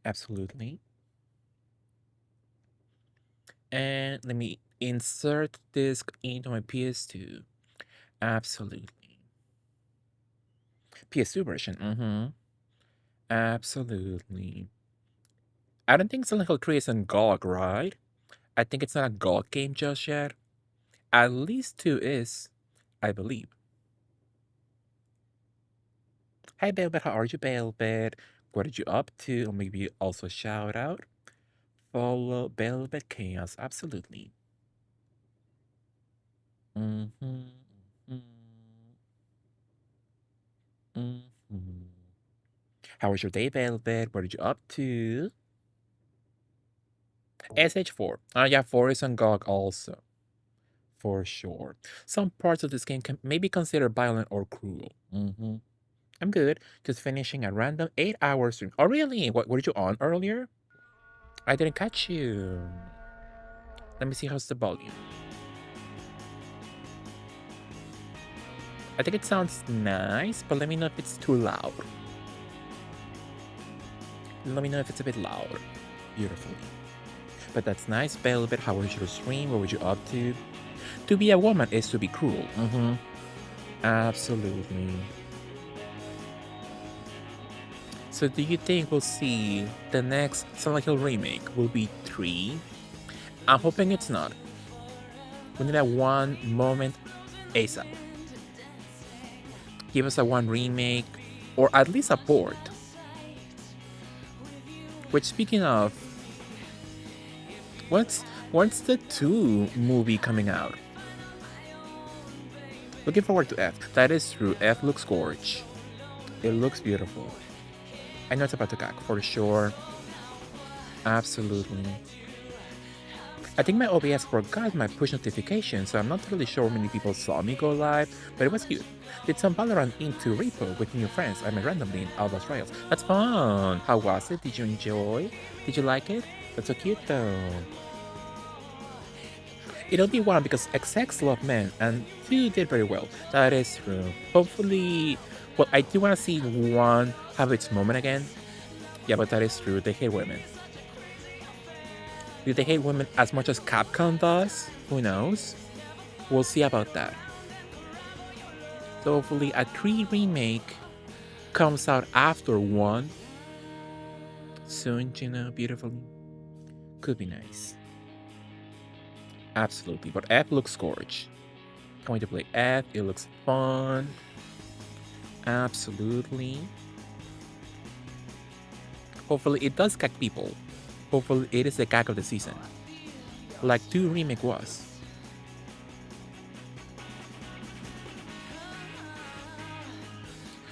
Absolutely. And let me insert disc into my PS2. Absolutely. PS2 version. Mm-hmm. Absolutely. I don't think Silent Hill 3 is on GOG, right? I think it's not a GOG game just yet. At least 2 is, I believe. Hi, Belbet. How are you, Belbet? What are you up to? Or maybe also shout out. Follow Belbet Chaos. Absolutely. Mm-hmm. Mm-hmm. Mm-hmm. How was your day, Velvet? What are you up to? SH4. Yeah, 4 is on GOG also. For sure. Some parts of this game can maybe considered violent or cruel. I'm good. Just finishing a random 8-hour stream. Oh, really? What were you on earlier? I didn't catch you. Let me see how's the volume. I think it sounds nice, but let me know if it's too loud. Let me know if it's a bit loud. Beautifully. But that's nice, Velvet. How was your stream? What were you up to? To be a woman is to be cruel. Absolutely. So do you think we'll see the next Silent Hill remake will be 3? I'm hoping it's not. We need a one moment ASAP. Give us a one remake, or at least a port. Which, speaking of, what's the 2 movie coming out? Looking forward to F. That is true. F looks gorge. It looks beautiful. I know it's about to cack for sure. Absolutely. I think my OBS forgot my push notification, so I'm not really sure how many people saw me go live, but it was cute. Did some Valorant into Repo with new friends I met randomly in Alba's Trials. That's fun! How was it? Did you enjoy? Did you like it? That's so cute though. It'll be 1 because XX love men, and 2 did very well. That is true. Hopefully, well, I do want to see 1 have its moment again. Yeah, but that is true. They hate women. Do they hate women as much as Capcom does? Who knows? We'll see about that. So hopefully a 3 remake comes out after 1 soon, beautifully. Could be nice. Absolutely, but F looks gorge. Going to play F, it looks fun. Absolutely. Hopefully it does gag people. Hopefully it is the gag of the season. Like 2 remake was.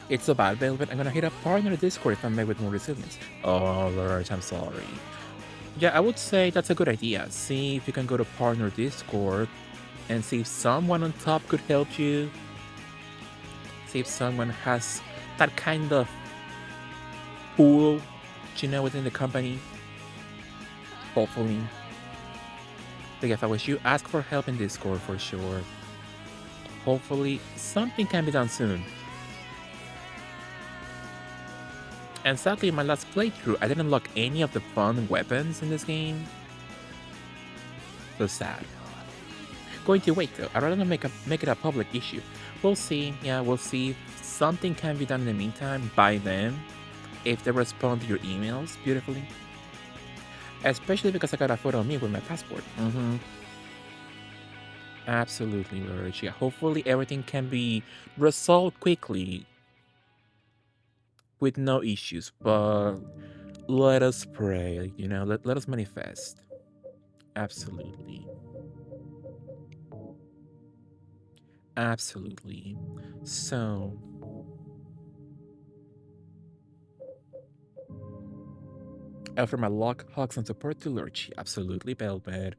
It's so bad, Velvet. I'm gonna hit up partner Discord if I'm made with more resilience. Oh, Lord, I'm sorry. Yeah, I would say that's a good idea. See if you can go to partner Discord and see if someone on top could help you. See if someone has that kind of pool, within the company. Hopefully. Like if I was you, ask for help in Discord for sure. Hopefully, something can be done soon. And sadly, in my last playthrough, I didn't unlock any of the fun weapons in this game. So sad. Going to wait though. I'd rather not make it a public issue. We'll see. Yeah, we'll see if something can be done in the meantime by them. If they respond to your emails beautifully. Especially because I got a photo of me with my passport. Absolutely, Lurch. Yeah, hopefully everything can be resolved quickly with no issues. But let us pray, let us manifest. Absolutely. Absolutely. So, after my lock, hugs, and support to Lurch, absolutely, Velvet.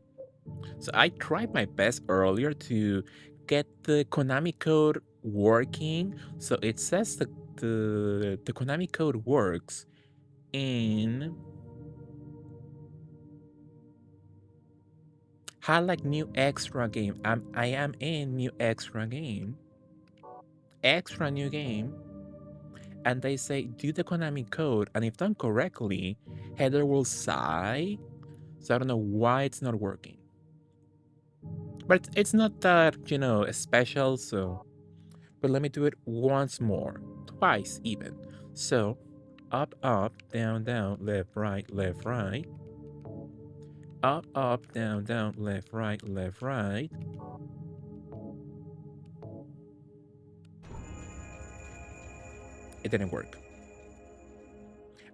So I tried my best earlier to get the Konami code working. So it says the Konami code works in highlight new extra game. I am in new extra game. Extra new game. and they say do the Konami code, and if done correctly, Heather will sigh. So I don't know why it's not working. But it's not that, special, so. But let me do it once more. Twice even. So, up, up, down, down, left, right, left, right. Up, up, down, down, left, right, left, right. It didn't work.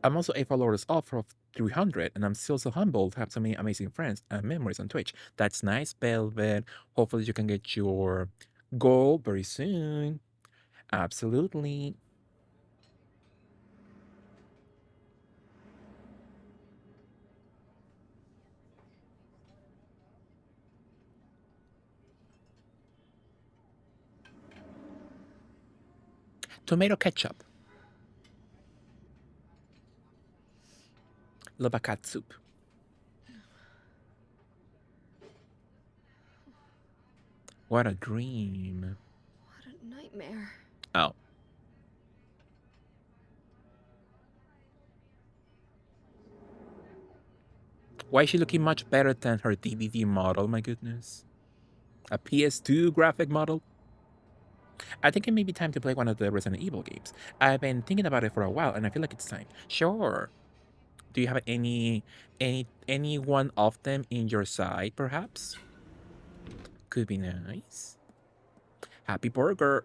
I'm also a followers off of 300, and I'm still so humbled to have so many amazing friends and memories on Twitch. That's nice, Velvet. Hopefully you can get your goal very soon. Absolutely. Tomato ketchup. Lobakat soup. What a dream. What a nightmare. Oh. Why is she looking much better than her DVD model, my goodness? A PS2 graphic model? I think it may be time to play one of the Resident Evil games. I've been thinking about it for a while, and I feel like it's time. Sure. Do you have any one of them in your side, perhaps? Could be nice. Happy Burger.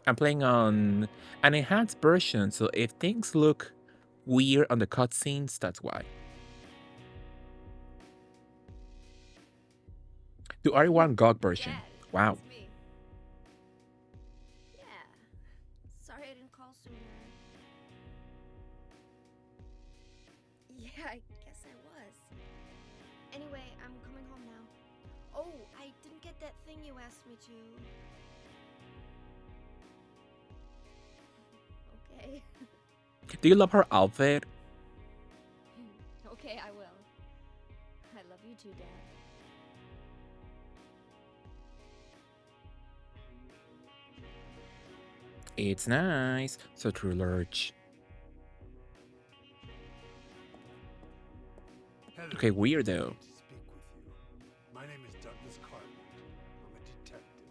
I'm playing on an enhanced version, so if things look weird on the cutscenes, that's why. The RE1 GOG version. Dad, Wow. it's me. Yeah. Sorry I didn't call sooner. Yeah, I guess I was. Anyway, I'm coming home now. Oh, I didn't get that thing you asked me to. Okay. Do you love her outfit? Okay, I will. I love you too, Dad. It's nice. So true, Lurch. Hello. Okay, weirdo. To speak with you. My name is Douglas Cartland. I'm a detective.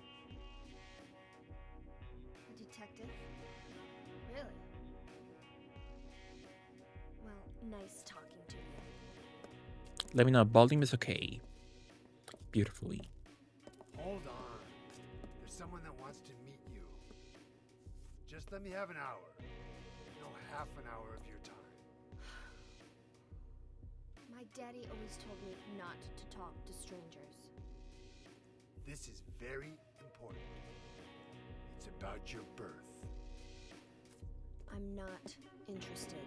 A detective? Really? Well, nice talking to you. Let me know. Volume is okay. Beautifully. Hold on. There's someone that wants to meet you. Just let me have an hour. No, half an hour of your time. My daddy always told me not to talk to strangers. This is very important. It's about your birth. I'm not interested.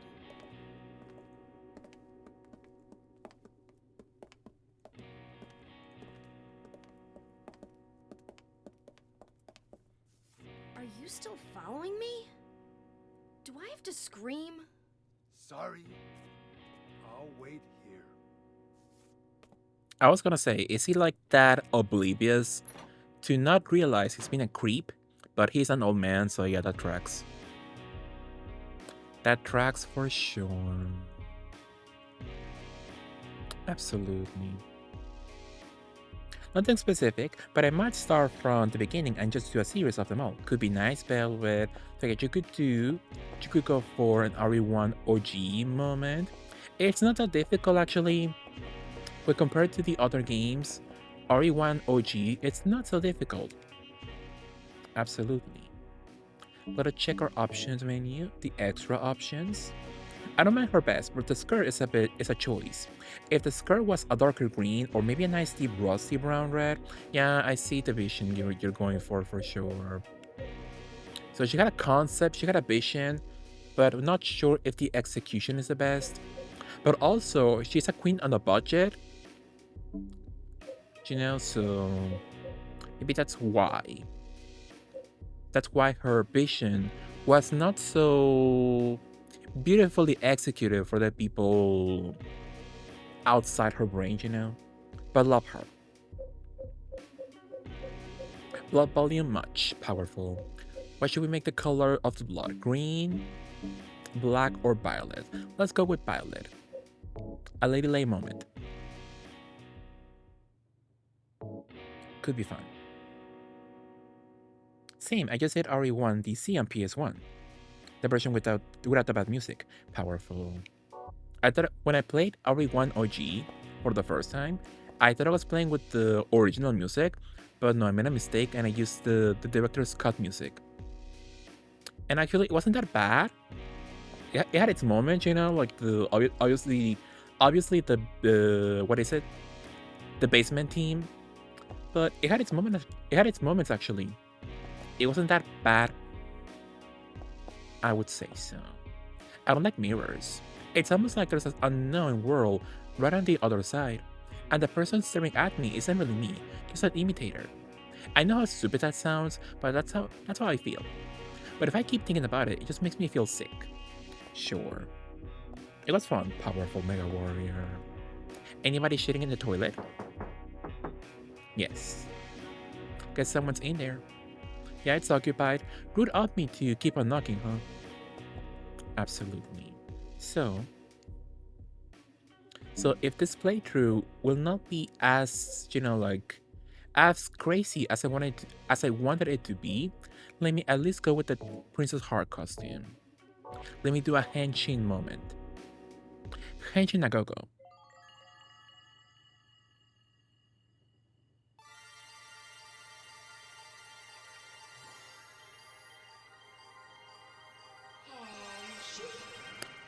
Are you still following me? Do I have to scream? Sorry. I'll wait here. I was gonna say, is he like that oblivious to not realize he's been a creep? But he's an old man, so yeah, that tracks. That tracks for sure. Absolutely. Nothing specific, but I might start from the beginning and just do a series of them all. Could be nice Velvet. So you could go for an RE1 OG moment. It's not that difficult actually, but compared to the other games, RE1 OG, it's not so difficult. Absolutely. Let's check our options menu, the extra options. I don't mind her best, but the skirt is a choice. If the skirt was a darker green or maybe a nice deep rusty brown red, yeah, I see the vision you're going for sure. So she got a concept, she got a vision, but I'm not sure if the execution is the best. But also, she's a queen on a budget, so maybe that's why. That's why her vision was not so beautifully executed for the people outside her range, but love her. Blood volume much powerful. What should we make the color of the blood? Green, black, or violet? Let's go with violet. A Lady Lay moment. Could be fun. Same, I just hit RE1 DC on PS1. The version without the bad music. Powerful. I thought when I played RE1 OG for the first time, I thought I was playing with the original music, but no, I made a mistake and I used the director's cut music. And actually, it wasn't that bad. It had its moments, you know, like the obviously the what is it, the basement team, but it had its moments. It had its moments actually. It wasn't that bad. I would say so. I don't like mirrors. It's almost like there's an unknown world right on the other side, and the person staring at me isn't really me, just an imitator. I know how stupid that sounds, but that's how I feel. But if I keep thinking about it, it just makes me feel sick. Sure. It was fun, powerful Mega Warrior. Anybody shitting in the toilet? Yes. Guess someone's in there. Yeah, it's occupied. Rude of me to keep on knocking, huh? Absolutely. So if this playthrough will not be as, you know, like as crazy as I wanted it to be, let me at least go with the Princess Heart costume. Let me do a Henshin moment. Henshin Nagogo.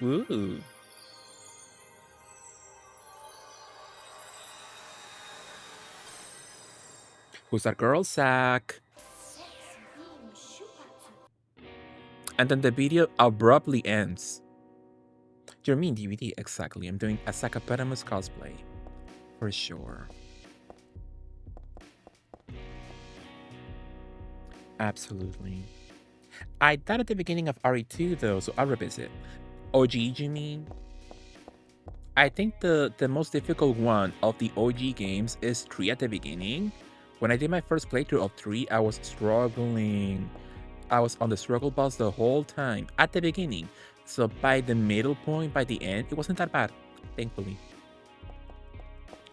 Ooh. Who's that girl, Zack? And then the video abruptly ends. You mean DVD? Exactly. I'm doing a Sacapedimus cosplay. For sure. Absolutely. I died at the beginning of RE2 though, so I'll revisit. OG, you mean? I think the most difficult one of the OG games is 3 at the beginning. When I did my first playthrough of 3, I was struggling. I was on the struggle bus the whole time at the beginning. So by the middle point, by the end, it wasn't that bad, thankfully.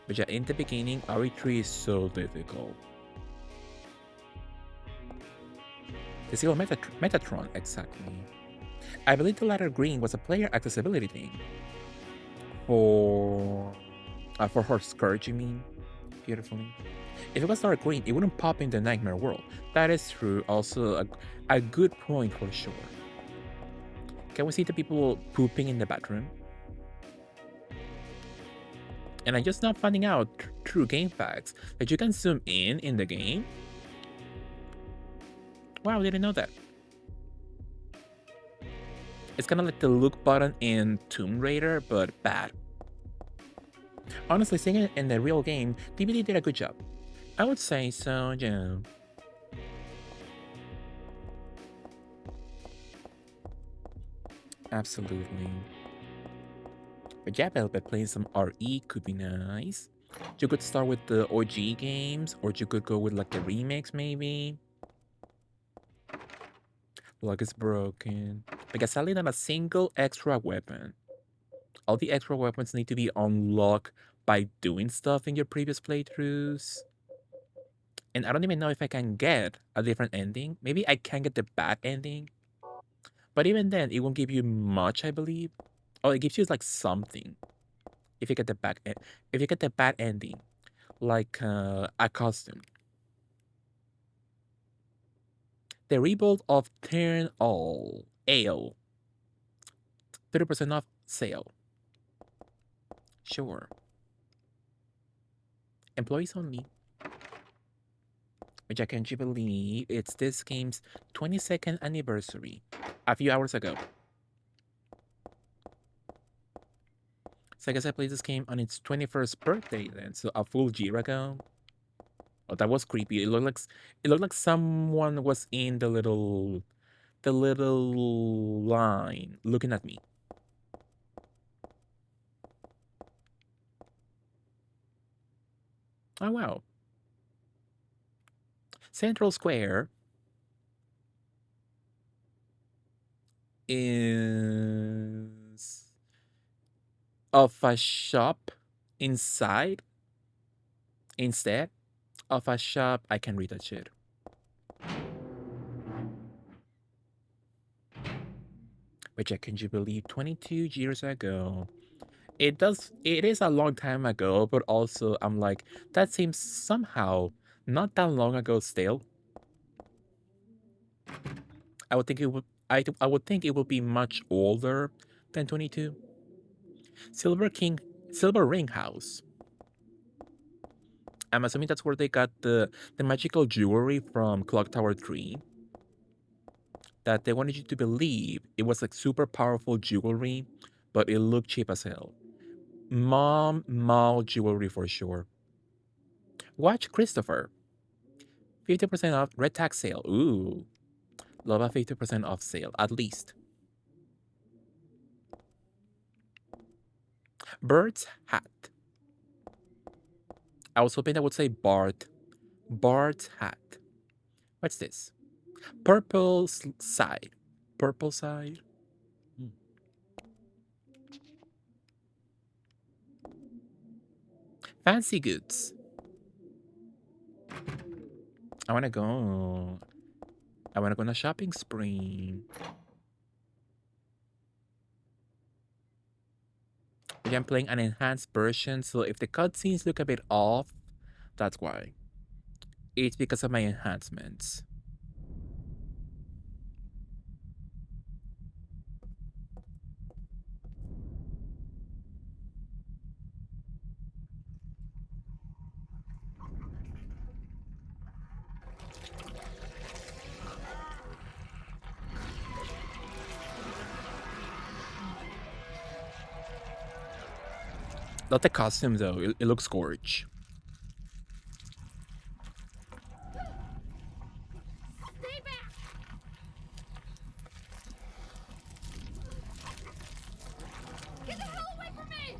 But yeah, in the beginning, RE3 is so difficult. The Zero Metatron, exactly. I believe the latter green was a player accessibility thing. For her skirt, you mean? Beautifully. If it was dark green, it wouldn't pop in the Nightmare World. That is true. Also, a good point for sure. Can we see the people pooping in the bathroom? And I'm just not finding out through game facts that you can zoom in the game. Wow, I didn't know that. It's kind of like the look button in Tomb Raider, but bad. Honestly, seeing it in the real game, DBD did a good job. I would say so, yeah. Absolutely. But yeah, but playing some RE could be nice. You could start with the OG games, or you could go with like the remix maybe. Luck is broken. Like sadly not a single extra weapon. All the extra weapons need to be unlocked by doing stuff in your previous playthroughs. And I don't even know if I can get a different ending. Maybe I can get the bad ending. But even then, it won't give you much, I believe. Oh, it gives you like something. If you get the bad ending, like a costume. The rebuild of Turn All Ale. 30% off sale. Sure. Employees only. Which I can't believe it's this game's 22nd anniversary. A few hours ago. So I guess I played this game on its 21st birthday then, so a full year ago. Oh, that was creepy. It looked like someone was in the little line looking at me. Oh wow. Central Square. is of a shop inside instead of a shop. I can read that shit. Which I can you believe 22 years ago. It is a long time ago, but also I'm like, that seems somehow not that long ago still. I would think it would I would think it would be much older than 22. Silver King Silver Ring House. I'm assuming that's where they got the magical jewelry from Clock Tower 3. That they wanted you to believe it was like super powerful jewelry, but it looked cheap as hell. Mall jewelry for sure. Watch Christopher. 50% off red tag sale. Ooh. Love a 50% off sale, at least. Bird's hat. I was hoping that would say Bart. Bart's hat. What's this? Purple side. Purple side. Hmm. Fancy goods. I wanna go. I wanna go on a shopping spree. I'm playing an enhanced version, so if the cutscenes look a bit off, that's why. It's because of my enhancements. Not the costume though, it looks gorge. Stay back! Get the hell away from me!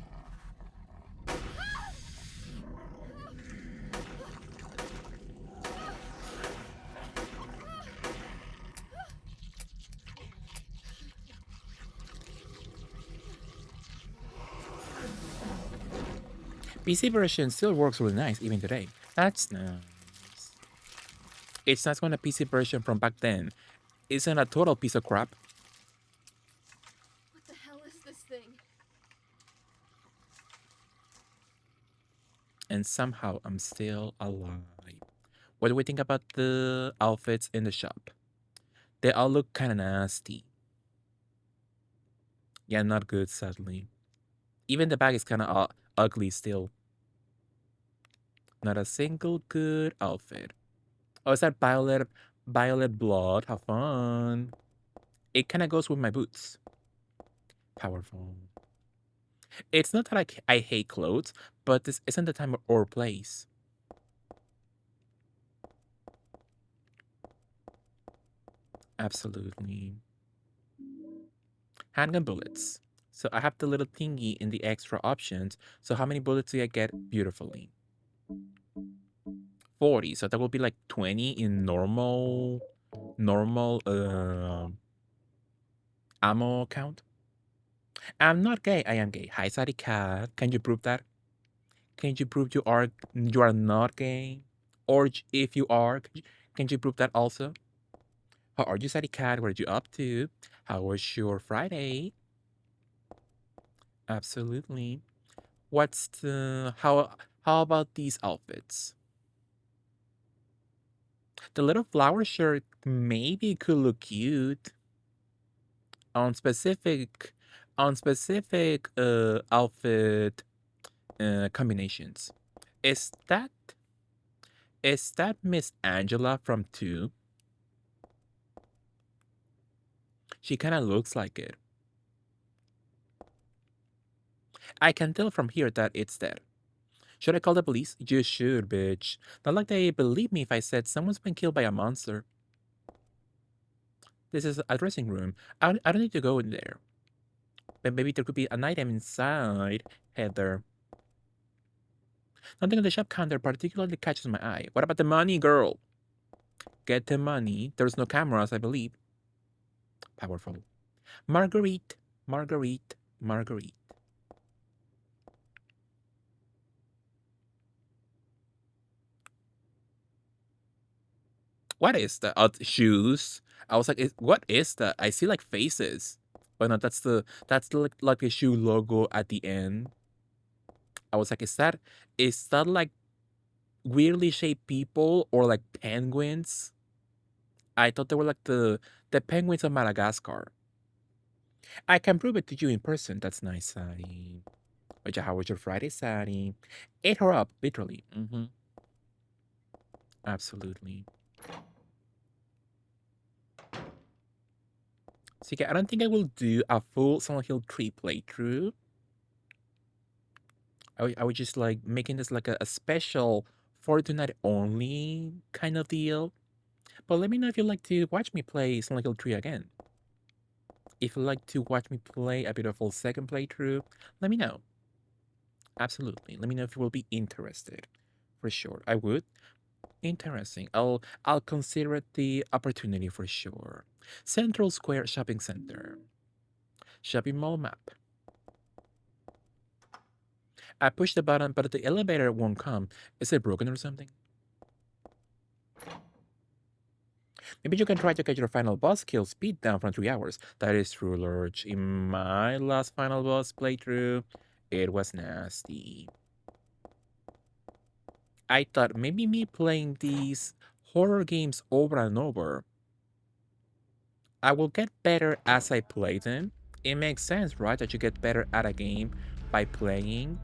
PC version still works really nice even today. That's nice. It's not when a PC version from back then isn't a total piece of crap. What the hell is this thing? And somehow I'm still alive. What do we think about the outfits in the shop? They all look kind of nasty. Yeah, not good, sadly. Even the bag is kind of ugly still. Not a single good outfit. Oh, is that violet blood? Have fun. It kind of goes with my boots. Powerful. It's not that I hate clothes, but this isn't the time or place. Absolutely. Handgun bullets. So I have the little thingy in the extra options. So how many bullets do I get? Beautifully. 40. So that will be like 20 in normal ammo count. I'm not gay. I am gay. Hi, Sadi Cat. Can you prove that? Can you prove you are not gay? Or if you are, can you prove that also? How are you, Sadi Cat? What are you up to? How was your Friday? Absolutely. What's the how about these outfits? The little flower shirt maybe could look cute on specific outfit combinations. Is that Miss Angela from 2? She kind of looks like it. I can tell from here that it's that. Should I call the police? You should, bitch. Not like they believe me if I said someone's been killed by a monster. This is a dressing room. I don't need to go in there. But maybe there could be an item inside, Heather. Nothing on the shop counter particularly catches my eye. What about the money, girl? Get the money. There's no cameras, I believe. Powerful. Marguerite, Marguerite, Marguerite. What is that? Shoes. I was like, what is that? I see like faces. But no, that's like a shoe logo at the end. I was like, is that like weirdly shaped people or like penguins? I thought they were like the penguins of Madagascar. I can prove it to you in person. That's nice, Sari. But yeah, how was your Friday, Sari? Ate her up, literally. Absolutely. So yeah, I don't think I will do a full Silent Hill 3 playthrough. I would just like making this like a special Fortnite only kind of deal. But let me know if you'd like to watch me play Silent Hill 3 again. If you'd like to watch me play a beautiful second playthrough, let me know. Absolutely. Let me know if you will be interested. For sure. I would. Interesting. I'll consider it the opportunity for sure. Central Square Shopping Center. Shopping mall map. I push the button, but the elevator won't come. Is it broken or something? Maybe you can try to get your final boss kill speed down from 3 hours. That is true, Lurch. In my last final boss playthrough, it was nasty. I thought maybe me playing these horror games over and over, I will get better as I play them. It makes sense, right? That you get better at a game by playing.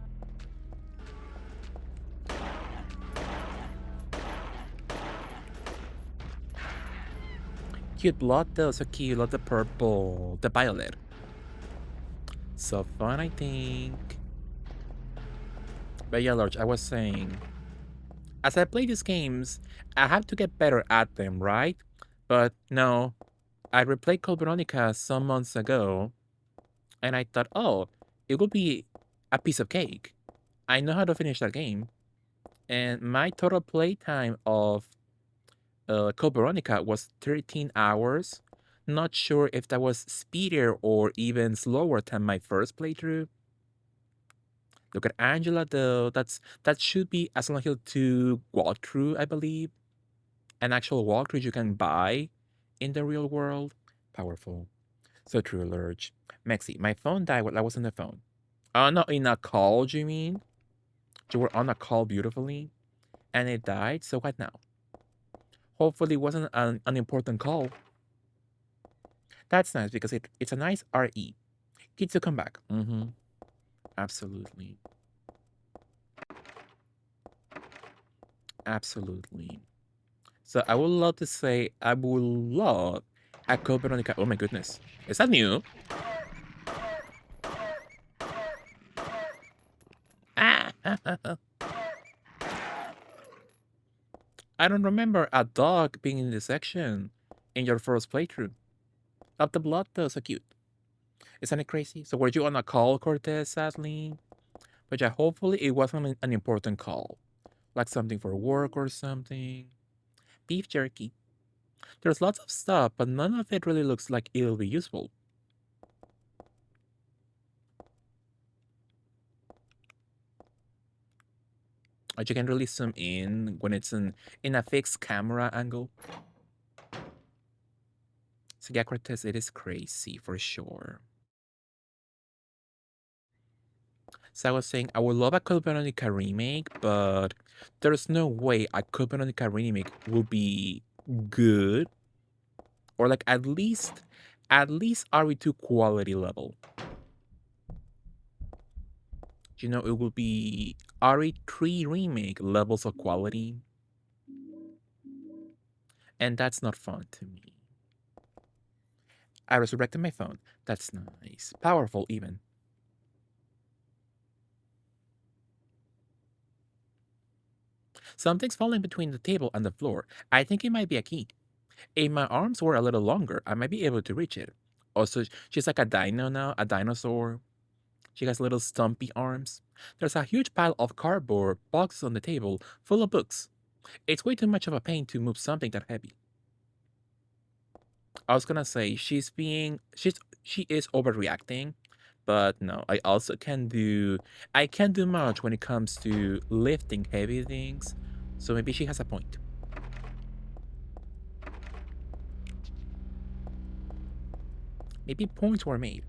Cute blood though, so cute. Love the purple, the violet. So fun, I think. But yeah, Lurch, I was saying, as I play these games, I have to get better at them, right? But no, I replayed Code Veronica some months ago, and I thought, oh, it will be a piece of cake. I know how to finish that game. And my total playtime of Code Veronica was 13 hours. Not sure if that was speedier or even slower than my first playthrough. Look at Angela though. That should be a Silent Hill 2 walkthrough, I believe. An actual walkthrough you can buy in the real world. Powerful. So true, Lurch. Mexi, my phone died while I was on the phone. Oh, no, in a call, do you mean? You were on a call beautifully, and it died, so what now? Hopefully it wasn't an important call. That's nice because it's a nice RE. Kids to come back. Absolutely. Absolutely. So I would love to say I would love a Code Veronica. Oh my goodness. Is that new? Ah! I don't remember a dog being in this section in your first playthrough. Love the blood though, so cute. Isn't it crazy? So were you on a call, Cortez, sadly? But yeah, hopefully it wasn't an important call. Like something for work or something. Beef jerky. There's lots of stuff, but none of it really looks like it'll be useful. Like you can really zoom in when it's in a fixed camera angle. So yeah, Cortez, it is crazy for sure. So I was saying I would love a Code Veronica remake, but there's no way a Code Veronica remake will be good. Or like at least RE2 quality level. You know, it will be RE3 remake levels of quality. And that's not fun to me. I resurrected my phone. That's nice. Powerful even. Something's falling between the table and the floor. I think it might be a key. If my arms were a little longer, I might be able to reach it. Also, she's like a dino now, a dinosaur. She has little stumpy arms. There's a huge pile of cardboard boxes on the table full of books. It's way too much of a pain to move something that heavy. I was gonna say she's she is overreacting. But no, I can't do much when it comes to lifting heavy things. So maybe she has a point. Maybe points were made.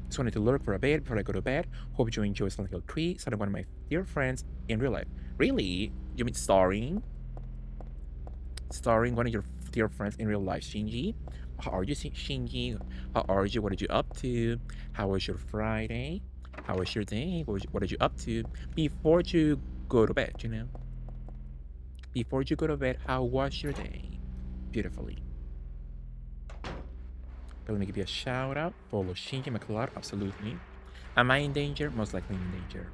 So I need to lurk for a bit before I go to bed. Hope you enjoy Silent Hill 3, starting one of my dear friends in real life. Really? You mean starring? Starring one of your dear friends in real life, Shinji? How are you, Shinji? How are you? What are you up to? How was your Friday? How was your day? What are you up to? Before you go to bed, you know? Before you go to bed, how was your day? Beautifully. But let me give you a shout out. Follow Shinji McClure, absolutely. Am I in danger? Most likely in danger.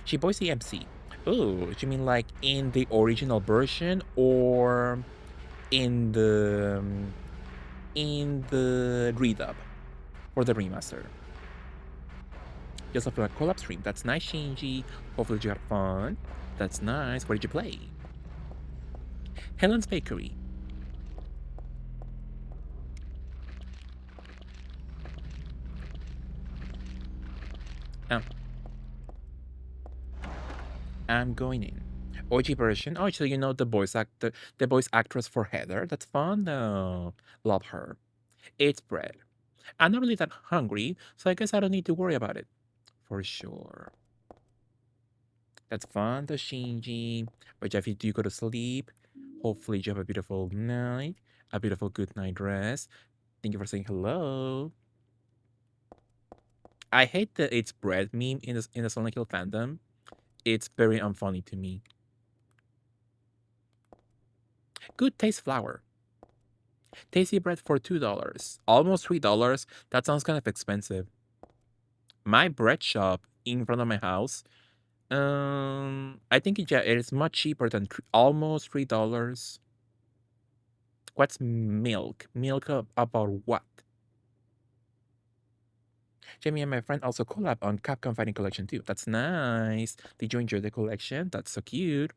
She voiced the MC. Oh, you mean like in the original version or in the redub or the remaster? Just after a collab stream. That's nice, Shinji. Hopefully you had fun. That's nice. What did you play? Helen's Bakery. I'm going in. OG version. Oh, so you know the voice actress for Heather. That's fun though. Love her. It's bread. I'm not really that hungry, so I guess I don't need to worry about it. For sure. That's fun, the Shinji. But Jeffy, do you go to sleep? Hopefully you have a beautiful night, a beautiful good night rest. Thank you for saying hello. I hate the it's bread meme in the Silent Hill fandom. It's very unfunny to me. Good taste flour. Tasty bread for $2. Almost $3. That sounds kind of expensive. My bread shop in front of my house, I think it is much cheaper than almost $3. What's milk? Milk about what? Jamie and my friend also collab on Capcom Fighting Collection too. That's nice. Did you enjoy the collection? That's so cute.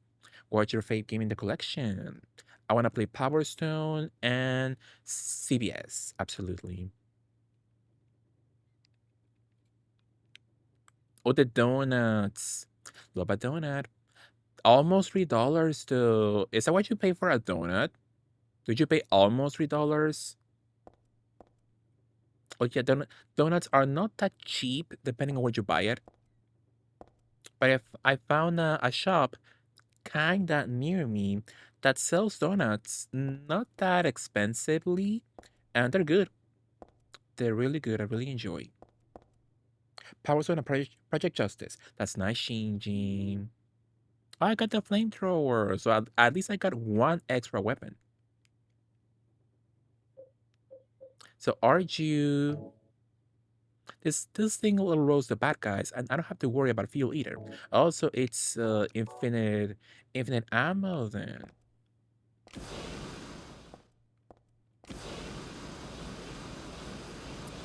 What's your favorite game in the collection? I want to play Power Stone and CBS. Absolutely. Oh, the donuts. Love a donut. Almost $3 though. Is that what you pay for a donut? Did you pay almost $3? Oh yeah, donuts are not that cheap depending on where you buy it. But if I found a shop kinda near me that sells donuts not that expensively, and they're good. They're really good. I really enjoy. Power Stone and Project Justice. That's nice, Shinji. Oh, I got the flamethrower, so at least I got one extra weapon. So are you? This thing will roast the bad guys, and I don't have to worry about fuel either. Also, it's infinite ammo then.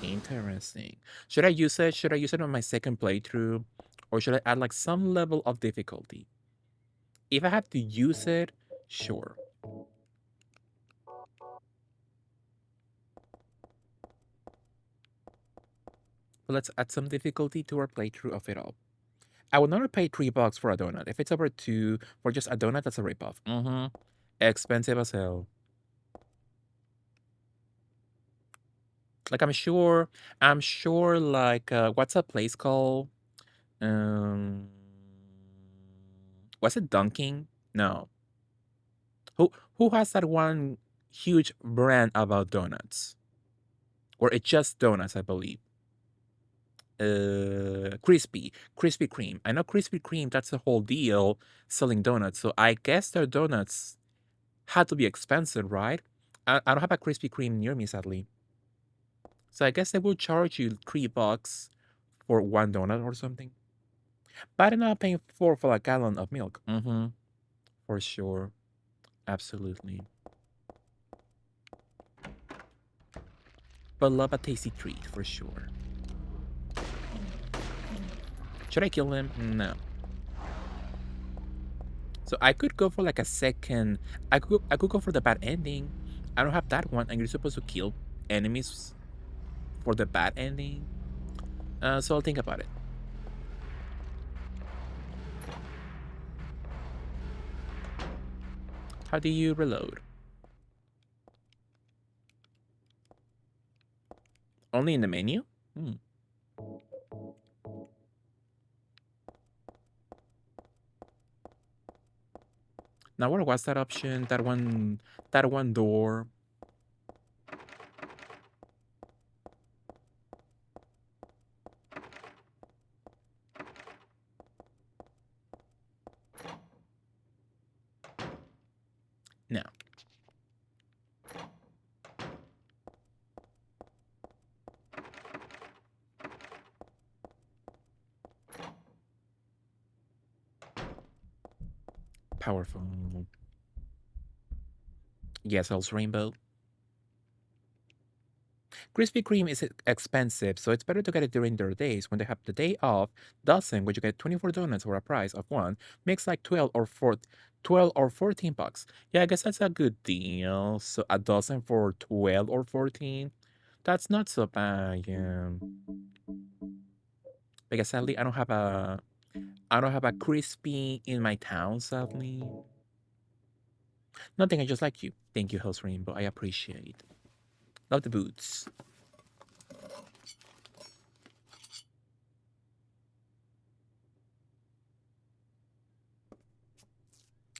Interesting. Should I use it? Should I use it on my second playthrough, or should I add like some level of difficulty? If I have to use it, sure. But let's add some difficulty to our playthrough of it all. I would never pay $3 for a donut. If it's over $2 for just a donut, that's a ripoff. Expensive as hell. Like I'm sure like what's a place called? Was it Dunking? No. Who has that one huge brand about donuts? Or it's just donuts, I believe. Krispy Kreme. I know Krispy Kreme, that's the whole deal selling donuts. So I guess their donuts had to be expensive, right? I don't have a Krispy Kreme near me, sadly. So I guess they will charge you $3 for one donut or something. But I'm not paying for a gallon of milk. For sure. Absolutely. But love a tasty treat, for sure. Should I kill him? No. So I could go for like a second. I could go for the bad ending, I don't have that one, and you're supposed to kill enemies for the bad ending. So I'll think about it. How do you reload? Only in the menu? Hmm. Now where was that option? That one door. No. Powerful. Yes, also rainbow. Krispy Kreme is expensive, so it's better to get it during their days when they have the day off. Dozen, where you get 24 donuts for a price of one, makes like 12 or 14 bucks. Yeah, I guess that's a good deal. So a dozen for 12 or 14, that's not so bad. Yeah. Because sadly, I don't have a crispy in my town. Sadly, nothing. I just like you. Thank you, Host Rainbow. I appreciate. Love the boots.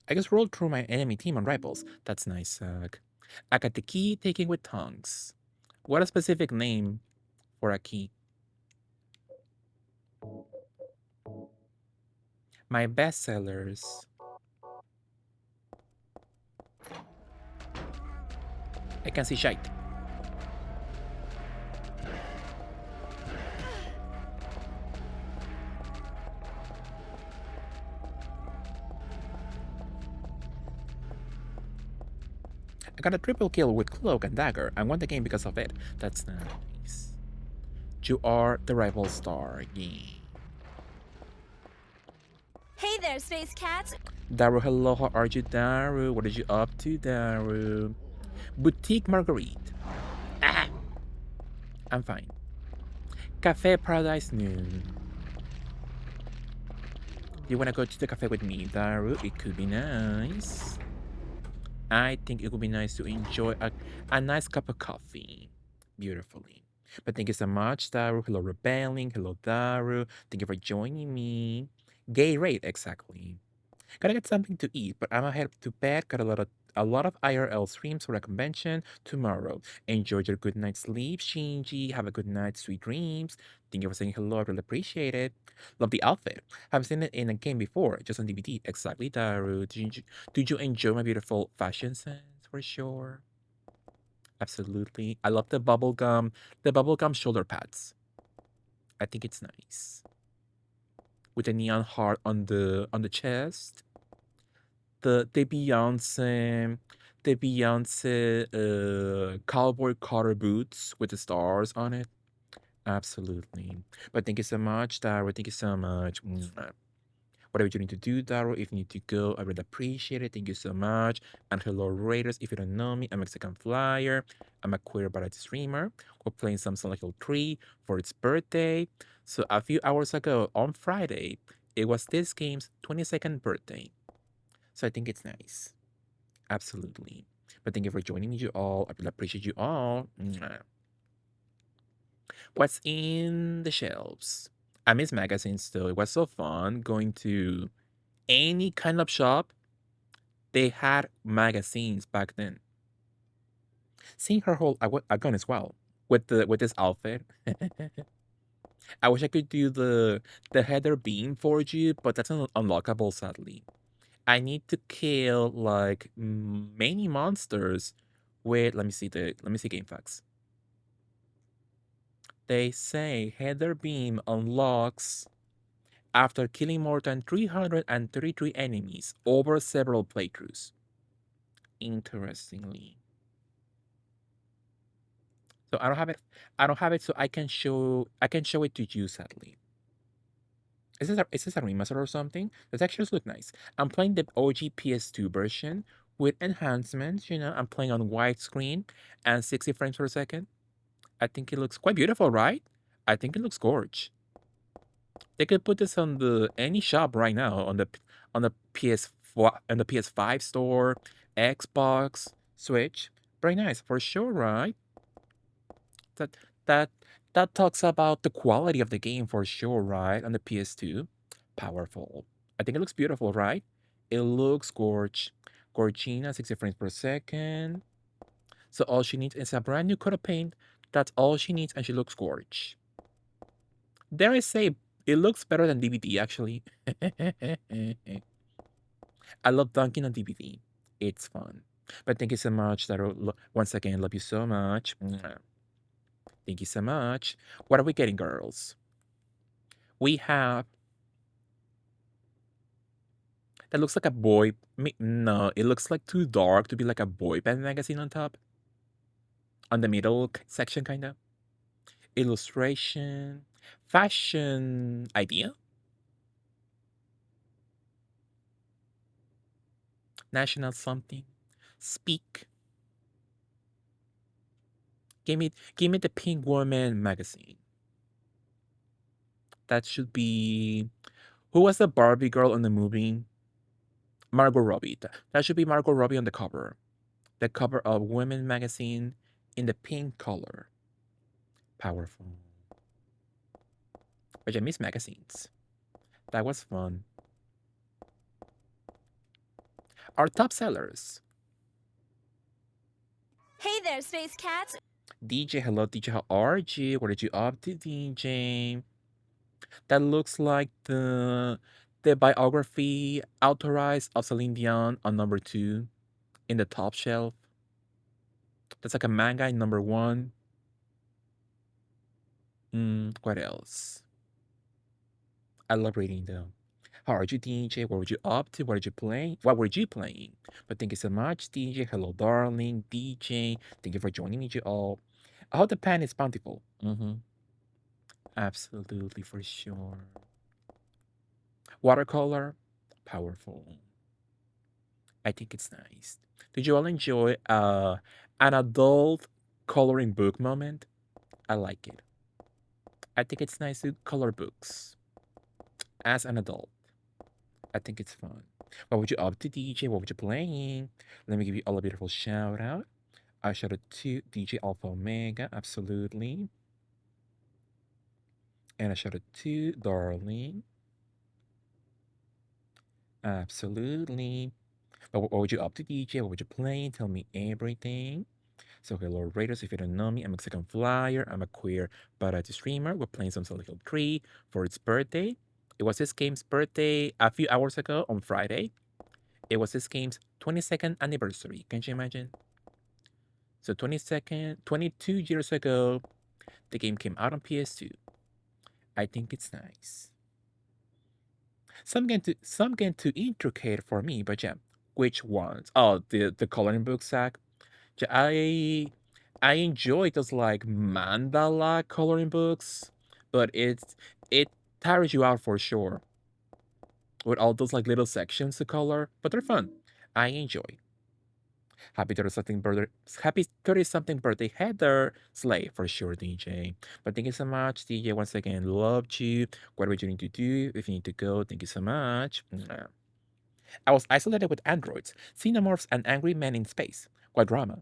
I just rolled through my enemy team on rifles. That's nice. I got the key taken with tongs. What a specific name for a key. My bestsellers. I can see shite. I got a triple kill with cloak and dagger. I won the game because of it. That's nice. You are the rival star. Yeah. Hey there, Space Cats! Daru, hello. How are you, Daru? What are you up to, Daru? Boutique Marguerite. Ah, I'm fine. Cafe Paradise Noon. You wanna go to the cafe with me, Daru? It could be nice. I think it would be nice to enjoy a nice cup of coffee beautifully. But thank you so much, Daru. Hello, Rebelling. Hello, Daru. Thank you for joining me. Gay rate, exactly. Gotta get something to eat, but I'm head to bed. Got a lot of IRL streams for a convention tomorrow. Enjoy your good night's sleep, Shinji. Have a good night, sweet dreams. Thank you for saying hello. I really appreciate it. Love the outfit. Haven't seen it in a game before, just on DVD. Exactly, Daru. Did you enjoy my beautiful fashion sense? For sure. Absolutely. I love the bubblegum shoulder pads. I think it's nice. With a neon heart on the chest. The Beyonce cowboy Carter boots with the stars on it. Absolutely. But thank you so much, Daro. Thank you so much. Mwah. Whatever you need to do, Daro, if you need to go, I really appreciate it. Thank you so much. And hello, Raiders. If you don't know me, I'm Mexican Flyer. I'm a queer variety streamer. We're playing some Silent Hill 3 for its birthday. So a few hours ago, on Friday, it was this game's 22nd birthday. So I think it's nice. Absolutely. But thank you for joining me, you all. I really appreciate you all. Mwah. What's in the shelves? I miss magazines still. It was so fun going to any kind of shop. They had magazines back then. Seeing her hold a gun as well with this outfit. I wish I could do the heather beam for you, but that's unlockable sadly. I need to kill like many monsters with let me see game facts. They say Heather Beam unlocks after killing more than 333 enemies over several playthroughs. Interestingly. So I don't have it. I don't have it, so I can show it to you sadly. Is this a remaster or something? The textures look nice. I'm playing the OG PS2 version with enhancements. I'm playing on widescreen and 60 frames per second. I think it looks quite beautiful, right? I think it looks gorge. They could put this on the any shop right now on the PS4 and the PS5 store, Xbox, Switch. Very nice for sure, right? That that that talks about the quality of the game for sure, right? On the PS2, powerful. I think it looks beautiful, right? It looks gorge, Gorgina, 60 frames per second. So all she needs is a brand new coat of paint. That's all she needs, and she looks gorge. Dare I say, it looks better than DVD actually. I love dunking on DVD. It's fun. But thank you so much, Taro. Once again, love you so much. Mwah. Thank you so much. What are we getting, girls? We have that looks like a boy. No, it looks like too dark to be like a boy band magazine on top. On the middle section, kind of. Illustration, fashion idea, national something, speak. Give me the Pink Woman magazine. That should be. Who was the Barbie girl in the movie? Margot Robbie. That should be Margot Robbie on the cover. The cover of Women magazine in the pink color. Powerful. But I miss magazines. That was fun. Our top sellers. Hey there, Space Cats. DJ, hello DJ, how are you? What did you up to, DJ? That looks like the biography authorized of Celine Dion on number 2 in the top shelf. That's like a manga in number 1. What else? I love reading though. How are you, DJ? What were you up to? What did you play? What were you playing? But thank you so much, DJ. Hello, darling. DJ. Thank you for joining me, you all. I hope the pan is bountiful. Absolutely, for sure. Watercolor, powerful. I think it's nice. Did you all enjoy an adult coloring book moment? I like it. I think it's nice to color books as an adult. I think it's fun. What would you up to, DJ? What would you playing? Let me give you all a beautiful shout out. I shout out to DJ Alpha Omega, absolutely. And I shout out to Darling. Absolutely. What would you up to, DJ? What would you playing? Tell me everything. So hello Raiders, if you don't know me, I'm a Mexican Flyer. I'm a queer variety streamer. We're playing some Silent Hill 3 for its birthday. It was this game's birthday a few hours ago on Friday. It was this game's 22nd anniversary. Can you imagine? So 22 years ago, the game came out on PS2. I think it's nice. Some get too intricate for me, but yeah. Which ones? Oh, the coloring book, Zach. Yeah, I enjoy those like mandala coloring books, but it tires you out for sure. With all those like little sections to color, but they're fun. I enjoy. Happy 30 something birthday, Heather Slay for sure, DJ. But thank you so much, DJ. Once again, loved you. Whatever you need to do, if you need to go, thank you so much. Mwah. I was isolated with androids, xenomorphs, and angry men in space. What drama?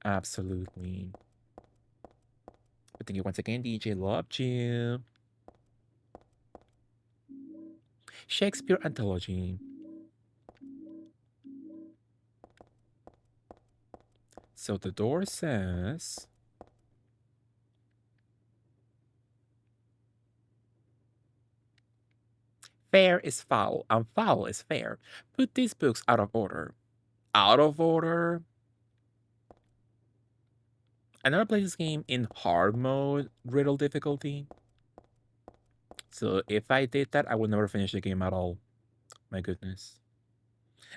Absolutely. But thank you once again, DJ. Loved you. Shakespeare Anthology. So the door says, fair is foul, and foul is fair. Put these books out of order. Out of order? I never played this game in hard mode, riddle difficulty. So if I did that, I would never finish the game at all. My goodness.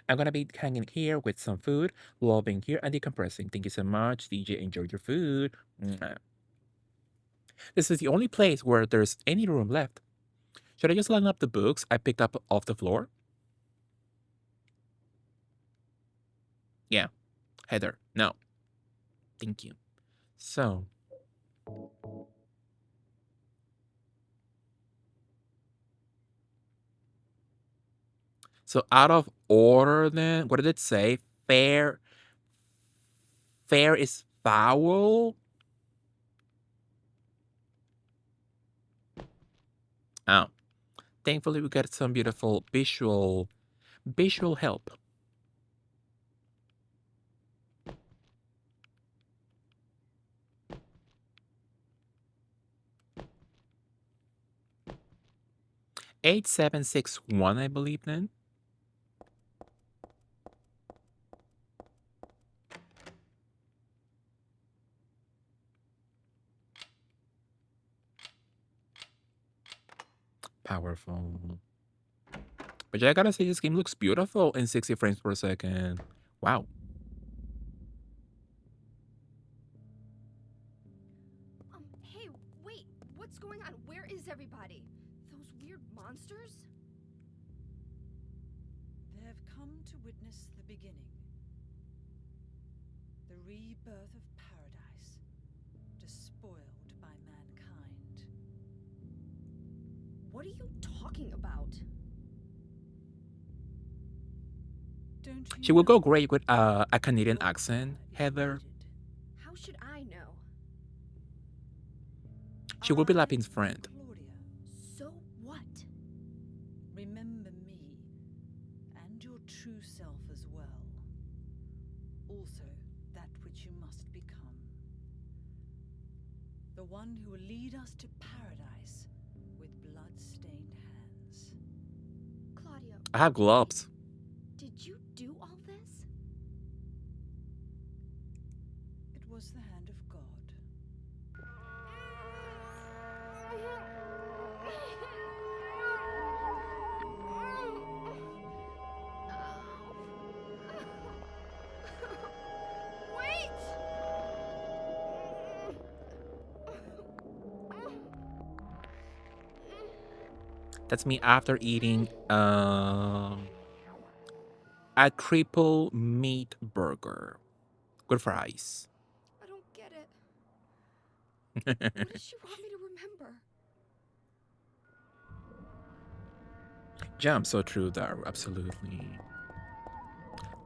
I'm gonna be hanging here with some food, loving here and decompressing. Thank you so much, DJ. Enjoy your food. Mwah. This is the only place where there's any room left. Should I just line up the books I picked up off the floor? Yeah, Heather. No, thank you. So, out of order, then what did it say? Fair, fair is foul. Oh, thankfully we got some beautiful visual help. $8761, I believe. Then powerful. But yeah, I gotta say this game looks beautiful in 60 frames per second. Wow. Hey, wait. What's going on? Where is everybody? Those weird monsters? They have come to witness the beginning. The rebirth of paradise, despoiled by mankind. What are you talking about? Don't you She will go know great with a Canadian Volta accent, is Heather. needed? How should I know? She will be I Lapin's am friend. Claudia. So what? Remember me, and your true self as well. Also, that which you must become. The one who will lead us to paradise with blood-stained hands. Claudia. I have gloves. Did you do all this? It was the hand of God. Wait! That's me after eating a triple meat burger with fries. I don't get it. What does she want me to remember? Yeah, I'm so true, Daru. Absolutely.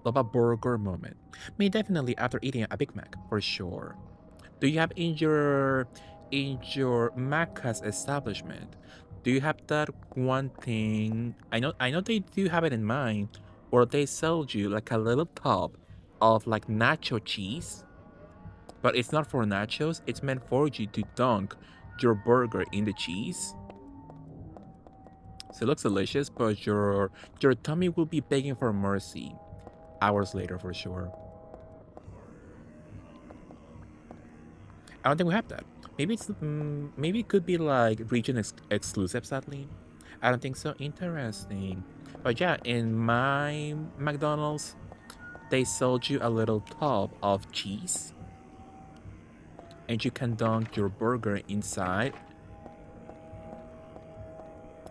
Love a burger moment. Me definitely after eating a Big Mac for sure. Do you have in your Macca's establishment? Do you have that one thing? I know they do have it in mind, or they sell you like a little tub of like nacho cheese, but it's not for nachos. It's meant for you to dunk your burger in the cheese. So it looks delicious, but your tummy will be begging for mercy hours later for sure. I don't think we have that. Maybe it could be like region exclusive. Sadly, I don't think so. Interesting. But yeah, in my McDonald's, they sold you a little tub of cheese, and you can dunk your burger inside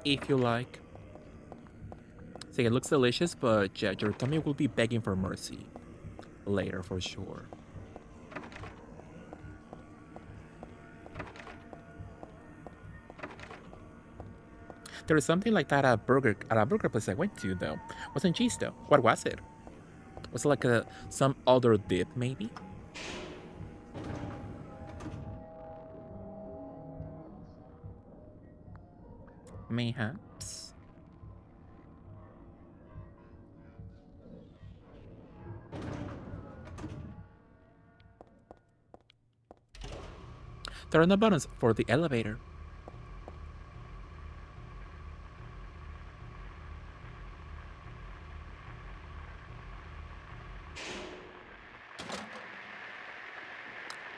if you like. So it looks delicious, but yeah, your tummy will be begging for mercy later for sure. There was something like that at a burger place I went to though. Wasn't cheese though. What was it? Was it like some other dip maybe? Mayhaps. There are no buttons for the elevator.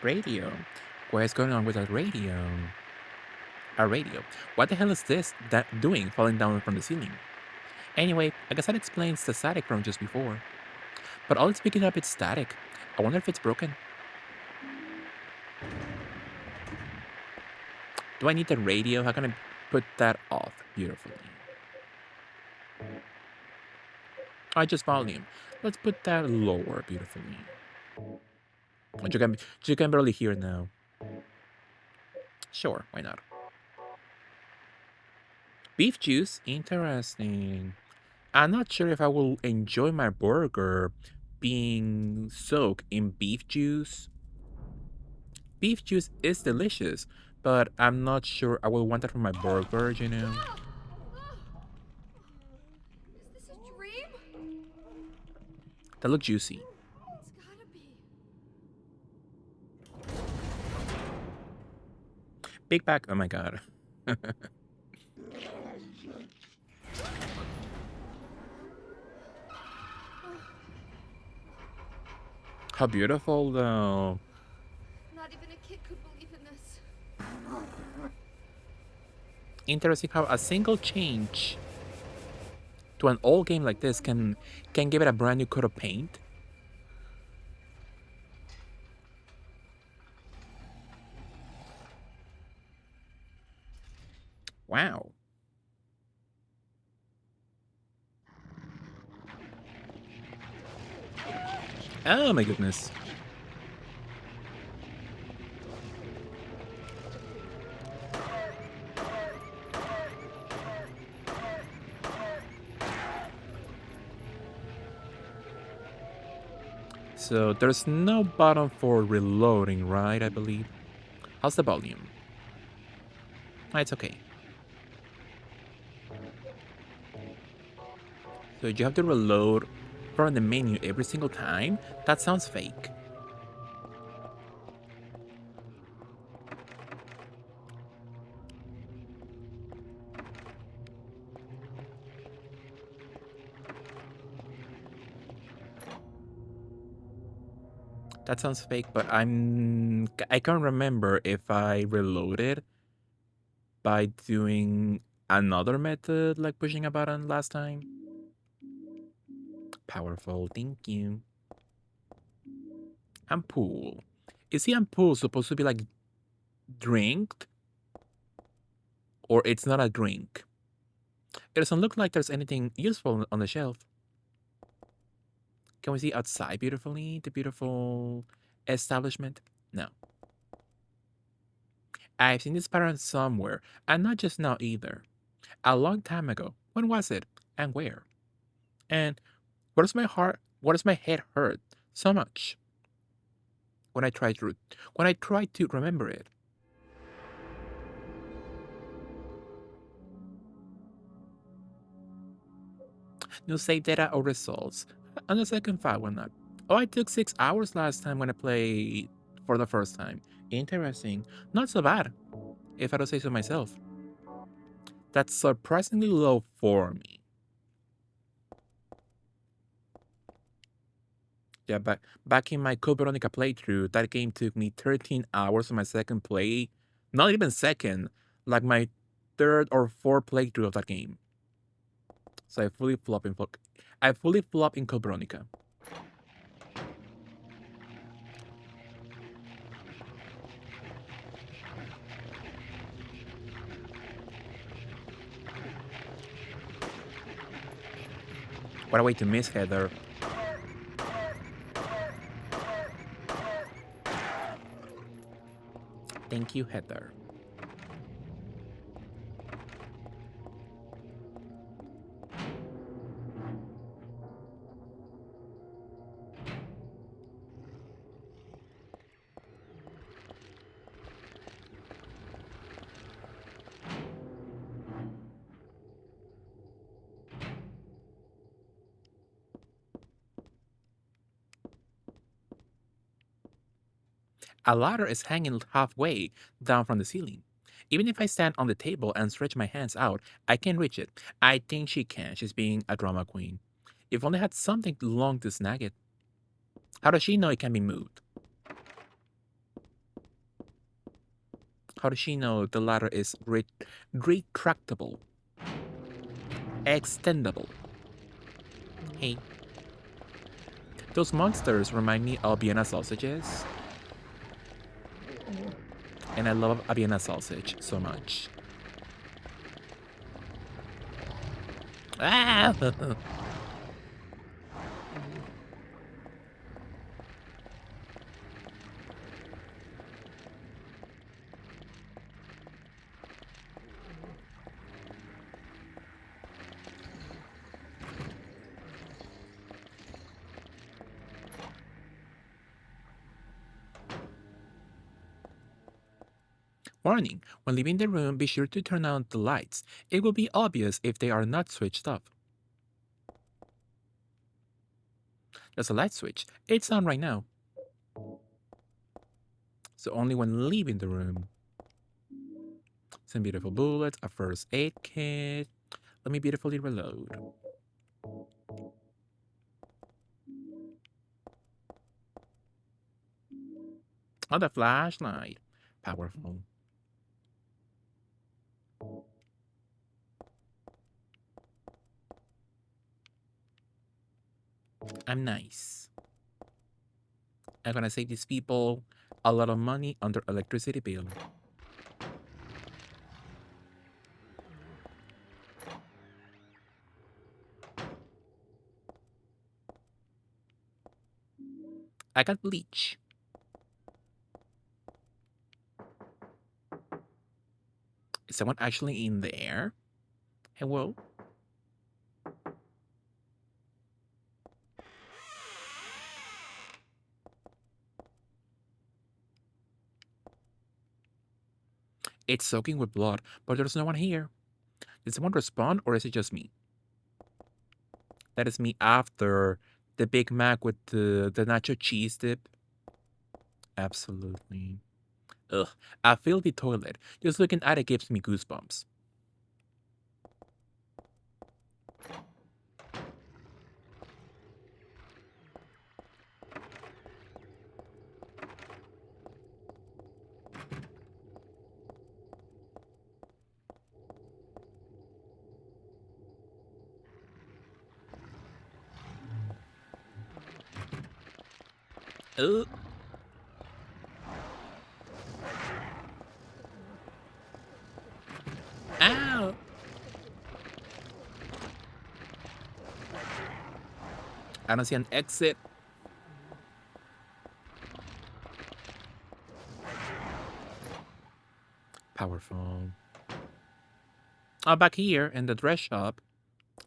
Radio. What is going on with that radio? A radio. What the hell is this that doing falling down from the ceiling? Anyway, I guess that explains the static from just before. But all it's picking up is static. I wonder if it's broken. Do I need the radio? How can I put that off beautifully? Adjust volume. Let's put that lower beautifully. You can barely hear now. Sure, why not? Beef juice, interesting. I'm not sure if I will enjoy my burger being soaked in beef juice. Beef juice is delicious, but I'm not sure I will want that for my burger, you know? Is this a dream? That look juicy. It's gotta be. Big back, oh my god. How beautiful though. Not even a kid could believe in this. Interesting how a single change to an old game like this can give it a brand new coat of paint. Wow. Oh my goodness. So there's no button for reloading, right? I believe. How's the volume? It's okay. So you have to reload from the menu every single time? That sounds fake. That sounds fake, but I can't remember if I reloaded by doing another method like pushing a button last time. Powerful, thank you. Ampoule. Is the ampoule supposed to be like drinked? Or it's not a drink? It doesn't look like there's anything useful on the shelf. Can we see outside beautifully? The beautiful establishment? No. I've seen this pattern somewhere, and not just now either. A long time ago. When was it? And where? And what does my head hurt so much? When I try to remember it. No save data or results. On the second file, why not? Oh, I took 6 hours last time when I played for the first time. Interesting. Not so bad, if I don't say so myself. That's surprisingly low for me. Yeah, back in my Code Veronica playthrough, that game took me 13 hours on my second play. Not even second, like my third or fourth playthrough of that game. So I fully flop in Code Veronica. What a way to miss Heather. Thank you, Heather. A ladder is hanging halfway down from the ceiling. Even if I stand on the table and stretch my hands out, I can reach it. I think she can. She's being a drama queen. If only I had something long to snag it. How does she know it can be moved? How does she know the ladder is retractable? Extendable? Hey. Those monsters remind me of Vienna sausages. And I love a Vienna sausage so much. Ah! Warning, when leaving the room, be sure to turn on the lights. It will be obvious if they are not switched off. There's a light switch. It's on right now. So only when leaving the room. Some beautiful bullets, a first aid kit. Let me beautifully reload. Oh, the flashlight. Powerful. I'm nice. I'm gonna save these people a lot of money on their electricity bill. I got bleach. Is someone actually in there? Hello? It's soaking with blood, but there's no one here. Did someone respond, or is it just me? That is me after the Big Mac with the nacho cheese dip. Absolutely. Ugh, I feel the toilet. Just looking at it gives me goosebumps. Ugh. Ow! I don't see an exit. Powerful. Oh, back here in the dress shop.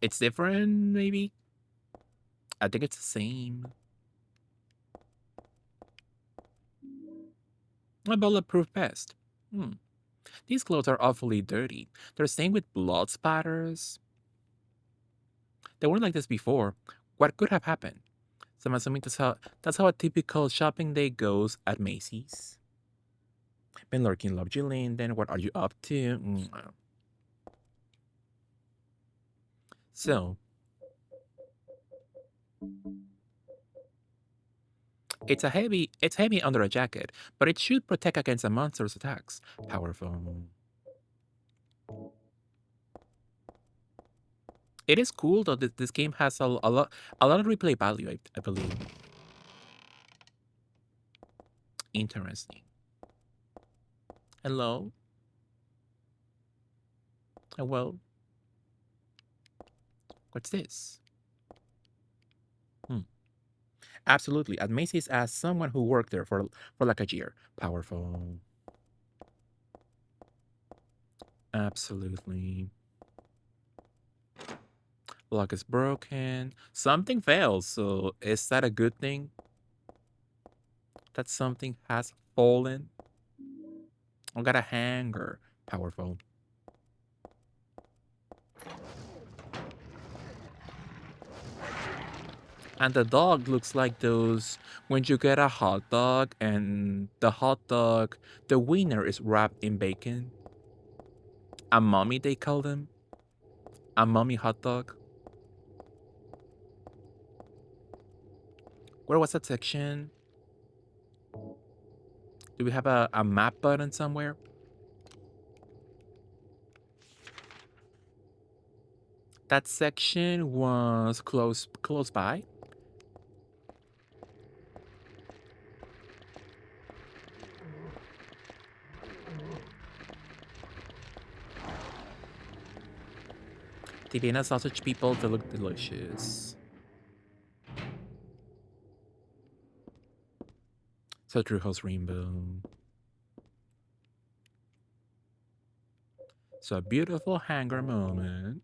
It's different, maybe? I think it's the same. A bulletproof vest. These clothes are awfully dirty. They're stained with blood spatters. They weren't like this before. What could have happened? So I'm assuming that's how a typical shopping day goes at Macy's. Been lurking, love you, Linden. What are you up to? So, it's heavy under a jacket, but it should protect against a monster's attacks. Powerful. It is cool though. This game has a lot of replay value, I believe. Interesting. Hello. Well, what's this? Absolutely. At Macy's, as someone who worked there for like a year. Powerful. Absolutely. Lock is broken. Something fails. So is that a good thing? That something has fallen. I got a hanger. Powerful. And the dog looks like those when you get a hot dog and the hot dog, the wiener is wrapped in bacon. A mommy, they call them. A mommy hot dog. Where was that section? Do we have a map button somewhere? That section was close by. The Vienna sausage people, they look delicious. So True House Rainbow. So a beautiful hanger moment.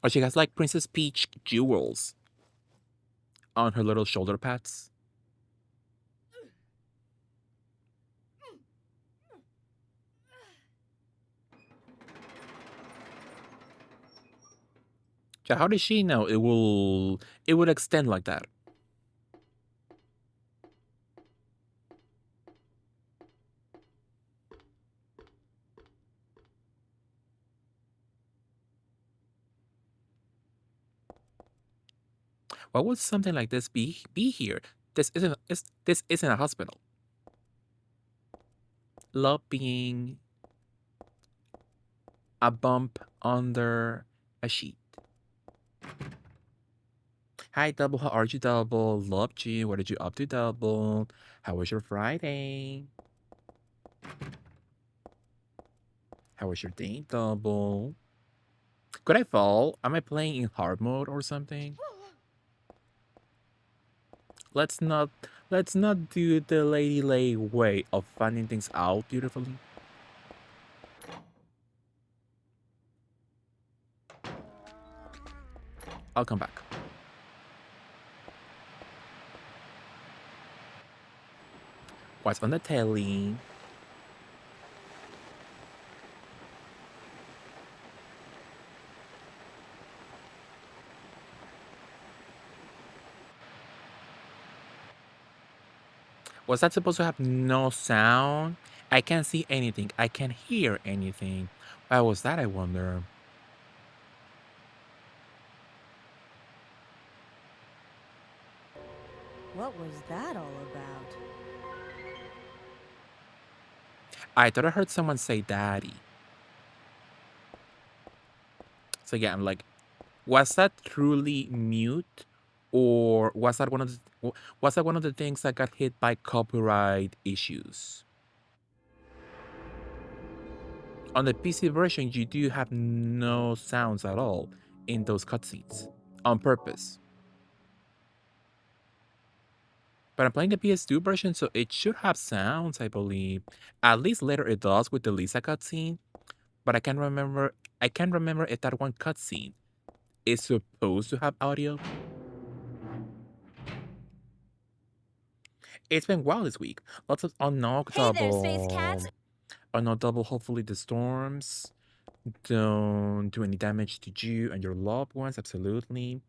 Oh, she has like Princess Peach jewels on her little shoulder pads. Yeah, how does she know it would extend like that? Why would something like this be here? This isn't a hospital. Love being a bump under a sheet. Hi, Double. How are you, Double? Loved you. What did you up to, Double? How was your Friday? How was your day, Double? Could I fall? Am I playing in hard mode or something? Let's not let's not do the Lady Lay way of finding things out beautifully. I'll come back. What's on the telly? Was that supposed to have no sound? I can't see anything. I can't hear anything. Why was that, I wonder? What was that all about? I thought I heard someone say daddy. So yeah, I'm like, was that truly mute? Or was that one of the things that got hit by copyright issues? On the PC version, you do have no sounds at all in those cutscenes on purpose. But I'm playing the PS2 version, so it should have sounds, I believe. At least later it does with the Lisa cutscene. But I can't remember if that one cutscene is supposed to have audio. It's been wild this week. Lots of unknown Hey there, Space Cats. Unknown double. Hopefully the storms don't do any damage to you and your loved ones. Absolutely.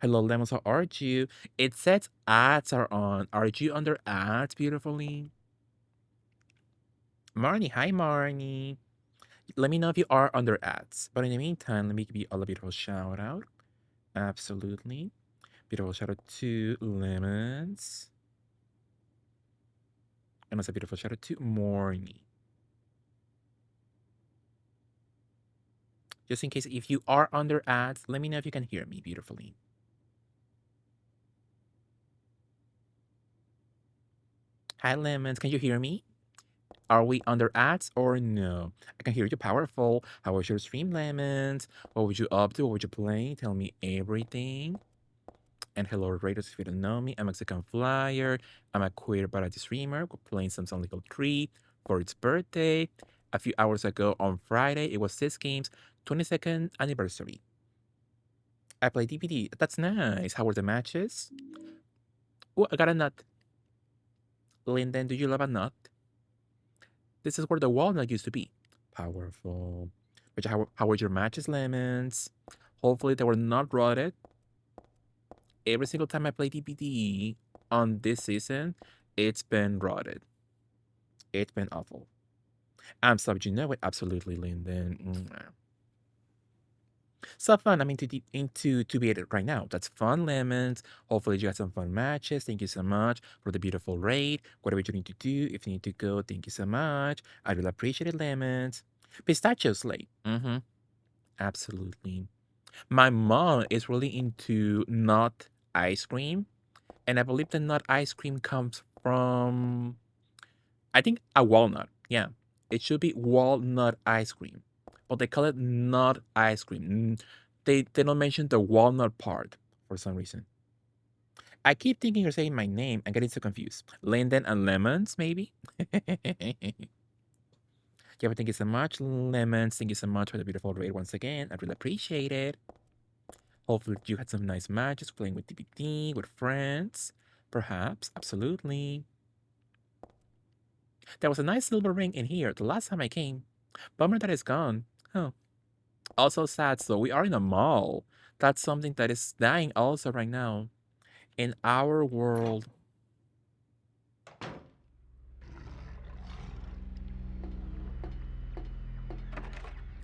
Hello, Lemons. How are you? It says ads are on. Are you under ads beautifully? Marnie, hi Marnie. Let me know if you are under ads. But in the meantime, let me give you all a beautiful shout out. Absolutely. Beautiful shout out to Lemons. And also a beautiful shout out to Morny. Just in case if you are under ads, let me know if you can hear me beautifully. Hi Lemons, can you hear me? Are we under ads or no? I can hear you powerful. How was your stream, Lemons? What were you up to? What were you playing? Tell me everything. And hello, Raiders, if you don't know me, I'm Mexican Flyer. I'm a queer variety streamer. We're playing some Sun Legal 3 for its birthday. A few hours ago on Friday, it was Sis Games' 22nd anniversary. I played DPD. That's nice. How were the matches? Oh, I got a nut. Linden, do you love a nut? This is where the walnut used to be. Powerful. But how were your matches, Lemons? Hopefully they were not rotted. Every single time I play DPD on this season, it's been rotted. It's been awful. I'm sorry, you know it. Absolutely, Linden. So fun. I'm into it right now. That's fun, Lemons. Hopefully you had some fun matches. Thank you so much for the beautiful raid. Whatever you need to do, if you need to go, thank you so much. I really appreciate it, Lemons. Pistachio slate. Absolutely. My mom is really into nut ice cream. And I believe the nut ice cream comes from, I think, a walnut. Yeah. It should be walnut ice cream. But they call it nut ice cream. They don't mention the walnut part for some reason. I keep thinking you're saying my name and getting so confused. Linden and Lemons, maybe? Yeah, but thank you so much, Lemons. Thank you so much for the beautiful raid once again. I really appreciate it. Hopefully you had some nice matches playing with DBD, with friends. Perhaps, absolutely. There was a nice silver ring in here the last time I came. Bummer that it's gone. Oh. Also sad, so we are in a mall. That's something that is dying also right now. In our world.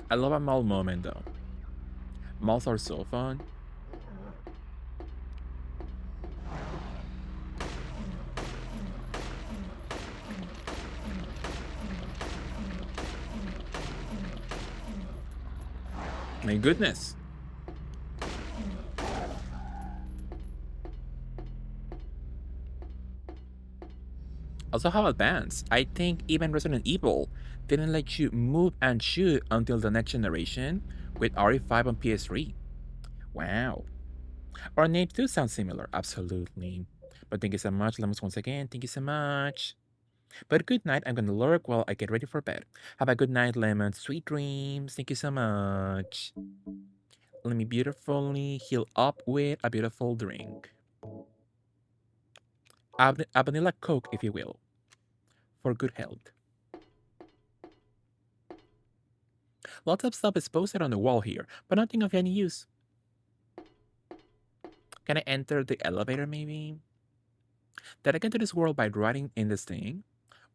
I love a mall moment though. Malls are so fun. My goodness. Also, how advanced. I think even Resident Evil didn't let you move and shoot until the next generation with RE5 on PS3. Wow. Our names do sound similar, absolutely. But thank you so much, Lemons, once again. Thank you so much. But good night. I'm gonna lurk while I get ready for bed. Have a good night, Lemons. Sweet dreams. Thank you so much. Let me beautifully heal up with a beautiful drink. A vanilla Coke, if you will, for good health. Lots of stuff is posted on the wall here, but nothing of any use. Can I enter the elevator, maybe? Did I get to this world by riding in this thing?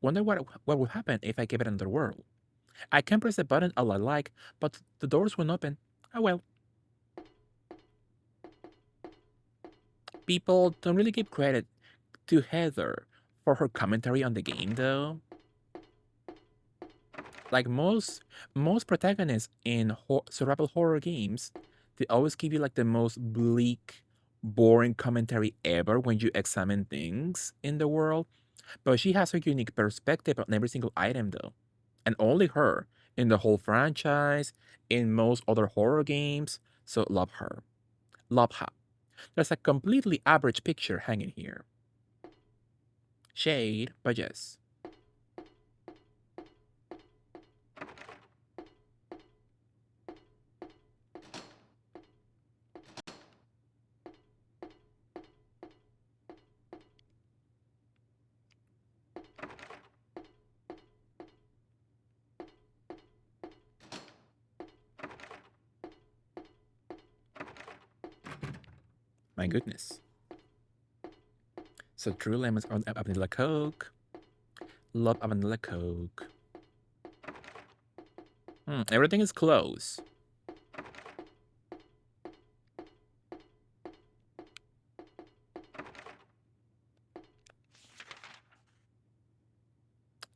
Wonder what would happen if I gave it another whirl. I can press the button all I like, but the doors won't open. Oh well. People don't really give credit to Heather for her commentary on the game, though. Like most protagonists in survival horror games, they always give you like the most bleak, boring commentary ever when you examine things in the world. But she has her unique perspective on every single item, though, and only her in the whole franchise, in most other horror games. So love her, love her. There's a completely average picture hanging here. Shade, but yes. My goodness. So true lemons on a vanilla Coke. Love a vanilla Coke. Everything is close.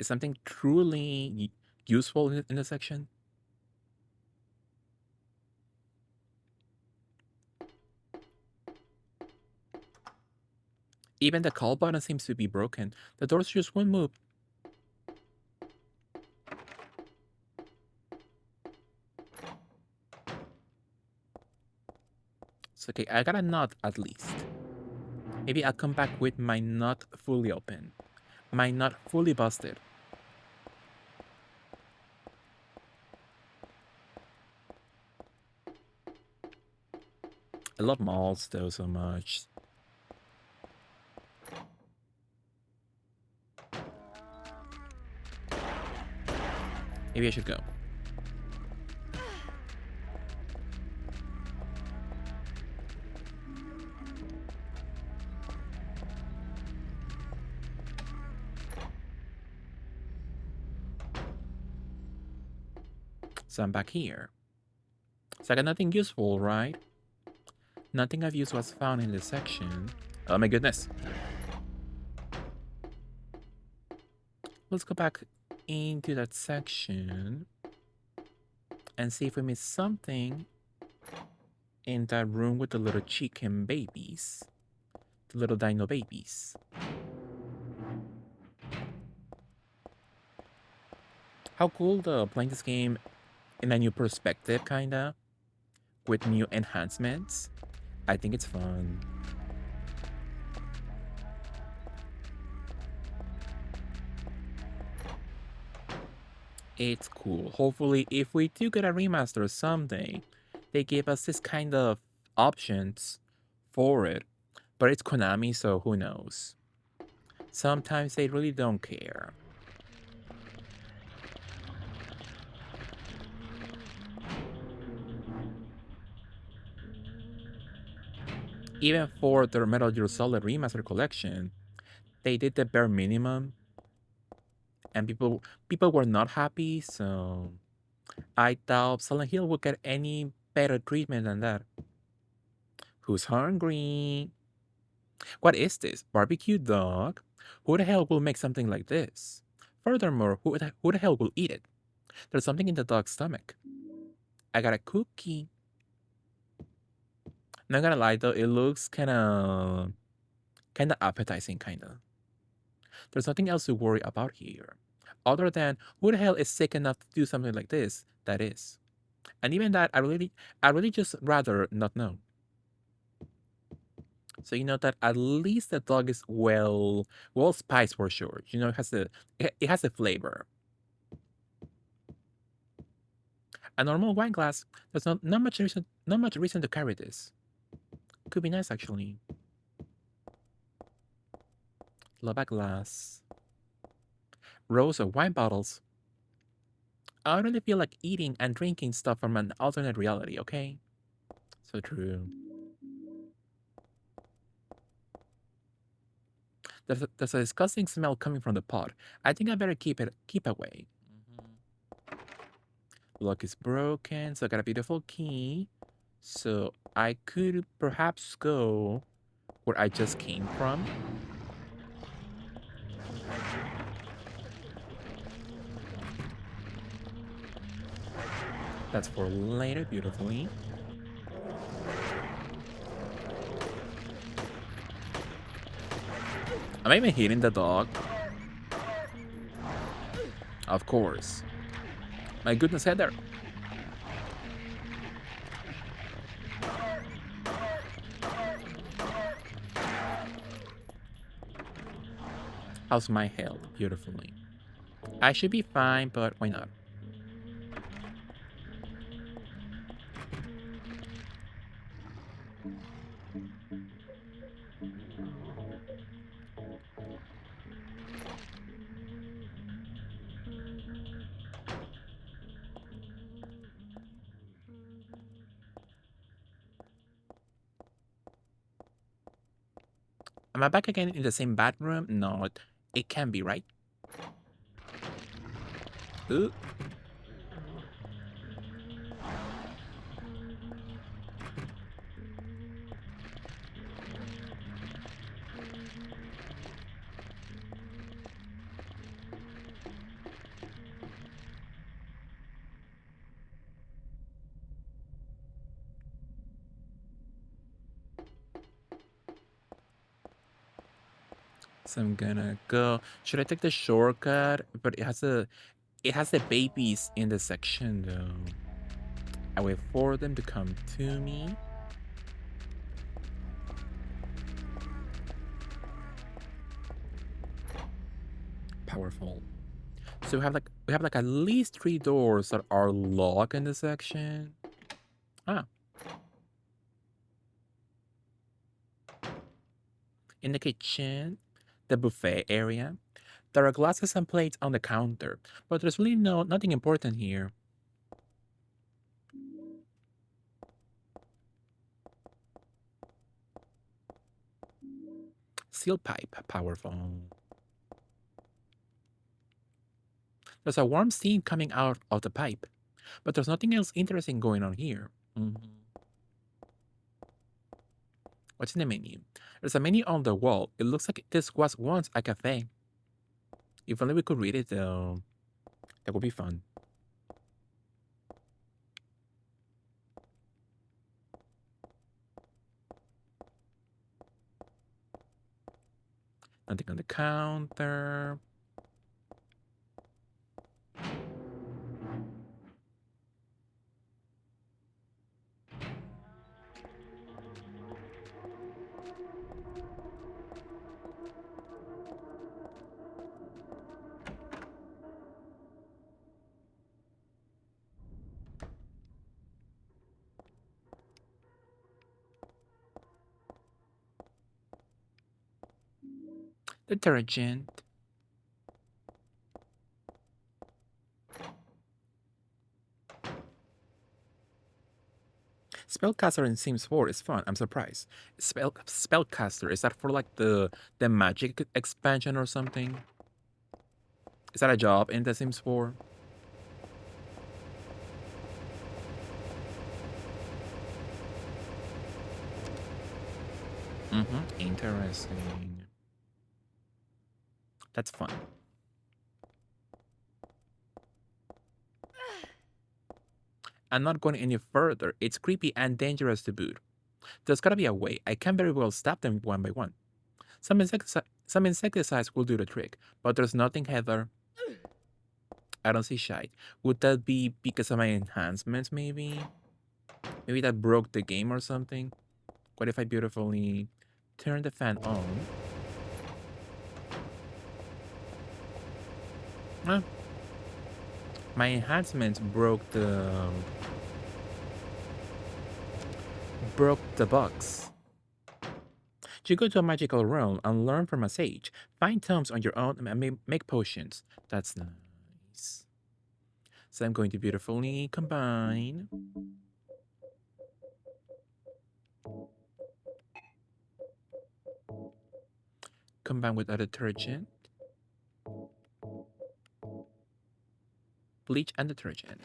Is something truly useful in the section? Even the call button seems to be broken. The doors just won't move. It's okay, I got a nut at least. Maybe I'll come back with my nut fully open. My nut fully busted. I love malls though so much. Maybe I should go. So I'm back here. So I got nothing useful, right? Nothing of use was found in this section. Oh my goodness. Let's go back into that section and see if we missed something in that room with the little chicken babies. The little dino babies. How cool though, playing this game in a new perspective, kinda, with new enhancements. I think it's fun. It's cool. Hopefully, if we do get a remaster someday, they give us this kind of options for it, but it's Konami, so who knows? Sometimes they really don't care. Even for their Metal Gear Solid Remaster collection, they did the bare minimum, and people were not happy. So I doubt Silent Hill will get any better treatment than that. Who's hungry? What is this? Barbecue dog? Who the hell will make something like this? Furthermore, who the hell will eat it? There's something in the dog's stomach. I got a cookie. Not gonna lie though, it looks kinda appetizing, kinda. There's nothing else to worry about here. Other than who the hell is sick enough to do something like this? That is. And even that I really just rather not know. So you know that at least the dog is well spiced for sure. You know, it has a flavor. A normal wine glass. There's not much reason to carry this. Could be nice actually. Love a glass. Rows of wine bottles. I really feel like eating and drinking stuff from an alternate reality, okay? So true. There's a disgusting smell coming from the pot. I think I better keep away. Lock is broken, so I got a beautiful key. So I could perhaps go where I just came from. That's for later, beautifully. Am I even hitting the dog? Of course. My goodness, Heather. How's my health? Beautifully. I should be fine, but why not? Am I back again in the same bathroom? No, it can't be, right? Ooh. So I'm gonna go. Should I take the shortcut? But it has the babies in the section though. I wait for them to come to me. Powerful. So we have like at least 3 doors that are locked in this section. Ah. In the kitchen, the buffet area, there are glasses and plates on the counter, but there's really nothing important here. Steel pipe, powerful. There's a warm steam coming out of the pipe, but there's nothing else interesting going on here. What's in the menu? There's a menu on the wall. It looks like this was once a cafe. If only we could read it though. That would be fun. Nothing on the counter. Detergent. Spellcaster in Sims 4 is fun. I'm surprised. Spellcaster, is that for like the magic expansion or something? Is that a job in The Sims 4? Interesting. That's fun. I'm not going any further. It's creepy and dangerous to boot. There's gotta be a way. I can very well stop them one by one. Some insecticides will do the trick, but there's nothing, Heather. I don't see shite. Would that be because of my enhancements, maybe? Maybe that broke the game or something? What if I beautifully turn the fan on? Huh? My enhancements broke the box. You go to a magical realm and learn from a sage. Find tomes on your own and make potions. That's nice. So I'm going to beautifully combine. Combine with a detergent. Bleach and detergent.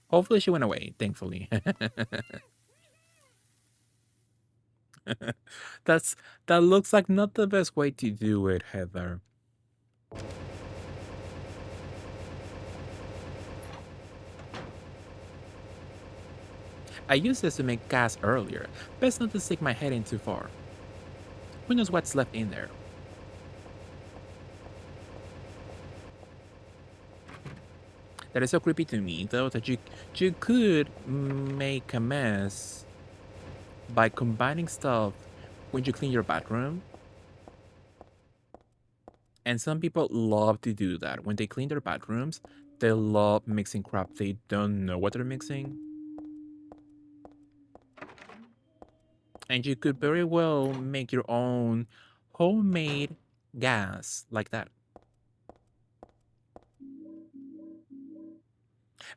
Hopefully she went away, thankfully. That looks like not the best way to do it, Heather. I used this to make gas earlier. Best not to stick my head in too far. Who knows what's left in there? That is so creepy to me, though, that you could make a mess by combining stuff when you clean your bathroom. And some people love to do that. When they clean their bathrooms, they love mixing crap they don't know what they're mixing. And you could very well make your own homemade gas like that.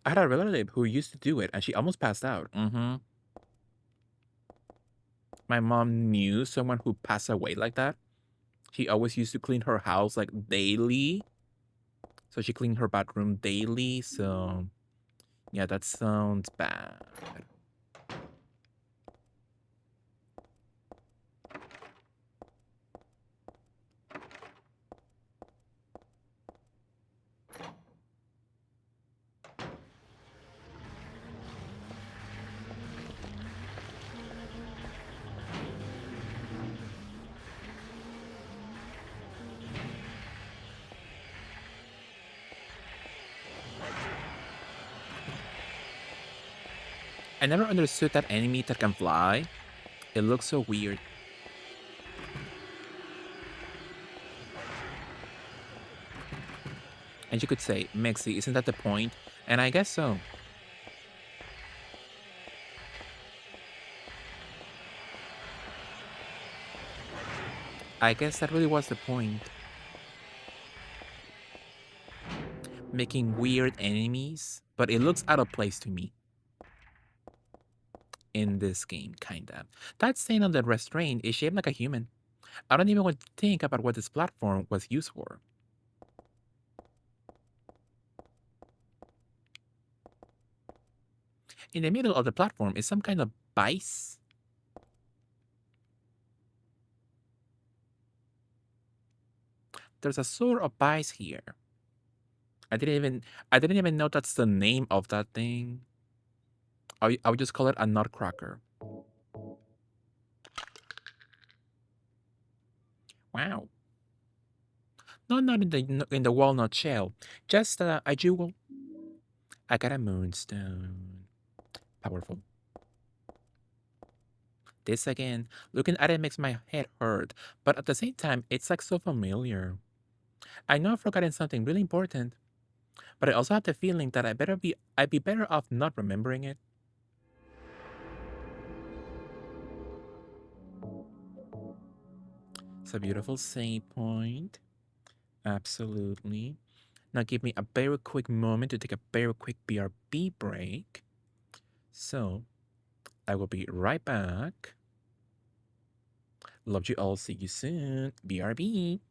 I had a relative who used to do it, and she almost passed out. My mom knew someone who passed away like that. She always used to clean her house like daily. So she cleaned her bathroom daily. So yeah, that sounds bad. I never understood that enemy that can fly. It looks so weird. And you could say, Mexi, isn't that the point? And I guess so. I guess that really was the point. Making weird enemies, but it looks out of place to me. In this game, kinda. That stain on the restraint is shaped like a human. I don't even want to think about what this platform was used for. In the middle of the platform is some kind of vice. There's a sort of vice here. I didn't even know that's the name of that thing. I would just call it a nutcracker. Wow. No, not in the walnut shell. Just a jewel. I got a moonstone. Powerful. This again. Looking at it makes my head hurt, but at the same time, it's like so familiar. I know I've forgotten something really important, but I also have the feeling that I'd be better off not remembering it. It's a beautiful save point. Absolutely. Now give me a very quick moment to take a very quick BRB break. So I will be right back. Love you all. See you soon. BRB.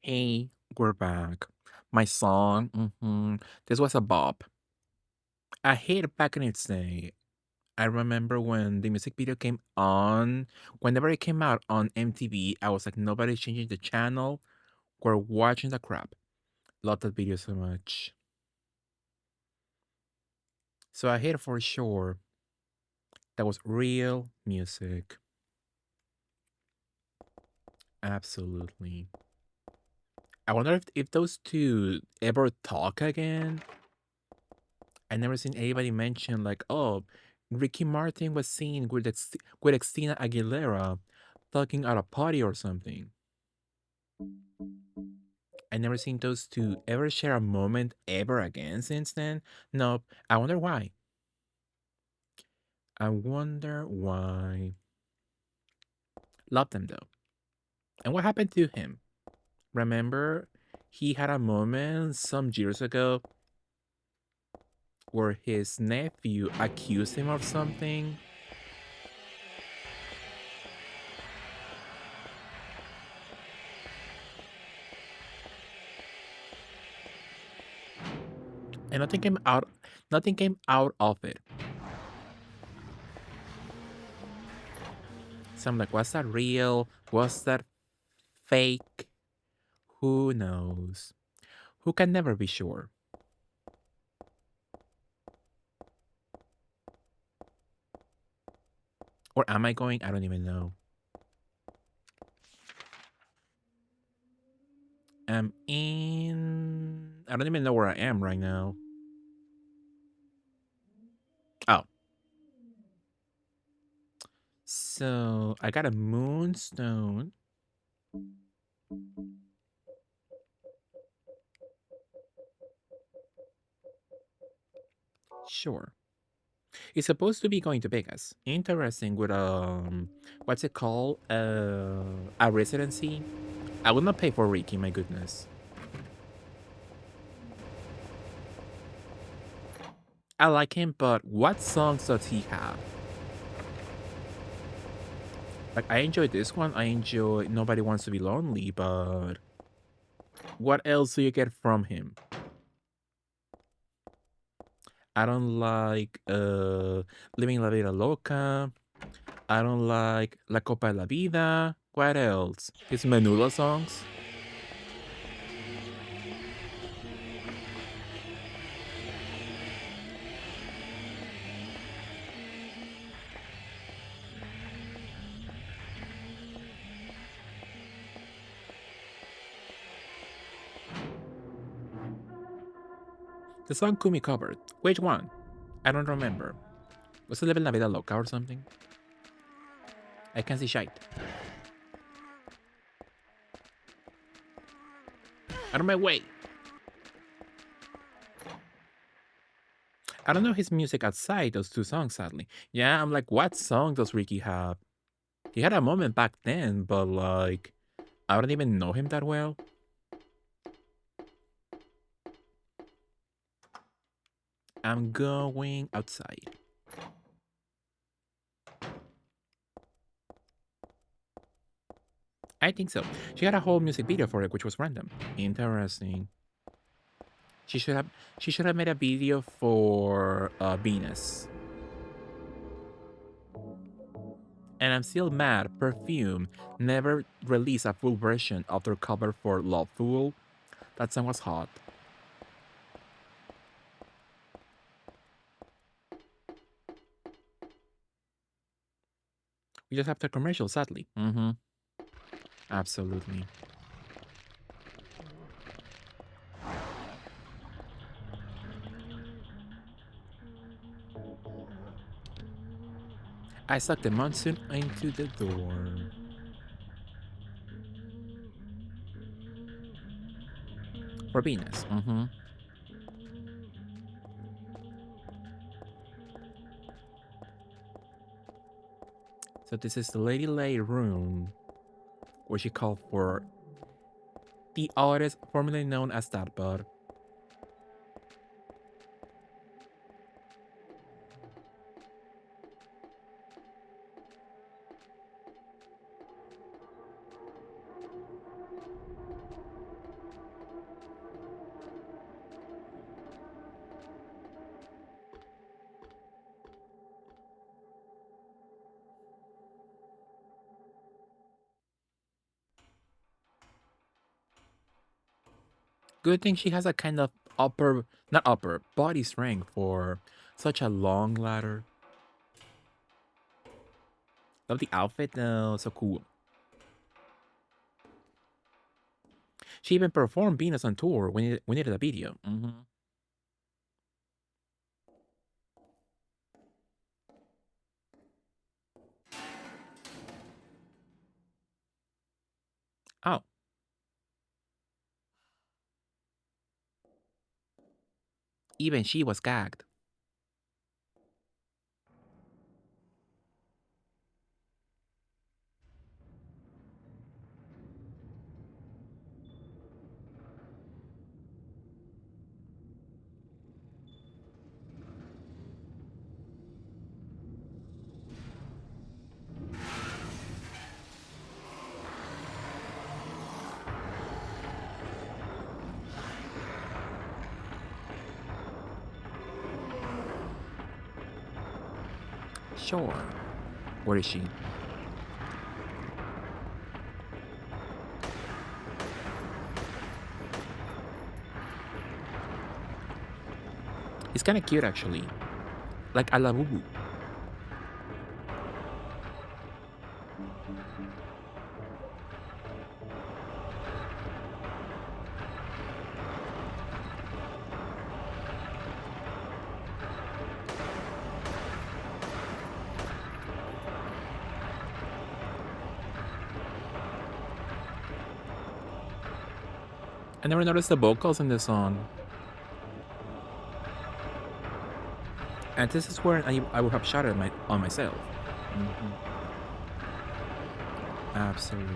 Hey, we're back. My song, this was a bop. I hate it back in its day. I remember when the music video came on, whenever it came out on MTV, I was like, nobody's changing the channel. We're watching the crap. Love that video so much. So I hate it for sure. That was real music. Absolutely. I wonder if those two ever talk again. I never seen anybody mention like, oh, Ricky Martin was seen with with Christina Aguilera talking at a party or something. I never seen those two ever share a moment ever again since then. Nope. I wonder why. I wonder why. Love them though. And what happened to him? Remember, he had a moment some years ago where his nephew accused him of something. And nothing came out of it. So I'm like, was that real? Was that fake? Who knows? Who can never be sure? Or am I going? I don't even know. I don't even know where I am right now. Oh. So I got a moonstone. Sure. It's supposed to be going to Vegas. Interesting with what's it called? A residency. I will not pay for Ricky, my goodness. I like him, but what songs does he have? Like, I enjoy this one. I enjoy Nobody Wants to Be Lonely, but what else do you get from him? I don't like Living La Vida Loca. I don't like La Copa de la Vida. What else? His Menudo songs. The song Kumi covered. Which one? I don't remember. Was it Living La Vida Loca or something? I can see shite. Out of my way. I don't know his music outside those two songs, sadly. Yeah, I'm like, what song does Ricky have? He had a moment back then, but like, I don't even know him that well. I'm going outside. I think so. She had a whole music video for it, which was random. Interesting. She should have made a video for Venus. And I'm still mad Perfume never released a full version of their cover for Love Fool. That song was hot. We just have the commercial, sadly. Absolutely. I sucked the monsoon into the door. For Venus. So this is the Lady Lay room, where she called for the artist formerly known as Starbuck. Good thing she has a kind of upper, not upper, body strength for such a long ladder. Love the outfit though, so cool. She even performed Venus on tour when we needed a video. Oh, even she was gagged. Sure. Where is she? It's kind of cute actually, like a la Bubu. I never noticed the vocals in this song. And this is where I would have shouted on myself. Absolutely.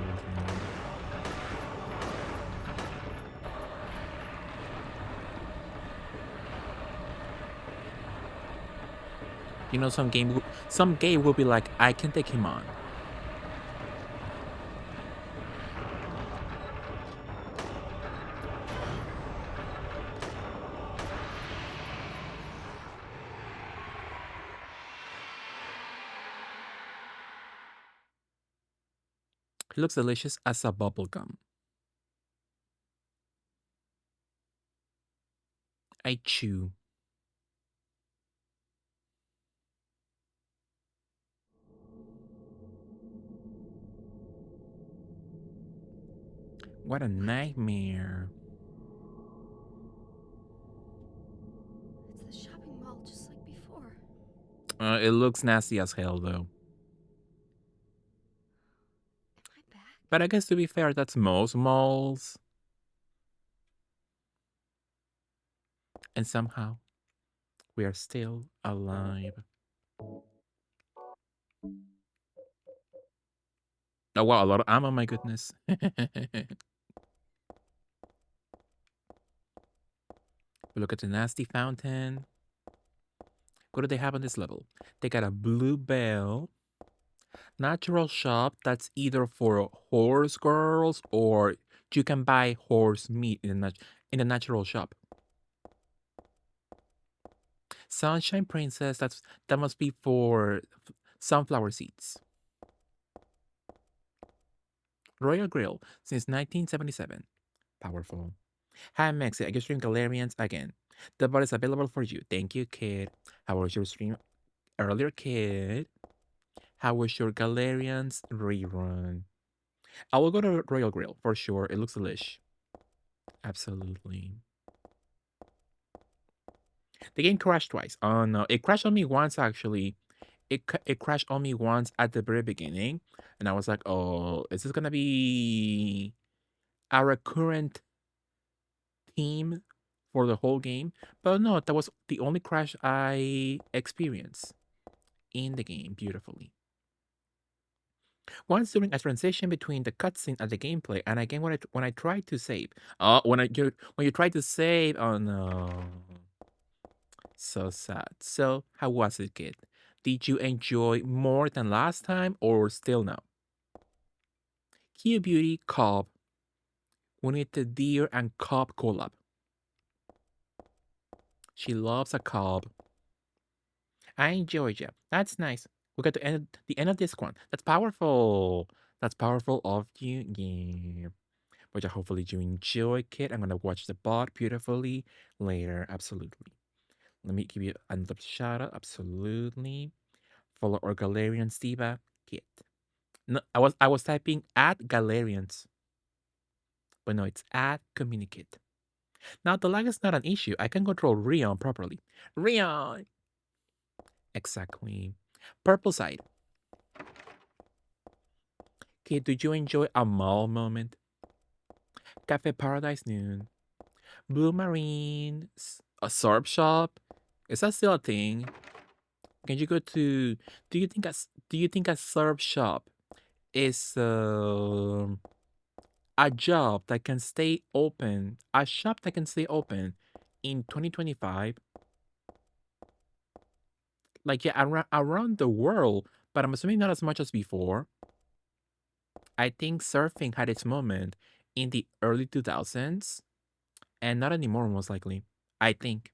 You know, some gay will be like, I can take him on. It looks delicious as a bubble gum. I chew. What a nightmare. It's the shopping mall just like before. It looks nasty as hell though. Am I back? But I guess to be fair, that's most malls. And somehow, we are still alive. Oh wow, a lot of ammo, my goodness. Look at the nasty fountain. What do they have on this level? They got a blue bell. Natural shop, that's either for horse girls or you can buy horse meat in the natural shop. Sunshine Princess, that must be for sunflower seeds. Royal Grill since 1977. Powerful. Hi Mexi, I just stream Galerians again. The bot is available for you. Thank you, kid. How was your stream earlier, kid? How was your Galerians rerun? I will go to Royal Grill for sure. It looks delish. Absolutely. The game crashed twice. Oh no, it crashed on me once actually. It crashed on me once at the very beginning, and I was like, "Oh, is this gonna be a recurrent theme for the whole game?" But no, that was the only crash I experienced in the game beautifully. Once during a transition between the cutscene and the gameplay, and again when I tried to save. Oh, when you try to save, oh no. So sad. So, how was it, kid? Did you enjoy more than last time or still no? Cute Beauty Cobb. We need the deer and Cobb collab. She loves a Cobb. I enjoyed you. That's nice. We got the end of this one. That's powerful. That's powerful of you. Yeah. But yeah, hopefully you enjoy it. I'm gonna watch the bot beautifully later. Absolutely. Let me give you another shout out. Absolutely. Follow our Galarian Diva Kit. No, I was typing at Galarians, but no, it's at Communicate. Now the lag is not an issue. I can control Rion properly. Rion! Exactly. Purple side. Okay, did you enjoy a mall moment? Cafe Paradise Noon. Blue Marine. A Sorb shop? Is that still a thing? Can you go to do you think a Sorb shop is a job that can stay open, a shop that can stay open in 2025? Like, yeah, around the world, but I'm assuming not as much as before. I think surfing had its moment in the early 2000s, and not anymore, most likely. I think.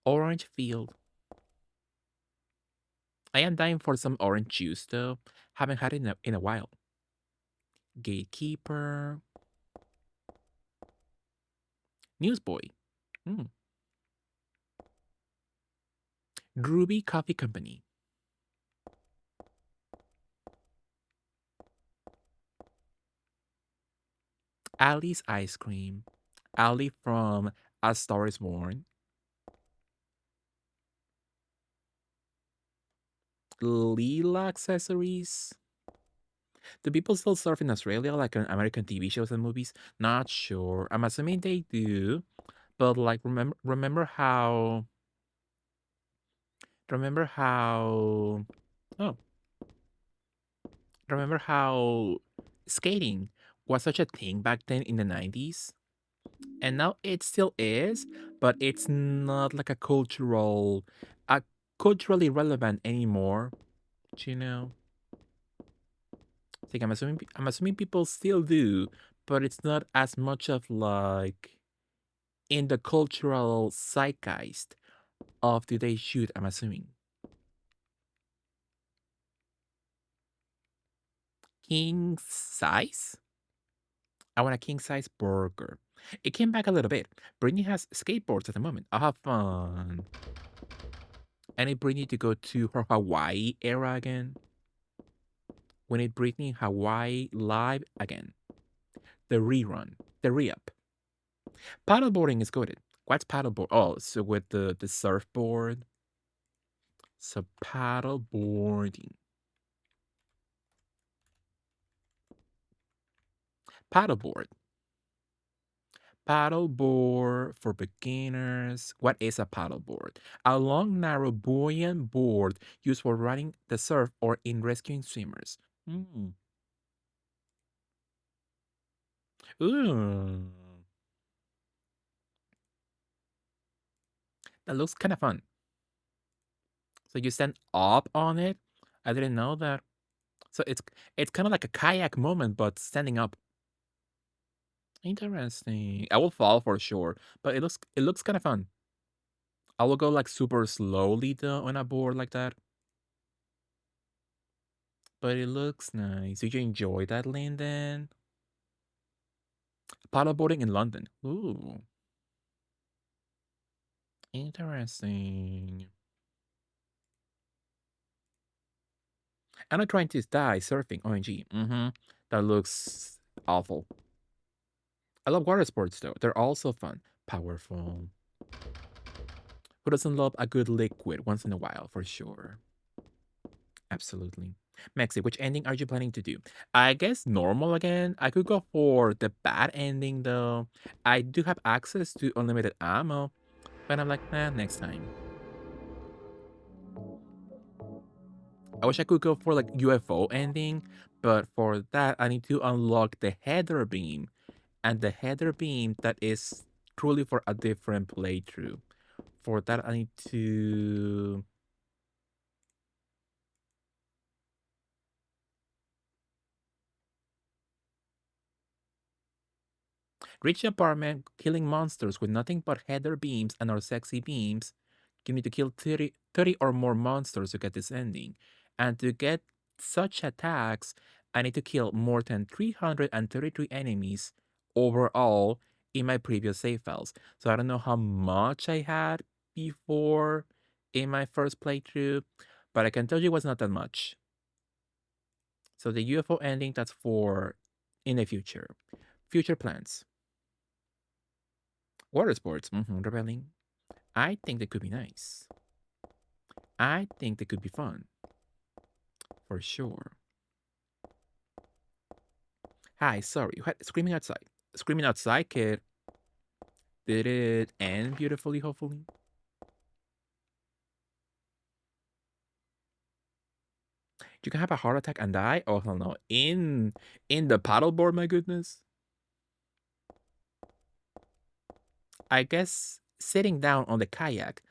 Orange Field. I am dying for some orange juice, though. Haven't had it in a while. Gatekeeper. Newsboy. Mm. Ruby Coffee Company. Ali's Ice Cream. Ali from A Star is Born. Leela Accessories. Do people still surf in Australia like on American TV shows and movies? Not sure. I'm assuming they do. But like remember how oh remember how skating was such a thing back then in the 90s? And now it still is, but it's not like a culturally relevant anymore. Do you know? I think I'm assuming people still do, but it's not as much of like in the cultural zeitgeist of today's shoot, I'm assuming. King size? I want a king size burger. It came back a little bit. Brittany has skateboards at the moment. I'll have fun. I need Brittany to go to her Hawaii era again. We need Brittany Hawaii live again. The rerun. The re-up. Paddleboarding is good. What's paddleboard? Oh, so with the surfboard. So paddleboarding. Paddleboard. Paddleboard for beginners. What is a paddleboard? A long, narrow, buoyant board used for riding the surf or in rescuing swimmers. Mm. Ooh. That looks kind of fun. So you stand up on it? I didn't know that. So it's kind of like a kayak moment, but standing up. Interesting. I will fall for sure, but it looks kind of fun. I will go like super slowly though on a board like that. But it looks nice. Did you enjoy that, Linden? Paddleboarding in London. Ooh. Interesting. I'm not trying to die surfing. OMG. Mm-hmm. That looks awful. I love water sports though. They're also fun. Powerful. Who doesn't love a good liquid once in a while, for sure? Absolutely. Maxi, which ending are you planning to do? I guess normal again. I could go for the bad ending though. I do have access to unlimited ammo, but I'm like, next time. I wish I could go for like UFO ending, but for that I need to unlock the header beam, and the header beam that is truly for a different playthrough. For that I need to reach the apartment, killing monsters with nothing but header beams and our sexy beams. You need to kill 30 or more monsters to get this ending. And to get such attacks, I need to kill more than 333 enemies overall in my previous save files. So I don't know how much I had before in my first playthrough, but I can tell you it was not that much. So the UFO ending, that's for in the future. Future plans. Water sports, rebelling. I think they could be nice. I think they could be fun. For sure. Hi, sorry. What? Screaming outside. Screaming outside, kid. Did it end beautifully, hopefully? You can have a heart attack and die? Oh, hell no. In the paddleboard, my goodness. I guess sitting down on the kayak,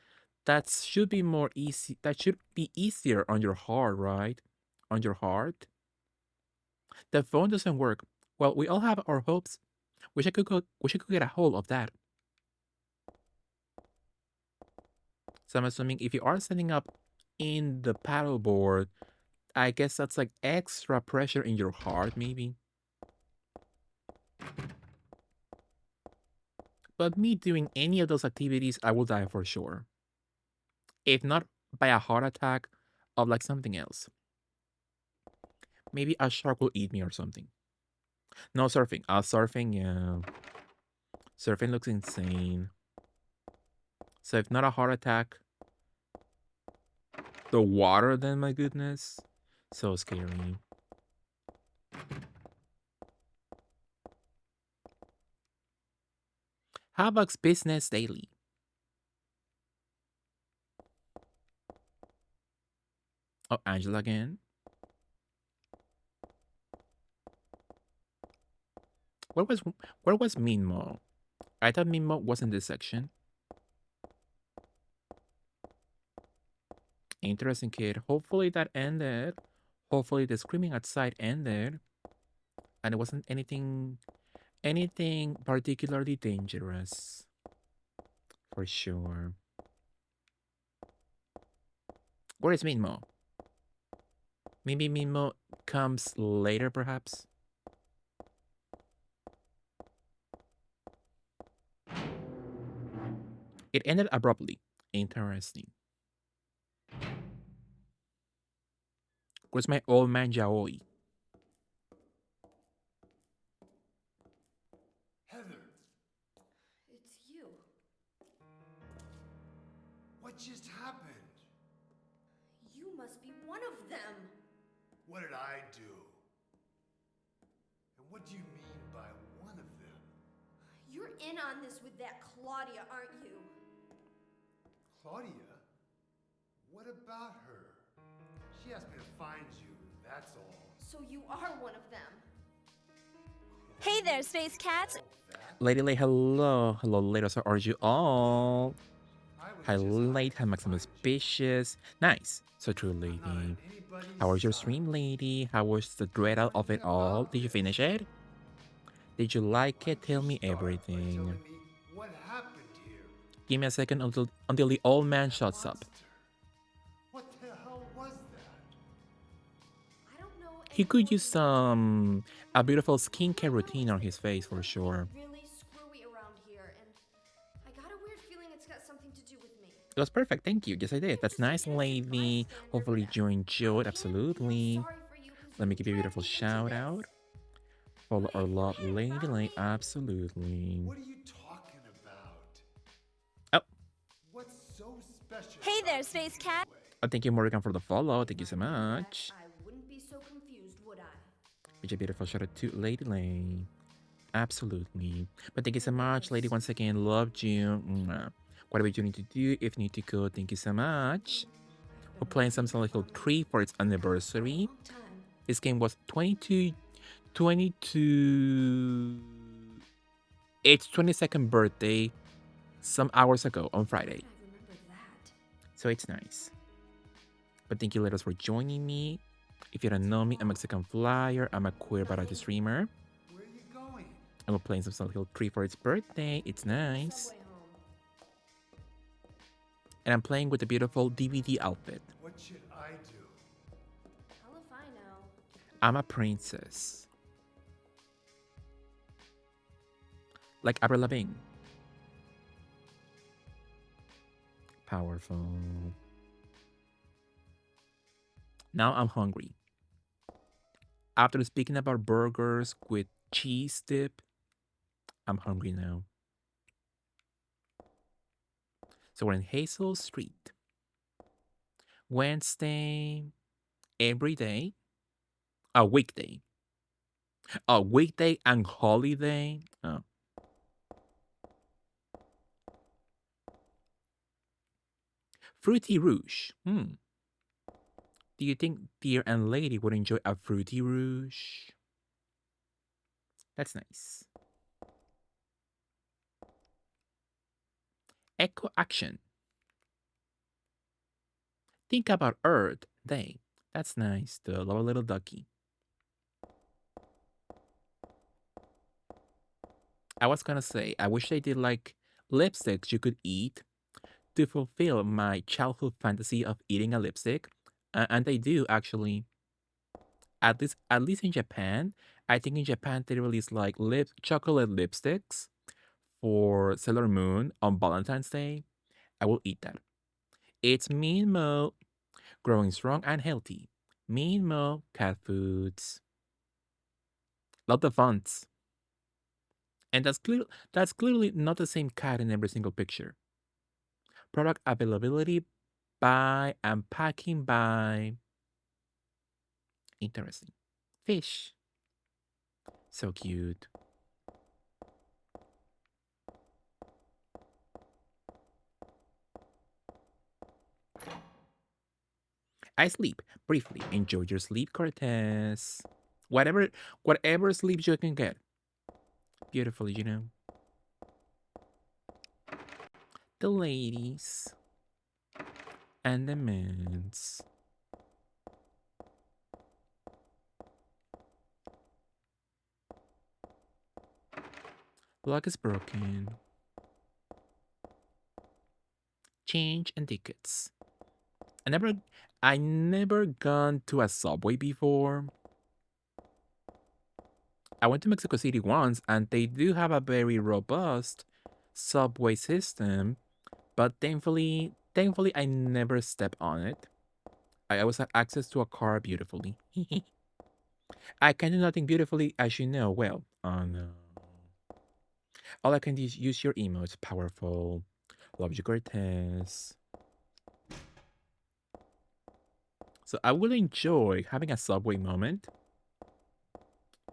that should be more easy. That should be easier on your heart, right? On your heart. The phone doesn't work. Well, we all have our hopes. Wish I could get a hold of that. So I'm assuming if you are setting up in the paddleboard, I guess that's like extra pressure in your heart, maybe. But me doing any of those activities, I will die for sure. If not by a heart attack, of like something else. Maybe a shark will eat me or something. No, surfing. Surfing, yeah. Surfing looks insane. So if not a heart attack, the water, then my goodness. So scary. Havok's Business Daily. Oh, Angela again. Where was Minmo? I thought Minmo was in this section. Interesting kid. Hopefully that ended. Hopefully the screaming outside ended. And it wasn't anything particularly dangerous. For sure. Where is Minmo? Maybe Minmo comes later, perhaps? It ended abruptly. Interesting. Where's my old man Yaoi? Heather, It's you. what just happened? You must be one of them. What did I do? And what do you mean by one of them? You're in on this with that Claudia, aren't you? Claudia? What about her? She asked me to find you, that's all. So you are one of them. Hey there, Space Cats! Lady Lay, hello. Hello, ladies. How are you all? Hi, late. Hi, Maximus Species. Nice. So true, lady. How was your stream, lady? How was the dread out of it all? Did you finish it? Did you like it? Tell me everything. What happened here? Give me a second until the old man shuts up. What the hell was that? I don't know. He could use a beautiful skincare routine on his face for sure. Really screwy around here, and I got a weird feeling it's got something to do with me. It was perfect, thank you. Yes, I did. That's nice, lady. Hopefully you enjoyed, absolutely. Let me give you a beautiful shout out. Follow our love, Lady Lay, absolutely. What are you talking about? Oh. What's so special? Hey there, Space Cat! Thank you, Morgan, for the follow. Thank you so much. I wouldn't be so confused, would I? Which a beautiful shout out to Lady Lay. Absolutely. But thank you so much, lady. Once again, loved you. Mwah. Whatever you need to do, if you need to go, thank you so much. We're playing some Silent Hill 3 for its anniversary. This game was 22 its 22nd birthday some hours ago on Friday. I remember that. So it's nice. But thank you, ladies, for joining me. If you don't know me, I'm Mexican Flyer. I'm a queer variety streamer. Where are you going? And we're playing some Silent Hill 3 for its birthday. It's nice. Subway home. And I'm playing with the beautiful DVD outfit. What should I do? Hell if I know. I'm a princess. Like Avril Lavigne. Powerful. Now I'm hungry. After speaking about burgers with cheese dip, I'm hungry now. So we're in Hazel Street. Wednesday, every day. A weekday. A weekday and holiday. Oh. Fruity Rouge. Do you think dear and lady would enjoy a Fruity Rouge? That's nice. Echo Action. Think about Earth Day. That's nice. The love a little ducky. I was gonna say, I wish they did like lipsticks you could eat to fulfill my childhood fantasy of eating a lipstick. And they do actually. At least in Japan. I think in Japan they release like chocolate lipsticks for Sailor Moon on Valentine's Day. I will eat that. It's Mean Mo, growing strong and healthy. Mean Mo cat foods. Love the fonts. And that's clearly not the same cat in every single picture. Product availability by and packing by. Interesting. Fish. So cute. I sleep briefly. Enjoy your sleep, Cortez. Whatever sleep you can get. Beautiful, you know. The ladies and the men's. Lock is broken. Change and tickets. I never gone to a subway before. I went to Mexico City once, and they do have a very robust subway system, but thankfully I never stepped on it. I always had access to a car beautifully. I can do nothing beautifully, as you know well. Oh no. All I can do is use your emotes. Powerful. Love you, Cortez. So I will enjoy having a subway moment.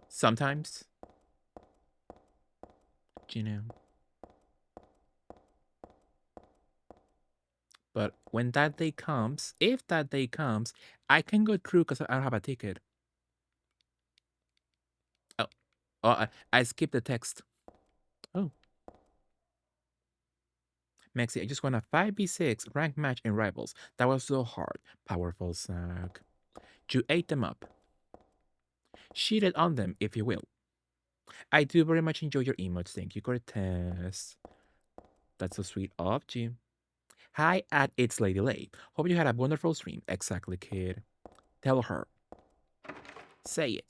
Sometimes. You know. But when that day comes, if that day comes, I can go through because I don't have a ticket. Oh, I skipped the text. Oh. Maxi, I just won a 5v6 rank match in Rivals. That was so hard. Powerful sack. You ate them up. Cheated on them, if you will. I do very much enjoy your emotes. Thank you, Cortez. That's so sweet of you. Hi at It's Lady Lay. Hope you had a wonderful stream. Exactly, kid. Tell her. Say it.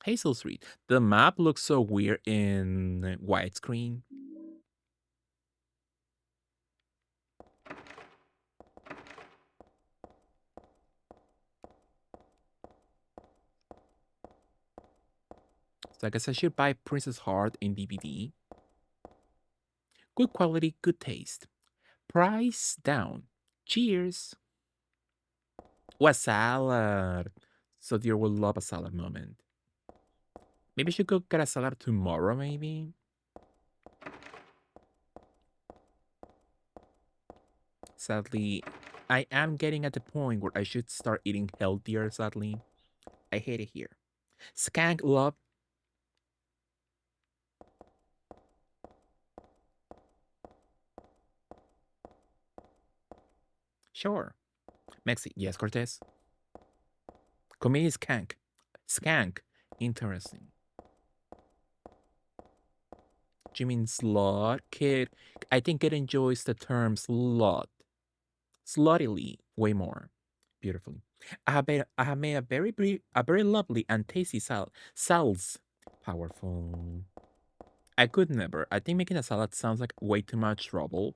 Hazel Street. The map looks so weird in widescreen. So I guess I should buy Princess Heart in DVD. Good quality, good taste. Price down. Cheers. What salad? So dear will love a salad moment. Maybe I should go get a salad tomorrow, maybe? Sadly, I am getting at the point where I should start eating healthier, sadly. I hate it here. Skank love. Sure. Mexi, yes, Cortez. Comedian skank. Skank. Interesting. Do you mean slut? Kid, I think it enjoys the term slut. Sluttily, way more. Beautifully. I have made a very lovely and tasty salads. Powerful. I could never. I think making a salad sounds like way too much trouble.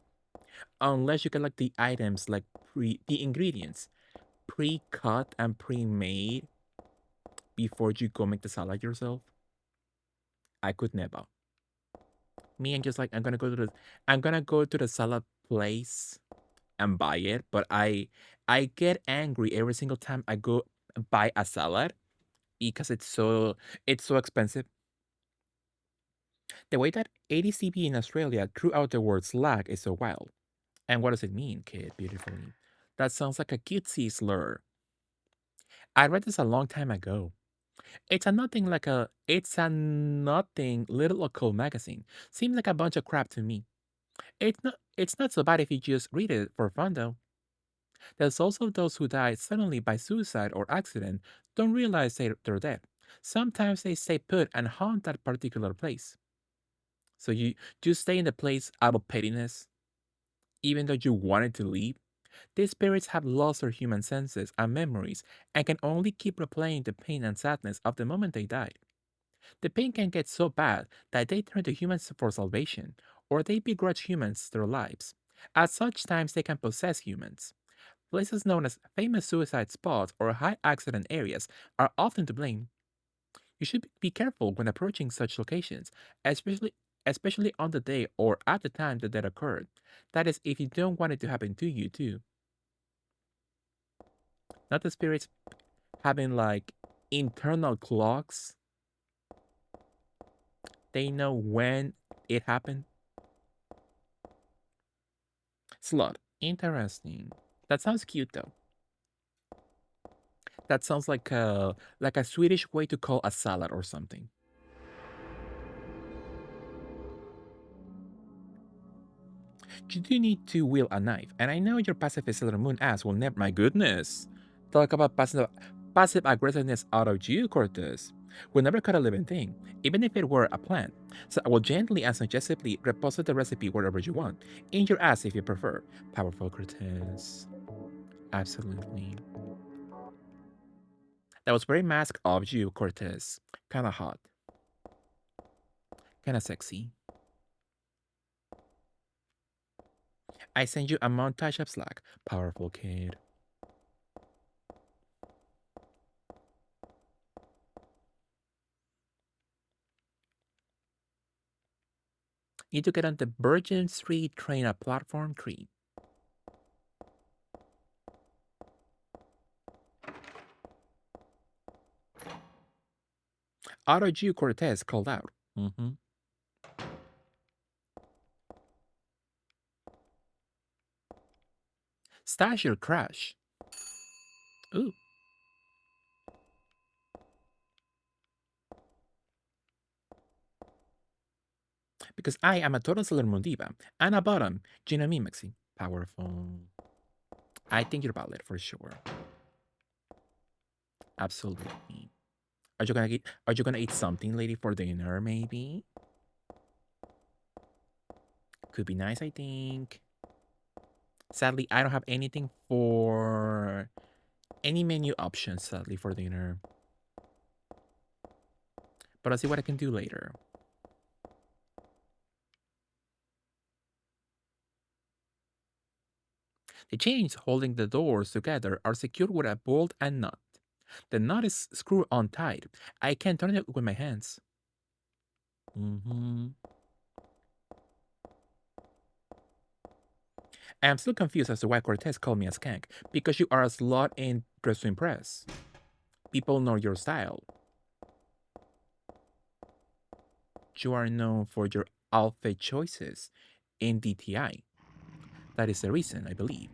Unless you get like the items like the ingredients pre-cut and pre-made before you go make the salad yourself. I could never. Me and just like I'm gonna go to the salad place and buy it, but I get angry every single time I go buy a salad because it's so expensive. The way that ADCB in Australia threw out the word slag is so wild. And what does it mean, kid? Beautifully. That sounds like a cutesy slur. I read this a long time ago. It's a nothing little occult magazine. Seems like a bunch of crap to me. It's not so bad if you just read it for fun though. There's also those who die suddenly by suicide or accident, don't realize they're dead. Sometimes they stay put and haunt that particular place. So you stay in the place out of pettiness, even though you wanted to leave. These spirits have lost their human senses and memories and can only keep replaying the pain and sadness of the moment they died. The pain can get so bad that they turn to humans for salvation, or they begrudge humans their lives. At such times, they can possess humans. Places known as famous suicide spots or high accident areas are often to blame. You should be careful when approaching such locations, especially on the day or at the time the death occurred. That is, if you don't want it to happen to you too. Not the spirits having like internal clocks. They know when it happened. Slot. Interesting. That sounds cute though. That sounds like a Swedish way to call a salad or something. You do need to wield a knife, and I know your pacifist Sailor Moon ass will never. My goodness, talk about passive aggressiveness out of you, Cortez. Will never cut a living thing, even if it were a plant. So I will gently and suggestively reposit the recipe wherever you want, in your ass if you prefer. Powerful, Cortez. Absolutely. That was very mask of you, Cortez. Kinda hot. Kinda sexy. I send you a montage of Slack. Powerful kid. Need to get on the Virgin Street train at platform 3. Otto G. Cortez called out. Stash your crash. Ooh. Because I am a total Sailor Moon diva. And a bottom, Gina Mimexi. Powerful. I think you're valid for sure. Absolutely. Are you gonna eat something, lady, for dinner, maybe? Could be nice, I think. Sadly, I don't have anything for any menu options, sadly, for dinner. But I'll see what I can do later. The chains holding the doors together are secured with a bolt and nut. The nut is screwed on tight. I can turn it with my hands. I am still confused as to why Cortez called me a skank, because you are a slut and dress to impress. People know your style. You are known for your outfit choices in DTI. That is the reason, I believe.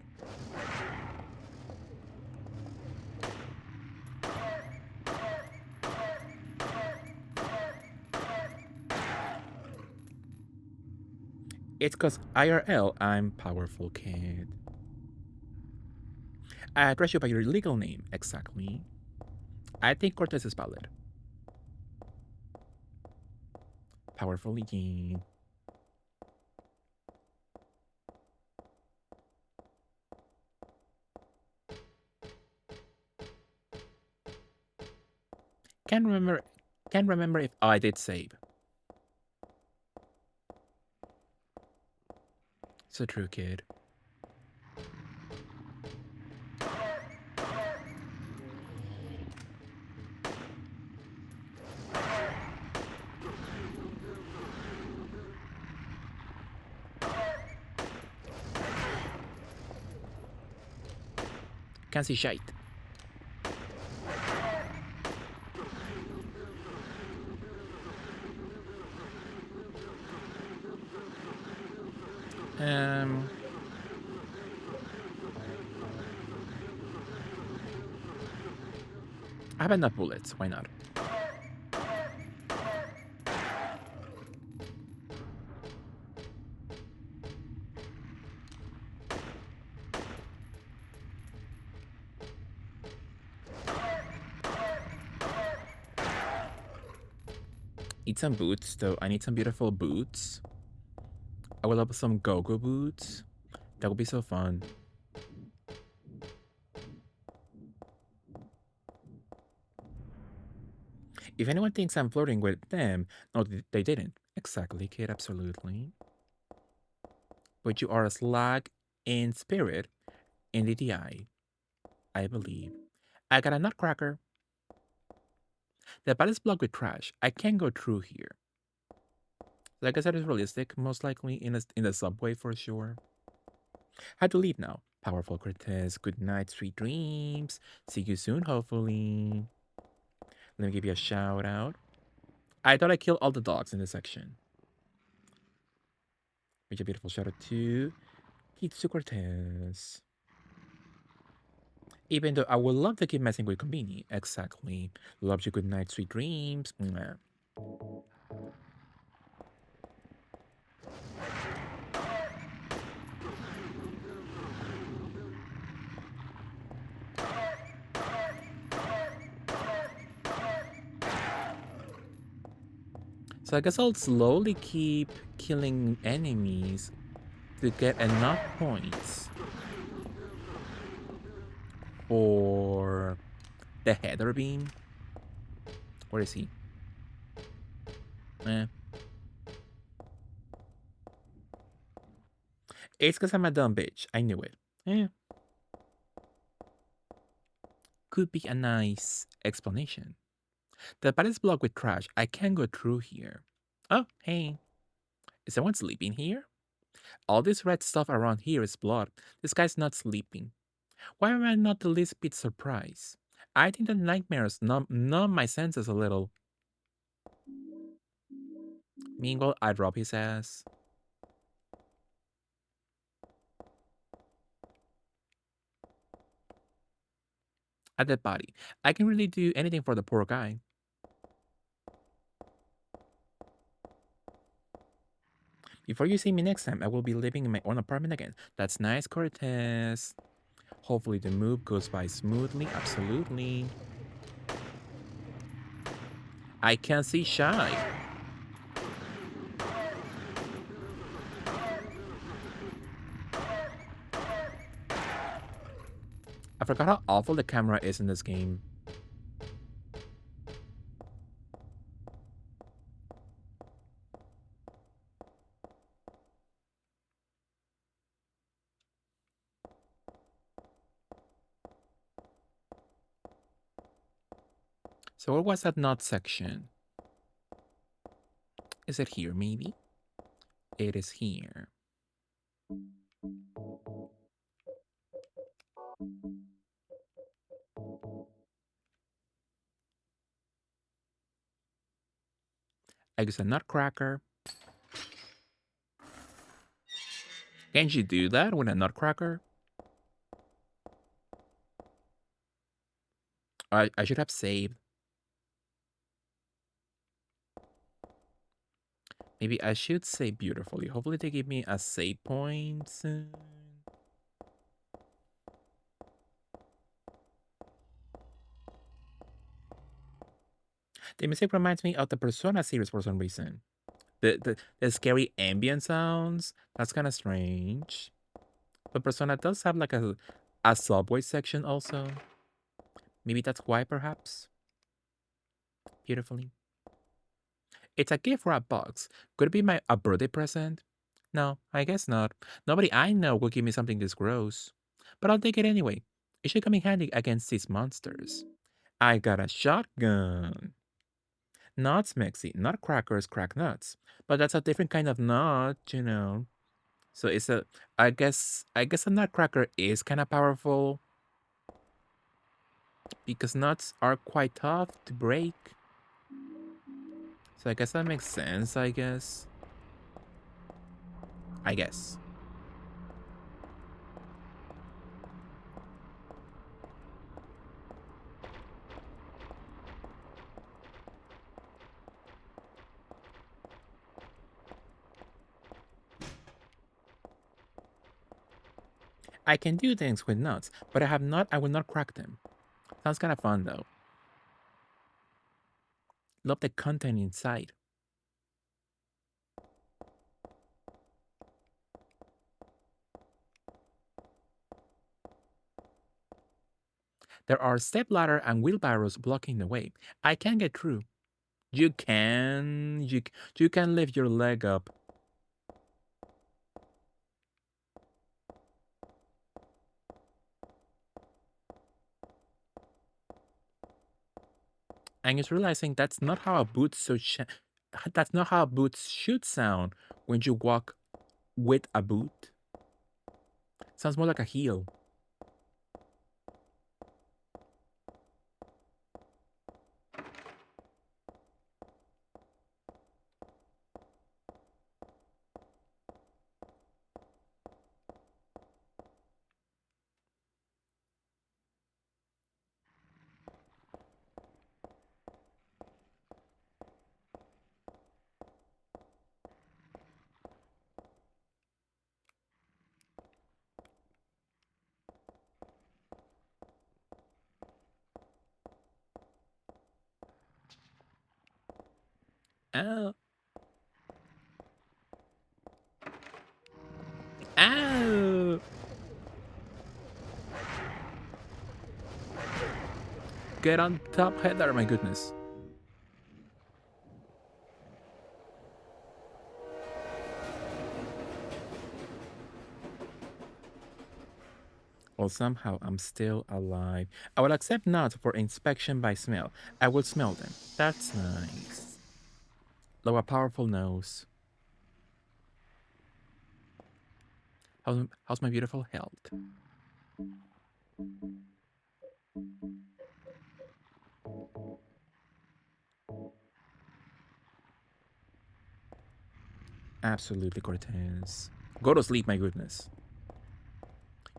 It's cause IRL, I'm powerful kid. I address you by your legal name, exactly. I think Cortez is valid. Powerful Eugene. Can't remember if I did save. So true, kid. Can't see shite. I have enough bullets. Why not? Need some boots, though. I need some beautiful boots. I will love some go-go boots. That would be so fun. If anyone thinks I'm flirting with them, no, they didn't. Exactly, kid, absolutely. But you are a slag in spirit, in DDI, I believe. I got a nutcracker. The path is blocked with trash. I can't go through here. Like I said, it's realistic, most likely in the subway for sure. Had to leave now. Powerful Cortez, good night, sweet dreams. See you soon, hopefully. Let me give you a shout out. I thought I killed all the dogs in this section. Which a beautiful shout out to Kitsu Cortez. Even though I would love to keep messing with Kombini. Exactly. Love you, good night, sweet dreams. Mwah. So I guess I'll slowly keep killing enemies to get enough points for the header beam. Where is he? It's because I'm a dumb bitch. I knew it. Could be a nice explanation. The path is blocked with trash. I can't go through here. Oh, hey. Is someone sleeping here? All this red stuff around here is blood. This guy's not sleeping. Why am I not the least bit surprised? I think the nightmares numb my senses a little. Meanwhile, I drop his ass. A dead body. I can really do anything for the poor guy. Before you see me next time, I will be living in my own apartment again. That's nice, Cortez. Hopefully the move goes by smoothly. Absolutely. I can't see shy. I forgot how awful the camera is in this game. So what was that not section? Is it here, maybe? It is here. I guess a nutcracker. Can't you do that with a nutcracker? I should have saved. Maybe I should save beautifully. Hopefully they give me a save point soon. The music reminds me of the Persona series for some reason. The scary ambient sounds, that's kind of strange. But Persona does have like a subway section also. Maybe that's why, perhaps. beautifully. It's a gift wrap box. Could it be a birthday present? No, I guess not. Nobody I know will give me something this gross. But I'll take it anyway. It should come in handy against these monsters. I got a shotgun. Nuts, Mexi, not crackers, crack nuts. But that's a different kind of nut. So it's a I guess a nutcracker is kind of powerful because nuts are quite tough to break. So I guess that makes sense, I guess. I guess. I can do things with nuts, but I will not crack them. Sounds kind of fun though. Love the content inside. There are stepladder and wheelbarrows blocking the way. I can't get through. You can. You can lift your leg up. And it's realizing that's not how boots should sound when you walk with a boot. Sounds more like a heel. Oh. Ow! Get on top, Heather, my goodness. Well, somehow I'm still alive. I will accept nuts for inspection by smell. I will smell them. That's nice. Though a powerful nose. How's my beautiful health? Absolutely, Cortez. Go to sleep, my goodness.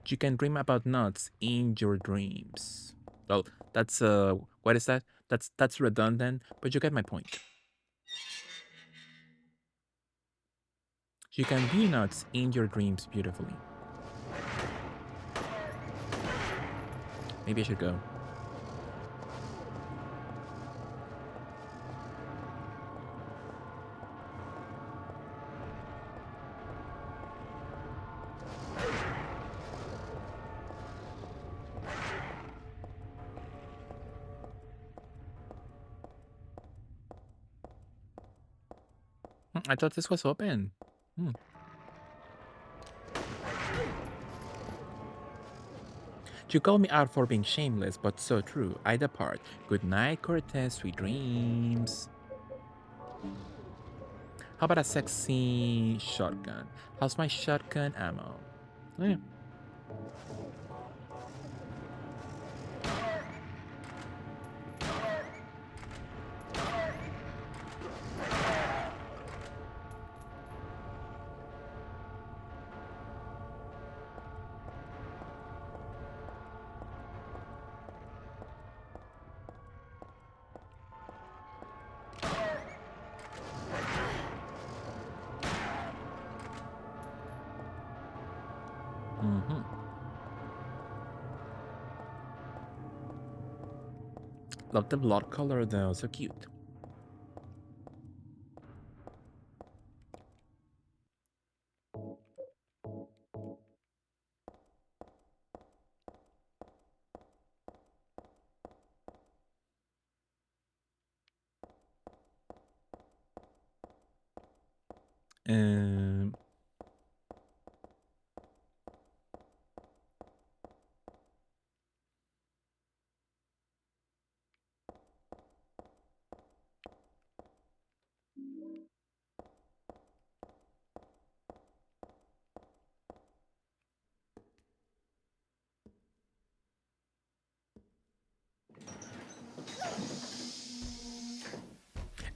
You can dream about nuts in your dreams. Well, that's what is that? That's redundant, but you get my point. You can view nuts in your dreams beautifully. Maybe I should go. I thought this was open. You call me out for being shameless, but so true. I depart. Good night, Cortez. Sweet dreams. How about a sexy shotgun? How's my shotgun ammo? Oh, yeah. Love the blood color though, so cute. Um,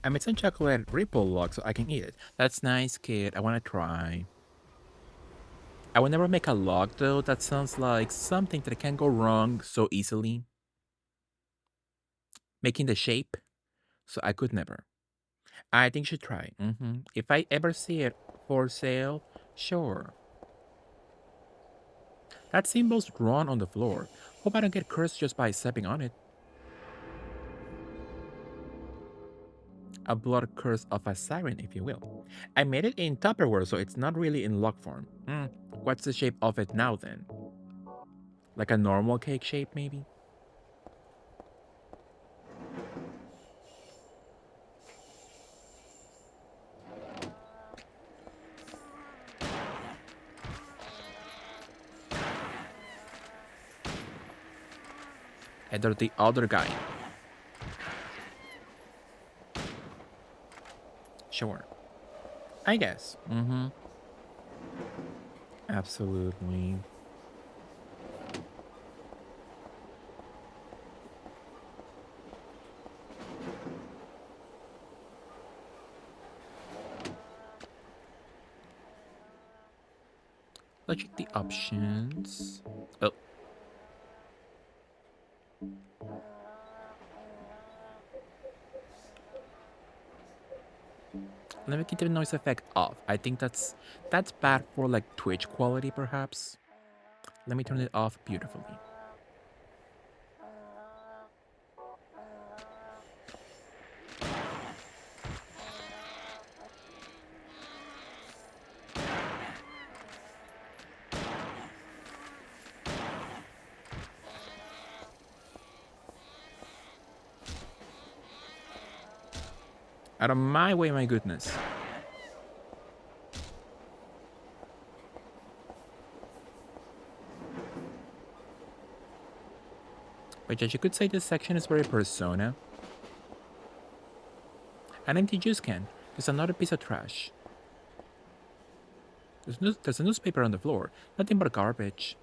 I made some chocolate ripple log so I can eat it. That's nice, kid. I want to try. I would never make a log though. That sounds like something that can go wrong so easily. Making the shape, so I could never. I think you should try. If I ever see it for sale, sure. That symbol's drawn on the floor. Hope I don't get cursed just by stepping on it. A blood curse of a siren, if you will. I made it in Tupperware, so it's not really in log form. What's the shape of it now then? Like a normal cake shape, maybe? Either the other guy. Sure. I guess. Absolutely. Let's check the options. Oh. Let me keep the noise effect off. I think that's bad for like Twitch quality, perhaps. Let me turn it off beautifully. Out of my way, my goodness. But yes, you could say this section is very Persona. An empty juice can. There's another piece of trash. There's a newspaper on the floor. Nothing but garbage.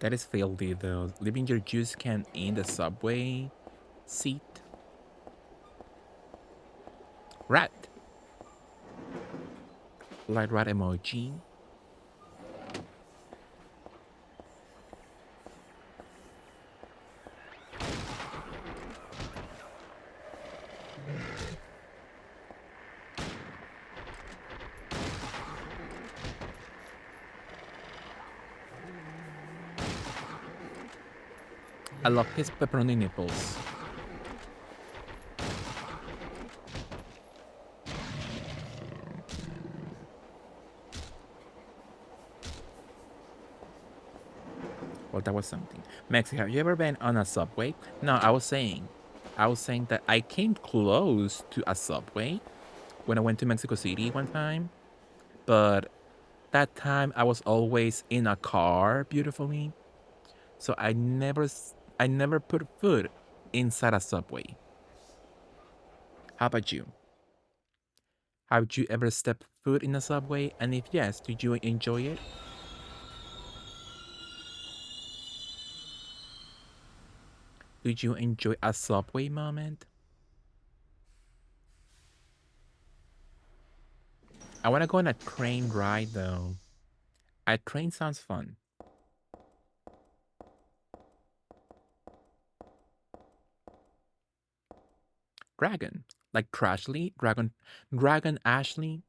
That is filthy though. Leaving your juice can in the subway seat. Rat. Light rat emoji. I love his pepperoni nipples. Well, that was something. Mexico, have you ever been on a subway? No, I was saying that I came close to a subway when I went to Mexico City one time, but that time I was always in a car beautifully, so I never put food inside a subway. How about you? Have you ever stepped foot in a subway? And if yes, did you enjoy it? Did you enjoy a subway moment? I want to go on a train ride though. A train sounds fun. Dragon, like Trashly, Dragon Ashley.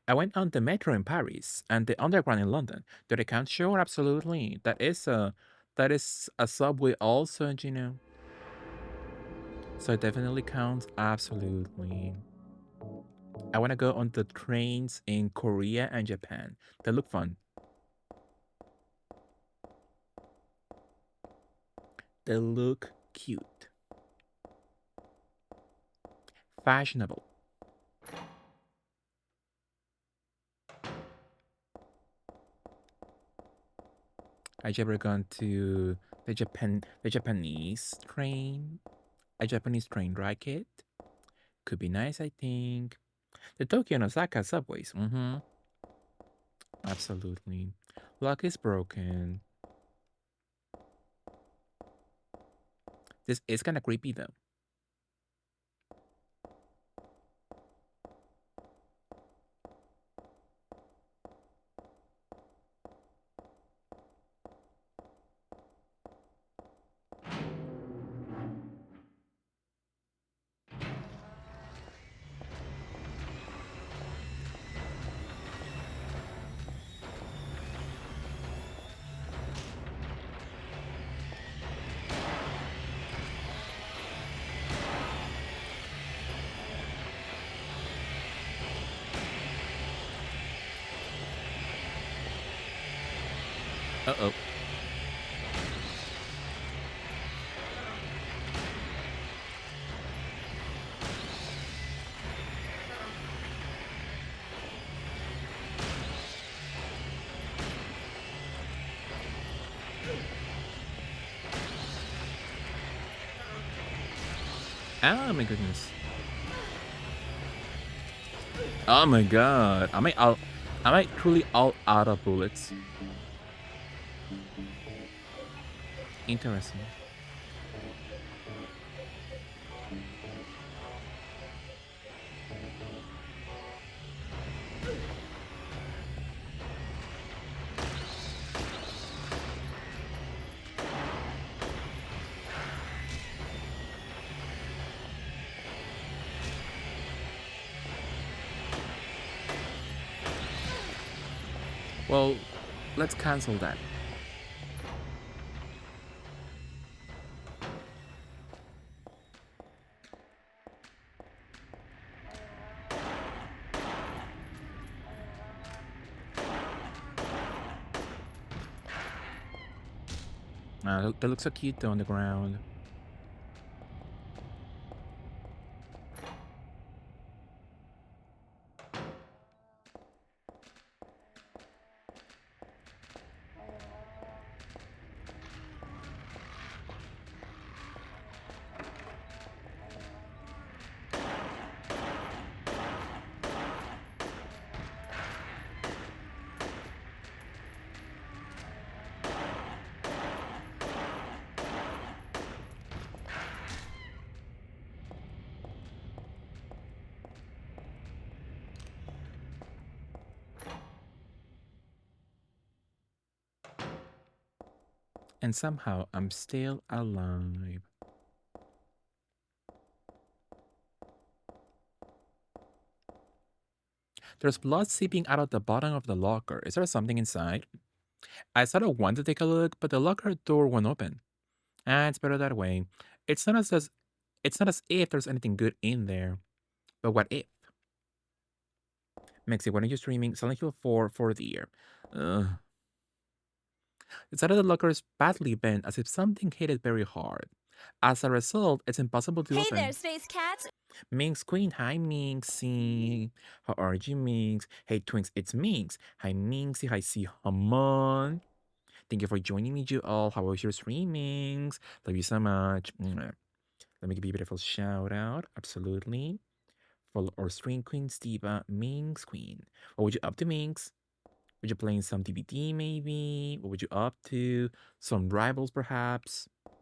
I went on the metro in Paris and the underground in London. Did it count? Sure, absolutely. That is a subway also, you know. So it definitely counts, absolutely. I want to go on the trains in Korea and Japan. They look fun. They look cute, fashionable. Have you ever gone to the Japanese train? A Japanese train ride? Could be nice, I think. The Tokyo and Osaka subways. Mm-hmm. Absolutely. Lock is broken. This is kind of creepy though. Uh-oh. Oh my goodness. Oh my god. Am I truly all out of bullets? Interesting. Well, let's cancel that. They look so cute though on the ground. And somehow I'm still alive. There's blood seeping out of the bottom of the locker. Is there something inside? I sort of want to take a look, but the locker door won't open. Ah, it's better that way. It's not as it's not as if there's anything good in there. But what if? Mexi, why don't you streaming Silent Hill 4 for the year? Ugh. The side of the locker is badly bent as if something hit it very hard. As a result, it's impossible to Hey there, open. Space Cats. Minx Queen, hi Minxie. How are you, Minx? Hey Twinks, it's Minx. Hi Minxie, hi C Hamon. Thank you for joining me, you all. How was your streamings? Love you so much. Mwah. Let me give you a beautiful shout out. Absolutely. For our stream queen, Steva, Minx Queen. What would you up to, Minx? Would you playing some DBD maybe? What would you up to? Some rivals perhaps? It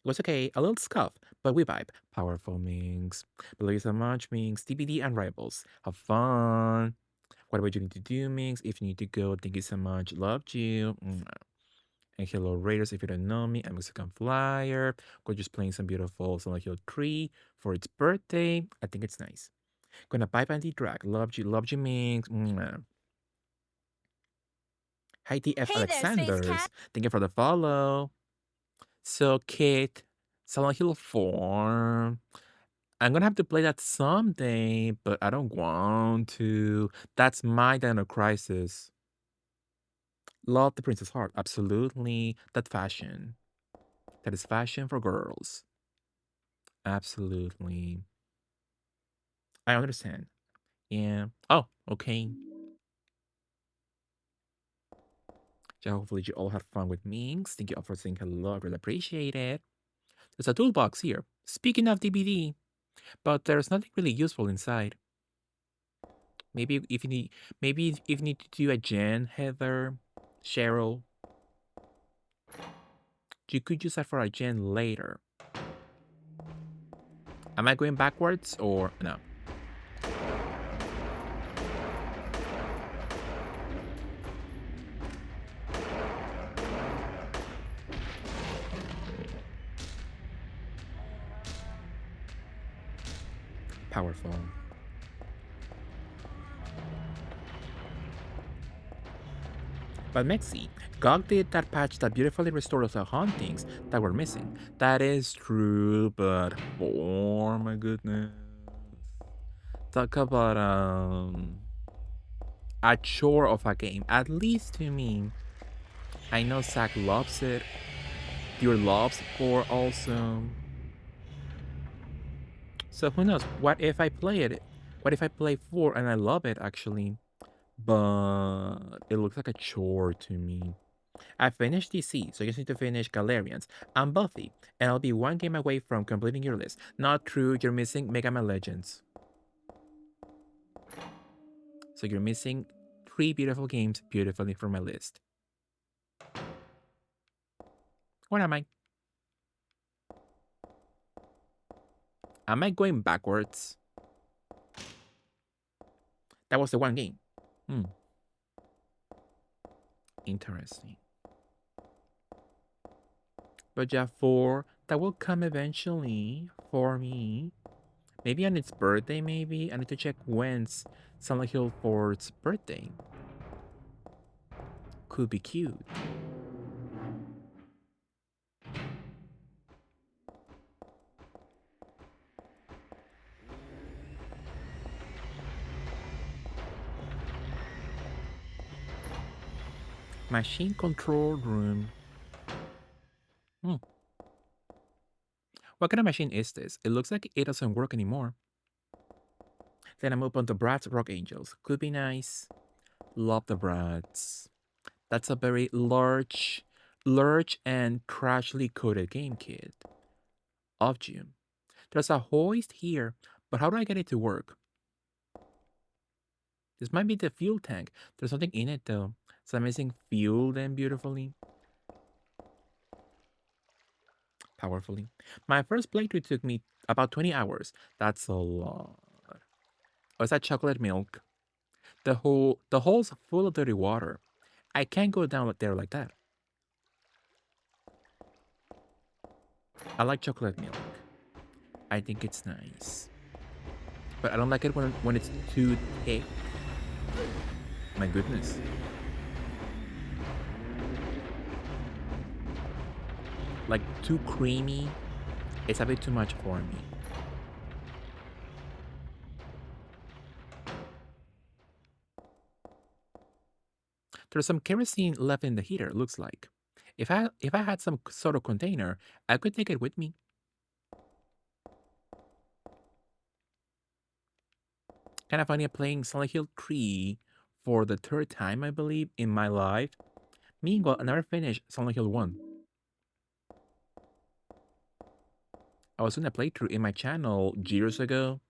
was okay, a little scuff, but we vibe. Powerful Minx. Love you so much, Minx. DBD and rivals. Have fun. Whatever you need to do, Minx. If you need to go, thank you so much. Loved you. Mwah. And hello, Raiders. If you don't know me, I'm Mexican Flyer. We're just playing some beautiful Silent Hill 3 for its birthday. I think it's nice. Gonna pipe and drag. Loved you, Minx. Mwah. Hi, TF Hey there, Space Alexanders. Cat. Thank you for the follow. So, Kit, Silent Hill 4. I'm gonna have to play that someday, but I don't want to. That's my Dino Crisis. Love the Princess Heart, absolutely. That fashion. That is fashion for girls. Absolutely. I understand. Yeah. Oh, okay. Yeah, hopefully you all had fun with Minx. Thank you all for saying hello. I really appreciate it. There's a toolbox here. Speaking of DBD, but there's nothing really useful inside. Maybe if you need, maybe if you need to do a gen, Heather, Cheryl, you could use that for a gen later. Am I going backwards or no? Powerful. But Mexi, GOG did that patch that beautifully restored the hauntings that were missing. That is true, but oh my goodness. Talk about a chore of a game, at least to me. I know Zach loves it. Your loves for also. So who knows? What if I play it? What if I play 4 and I love it actually? But it looks like a chore to me. I finished DC, so I just need to finish Galerians and Buffy, and I'll be one game away from completing your list. Not true, you're missing Mega Man Legends. So you're missing 3 beautiful games beautifully from my list. What am I? Am I going backwards? That was the one game. Interesting. But yeah, 4, that will come eventually for me. Maybe on its birthday, maybe? I need to check when's Silent Hill 4's birthday. Could be cute. Machine control room. What kind of machine is this? It looks like it doesn't work anymore. Then I'm open to Bratz Rock Angels. Could be nice. Love the Bratz. That's a very large and crashly coded game kit. Of June. There's a hoist here, but how do I get it to work? This might be the fuel tank. There's something in it though. So I'm missing fuel then beautifully. Powerfully. My first playthrough took me about 20 hours. That's a lot. Oh, is that chocolate milk? The hole's full of dirty water. I can't go down there like that. I like chocolate milk. I think it's nice. But I don't like it when it's too thick. My goodness. Like too creamy. It's a bit too much for me. There's some kerosene left in the heater, looks like. If I had some sort of container, I could take it with me. Kind of funny playing Silent Hill 3 for the 3rd time, I believe, in my life. Meanwhile, I never finished Silent Hill 1. I was doing a playthrough in my channel years ago.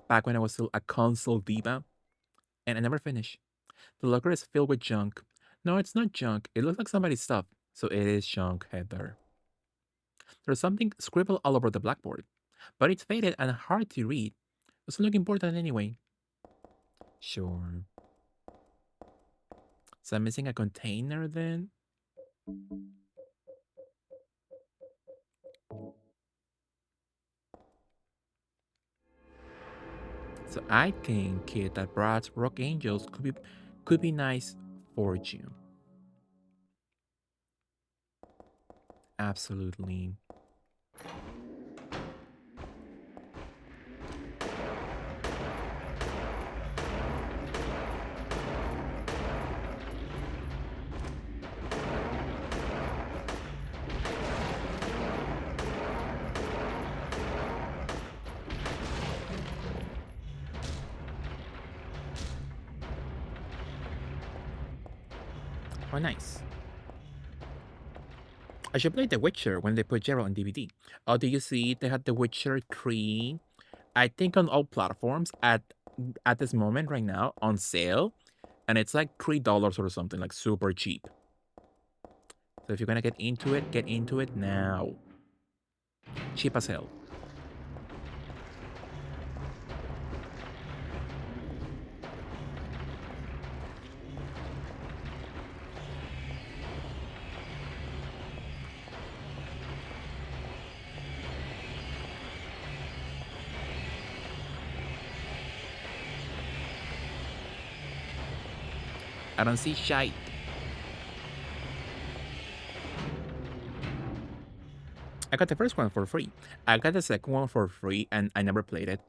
Back when I was still a console diva. And I never finished. The locker is filled with junk. No, it's not junk. It looks like somebody's stuff. So it is junk, Heather. There's something scribbled all over the blackboard. But it's faded and hard to read. Doesn't look important anyway. Sure. So I'm missing a container then? So I think, kid, that Bratz Rock Angels could be nice for you. Absolutely. Oh, nice. I should play The Witcher when they put Geralt on DVD. Oh, do you see they had The Witcher 3? I think on all platforms at this moment right now on sale, and it's like $3 or something, like super cheap. So if you're gonna get into it now. Cheap as hell. I don't see shite. I got the first one for free. I got the second one for free, and I never played it.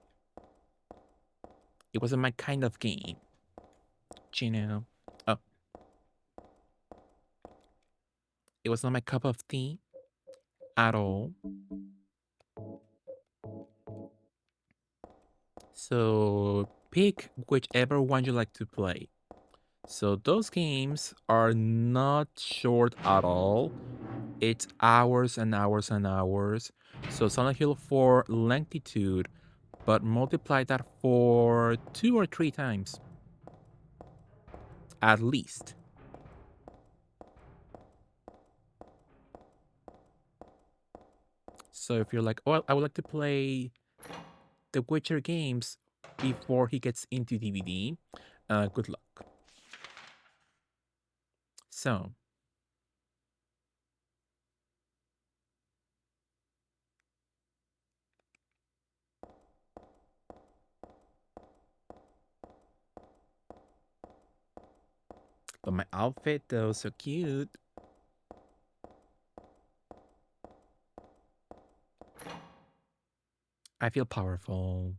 It wasn't my kind of game. You know. Oh. It was not my cup of tea at all. So pick whichever one you like to play. So those games are not short at all. It's hours and hours and hours. So Silent Hill 4 lengthitude, but multiply that for 2 or 3 times. At least. So if you're like, oh, I would like to play the Witcher games before he gets into DVD, good luck. So, but my outfit though, so cute. I feel powerful.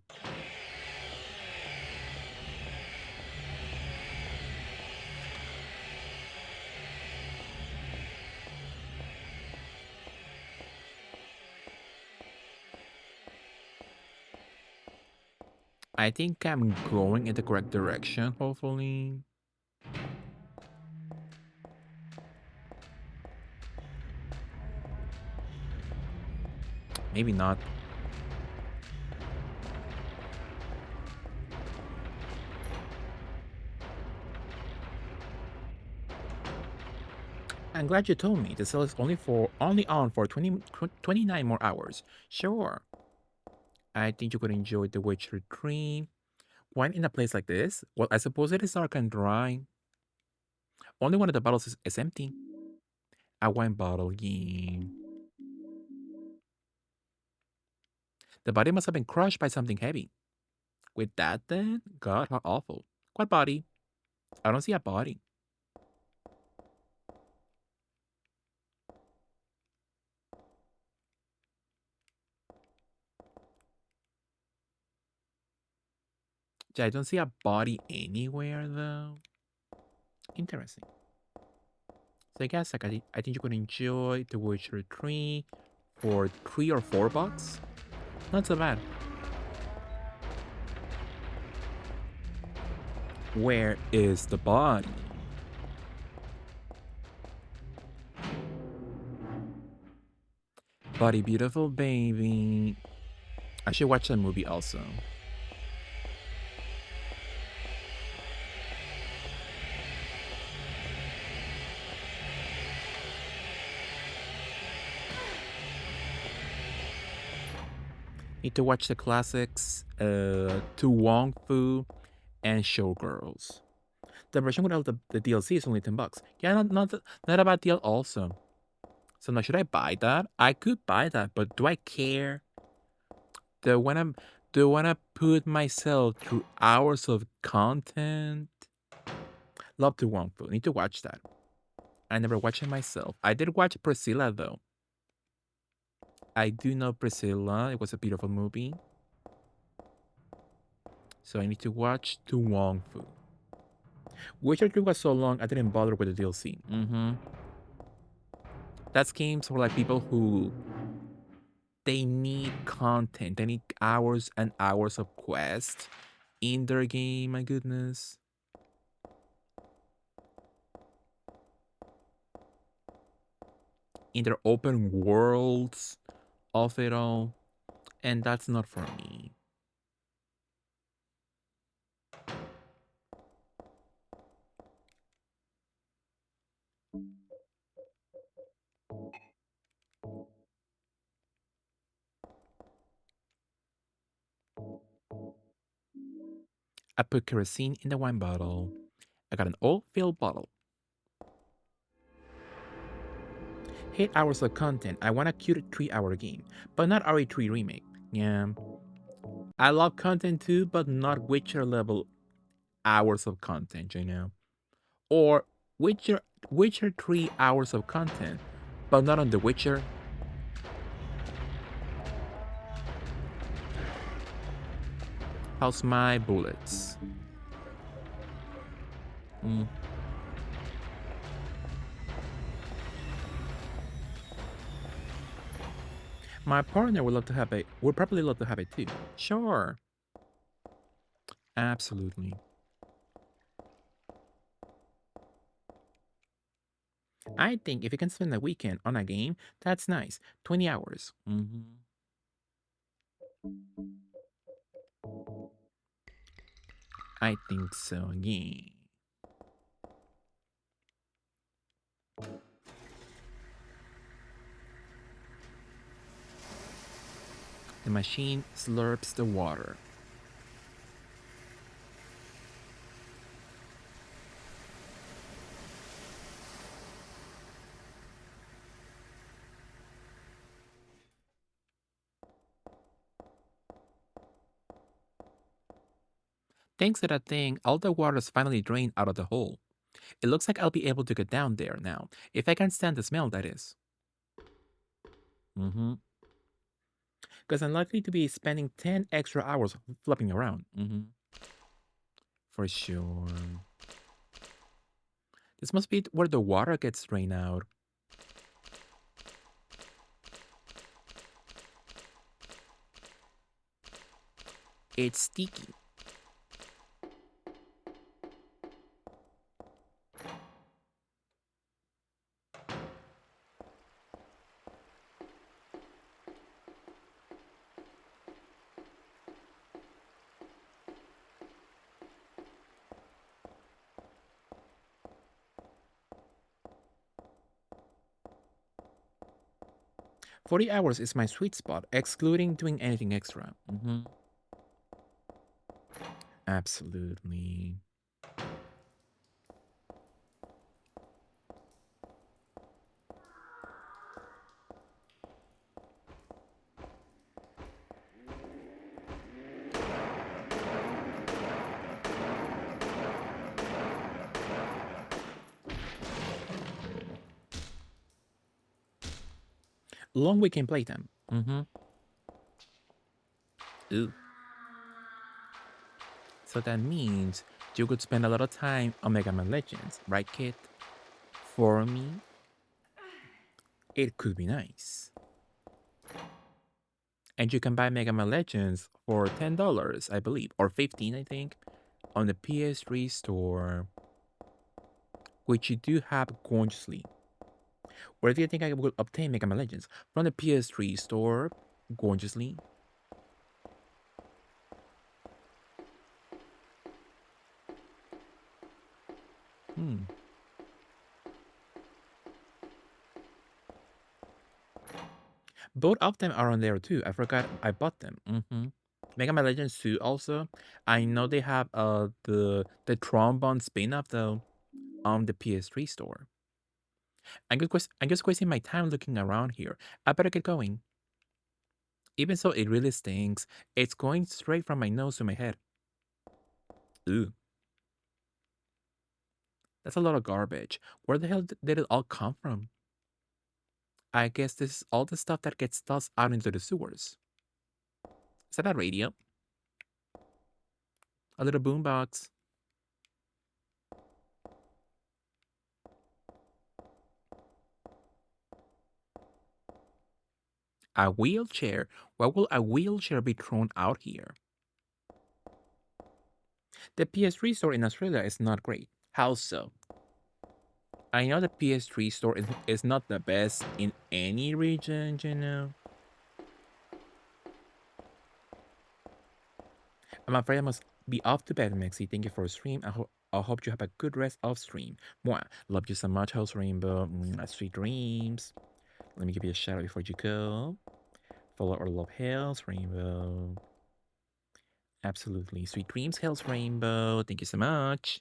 I think I'm going in the correct direction, hopefully. Maybe not. I'm glad you told me. The sale is only on for 29 more hours. Sure. I think you could enjoy The Witcher 3. Wine in a place like this? Well, I suppose it is dark and dry. Only one of the bottles is empty. A wine bottle game. The body must have been crushed by something heavy. With that, then? God, how awful. What body? I don't see a body. Yeah, I don't see a body anywhere, though. Interesting. So I guess like, I think you could enjoy The Witcher 3 for $3 or $4. Not so bad. Where is the body? Body beautiful baby. I should watch that movie also. Need to watch the classics, To Wong Fu and Showgirls. The version without the DLC is only $10. Yeah, not a bad deal also. So now should I buy that? I could buy that, but do I care? Do I wanna put myself through hours of content? Love To Wong Fu. Need to watch that. I never watched it myself. I did watch Priscilla though. I do know Priscilla. It was a beautiful movie. So I need to watch To Wong Fu. Witcher 3 was so long, I didn't bother with the DLC. That's games for like people who they need content. They need hours and hours of quest in their game. My goodness. in their open worlds of it all, and that's not for me. I put kerosene in the wine bottle. I got an oil-filled bottle. 8 hours of content. I want a cute 3-hour game, but not RE3 remake. Yeah. I love content too, but not Witcher level hours of content, you know? Or Witcher 3 hours of content, but not on The Witcher. How's my bullets? My partner would probably love to have it too. Sure. Absolutely. I think if you can spend a weekend on a game, that's nice. 20 hours. I think so, yeah. The machine slurps the water. Thanks to that thing, all the water's finally drained out of the hole. It looks like I'll be able to get down there now, if I can stand the smell, that is. Because I'm likely to be spending 10 extra hours flopping around. For sure. This must be where the water gets drained out. It's sticky. "40 hours is my sweet spot, excluding doing anything extra." Absolutely. Long weekend playtime. Ooh. So that means you could spend a lot of time on Mega Man Legends, right, kid? For me, it could be nice. And you can buy Mega Man Legends for $10, I believe, or 15, I think, on the PS3 store, which you do have gorgeously. Where do you think I will obtain Mega Man Legends? From the PS3 store, gorgeously. Both of them are on there too. I forgot I bought them. Mega Man Legends 2 also. I know they have the trombone spin-off though on the PS3 store. I'm just wasting my time looking around here. I better get going. Even so, it really stinks. It's going straight from my nose to my head. Ooh. That's a lot of garbage. Where the hell did it all come from? I guess this is all the stuff that gets tossed out into the sewers. Is that a radio? A little boombox. A wheelchair? Why will a wheelchair be thrown out here? The PS3 store in Australia is not great. How so? I know the PS3 store is not the best in any region, you know. I'm afraid I must be off to bed, Mexi. Thank you for the stream. I hope you have a good rest of stream. Mwah. Love you so much, House Rainbow. Sweet dreams. Let me give you a shout out before you go. Follow or love Hills Rainbow. Absolutely. Sweet dreams, Hills Rainbow. Thank you so much.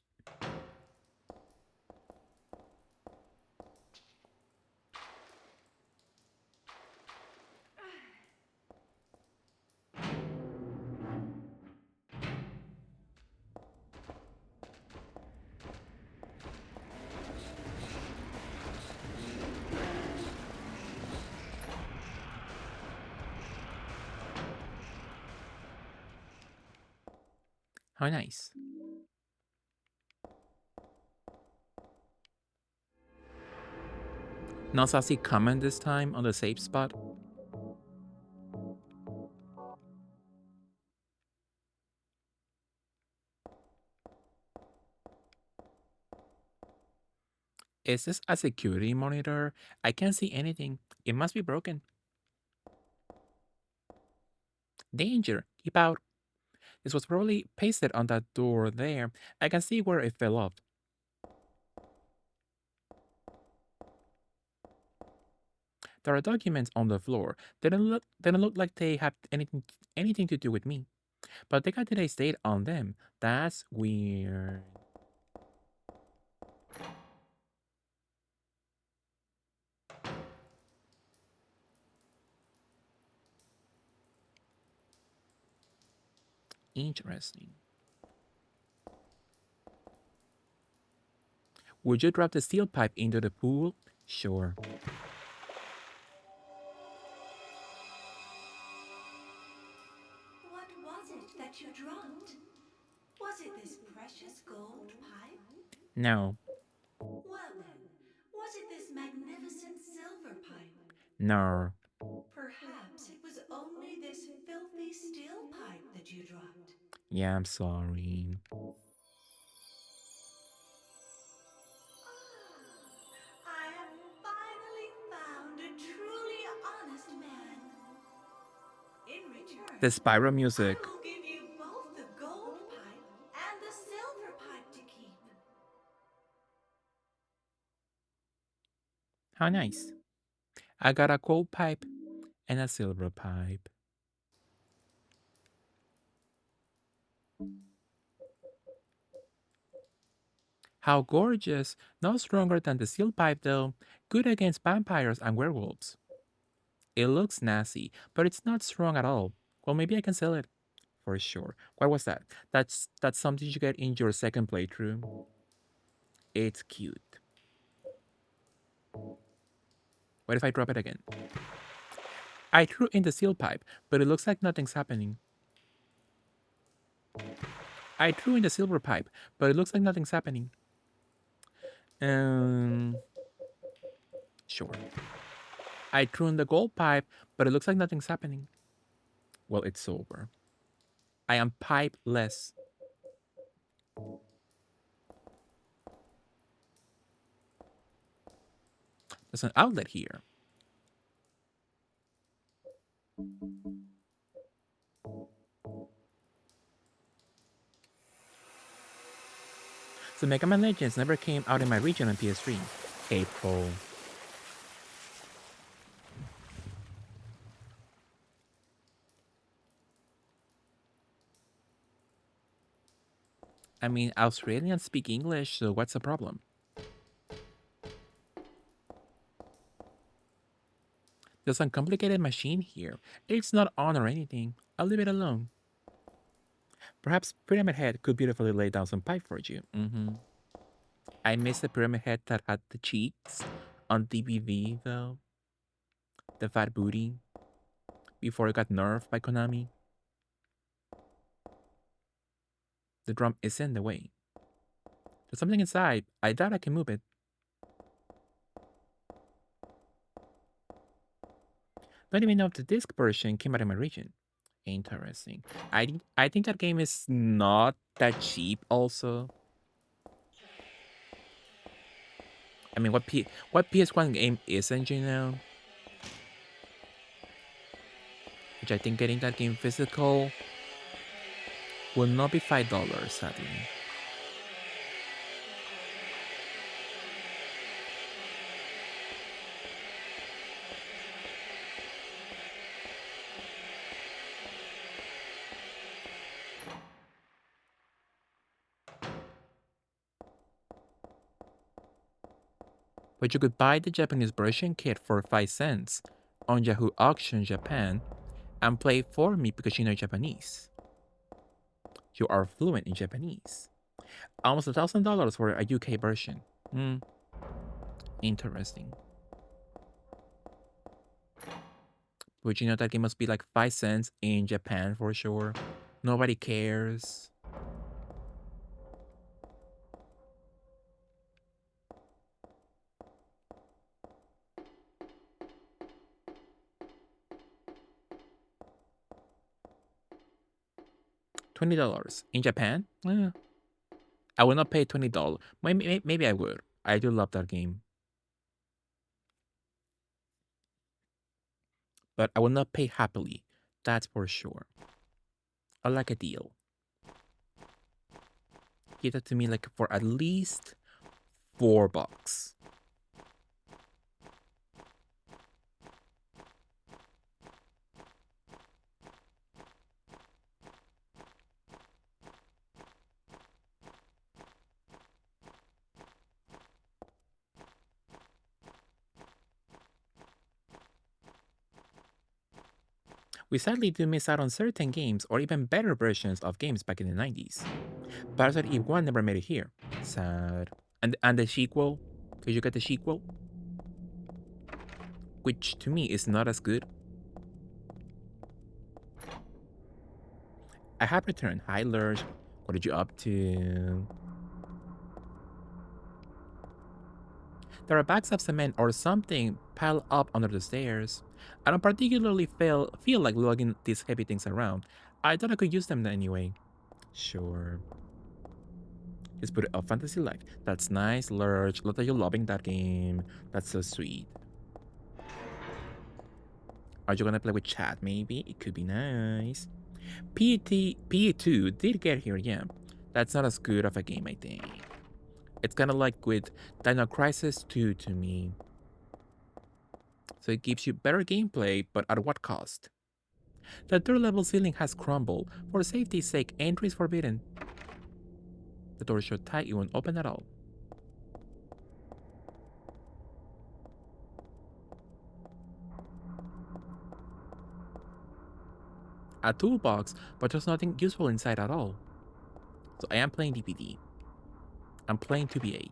How nice. No sassy comment this time on the safe spot. Is this a security monitor? I can't see anything. It must be broken. Danger! Keep out. This was probably pasted on that door there. I can see where it fell off. There are documents on the floor. They don't look like they have anything to do with me. But they got today's date on them. That's weird. Interesting. Would you drop the steel pipe into the pool? Sure. What was it that you dropped? Was it this precious gold pipe? No. Well then, was it this magnificent silver pipe? No. Perhaps it was only this filthy steel pipe that you dropped. Yeah, I'm sorry. I have finally found a truly honest man. In return, The Spyro music. I will give you both the gold pipe and the silver pipe to keep. How nice. I got a gold pipe and a silver pipe. How gorgeous! No stronger than the steel pipe though. Good against vampires and werewolves. It looks nasty, but it's not strong at all. Well, maybe I can sell it. For sure. What was that? That's something you get in your second playthrough. It's cute. What if I drop it again? I threw in the steel pipe, but it looks like nothing's happening. I threw in the silver pipe, but it looks like nothing's happening. Sure. I threw in the gold pipe, but it looks like nothing's happening. Well, it's over. I am pipeless. There's an outlet here. So Mega Man Legends never came out in my region on PS3. April. I mean, Australians speak English, so what's the problem? There's some complicated machine here. It's not on or anything. I'll leave it alone. Perhaps Pyramid Head could beautifully lay down some pipe for you. I miss the Pyramid Head that had the cheeks on DBV, though. The fat booty. Before it got nerfed by Konami. The drum is in the way. There's something inside. I doubt I can move it. Don't even know if the disc version came out in my region. Interesting. I think that game is not that cheap also. I mean, what PS1 game isn't, you know? Which I think getting that game physical will not be $5, sadly. But you could buy the Japanese version kit for 5 cents on Yahoo Auction Japan and play for me because you know Japanese. You are fluent in Japanese. Almost $1,000 for a UK version. Interesting. But you know that game must be like 5 cents in Japan for sure. Nobody cares. $20 in Japan? I will not pay $20. Maybe I would. I do love that game. But I will not pay happily. That's for sure. I like a deal. Give that to me like for at least $4. We sadly do miss out on certain games or even better versions of games back in the 90s. Parasite Eve 1 never made it here. Sad. And the sequel? Could you get the sequel? Which to me is not as good. I have returned. Hi Lurch. What are you up to? There are bags of cement or something piled up under the stairs. I don't particularly feel like lugging these heavy things around. I thought I could use them anyway. Sure. Just put it up Fantasy Life. That's nice, Lurch. Look that you're loving that game. That's so sweet. Are you gonna play with chat maybe? It could be nice. PE2 did get here, yeah. That's not as good of a game, I think. It's kind of like with Dino Crisis 2 to me. So it gives you better gameplay, but at what cost? The third level ceiling has crumbled. For safety's sake, entry is forbidden. The door is shut tight, it won't open at all. A toolbox, but there's nothing useful inside at all. So I am playing DPD. I'm playing 2B8.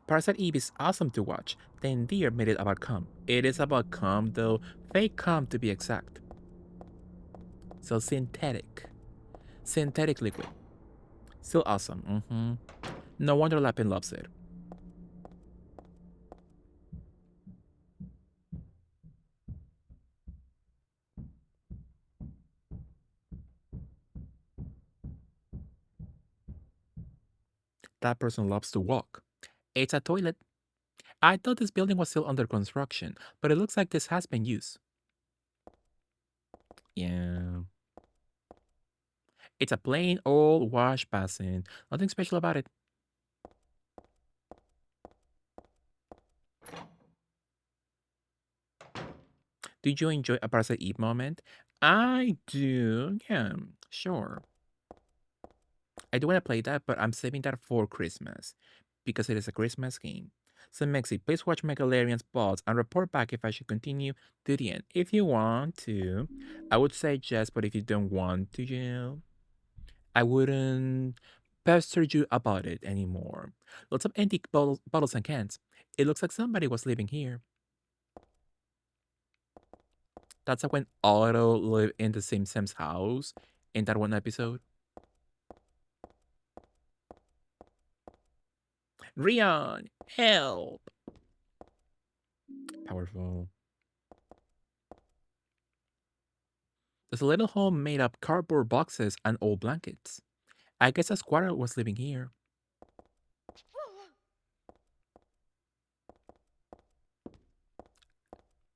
Parasite Eve is awesome to watch. The Deer made it about cum. It is about cum though, fake cum to be exact. So synthetic. Synthetic liquid. Still awesome, No wonder Lapin loves it. That person loves to walk. It's a toilet. I thought this building was still under construction, but it looks like this has been used. Yeah. It's a plain old wash basin. Nothing special about it. Did you enjoy a Parasite Eve moment? I do. Yeah, sure. I do want to play that, but I'm saving that for Christmas because it is a Christmas game. So Mexi, please watch Megalarian's bots and report back if I should continue to the end. If you want to, I would say yes, but if you don't want to, you know, I wouldn't pester you about it anymore. Lots of antique bottles and cans. It looks like somebody was living here. That's like when Otto lived in the Simpsons house in that one episode. Rion, help! Powerful. There's a little home made of cardboard boxes and old blankets. I guess a squatter was living here.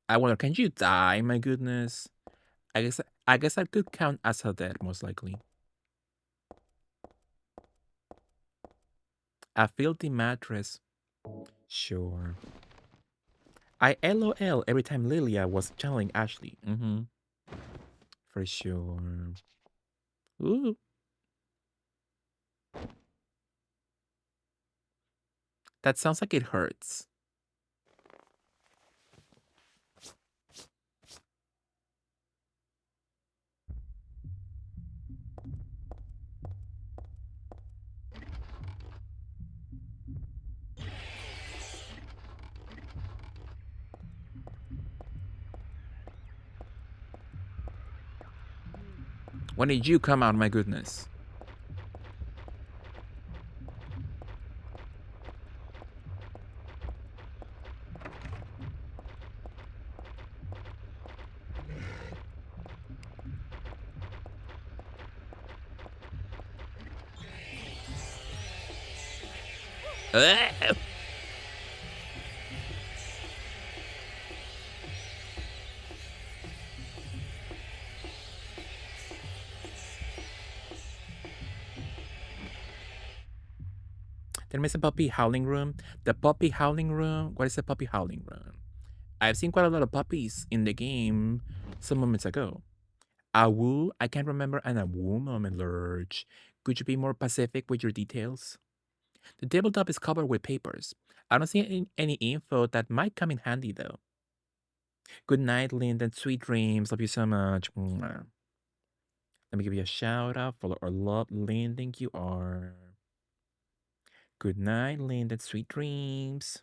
I wonder, can you die? My goodness. I guess I could count as a dead, most likely. A filthy mattress. Sure. I LOL every time Lilia was channeling Ashley. Mm-hmm. For sure. Ooh. That sounds like it hurts. When did you come out? My goodness. Ugh. There is a puppy howling room. The puppy howling room. What is a puppy howling room? I've seen quite a lot of puppies in the game some moments ago. A woo? I can't remember an a woo moment, Lurch. Could you be more specific with your details? The tabletop is covered with papers. I don't see any info that might come in handy though. Good night, Lyndon. Sweet dreams. Love you so much. Mwah. Let me give you a shout out for our love, Lyndon. You are. Good night, Lyndon. Sweet dreams.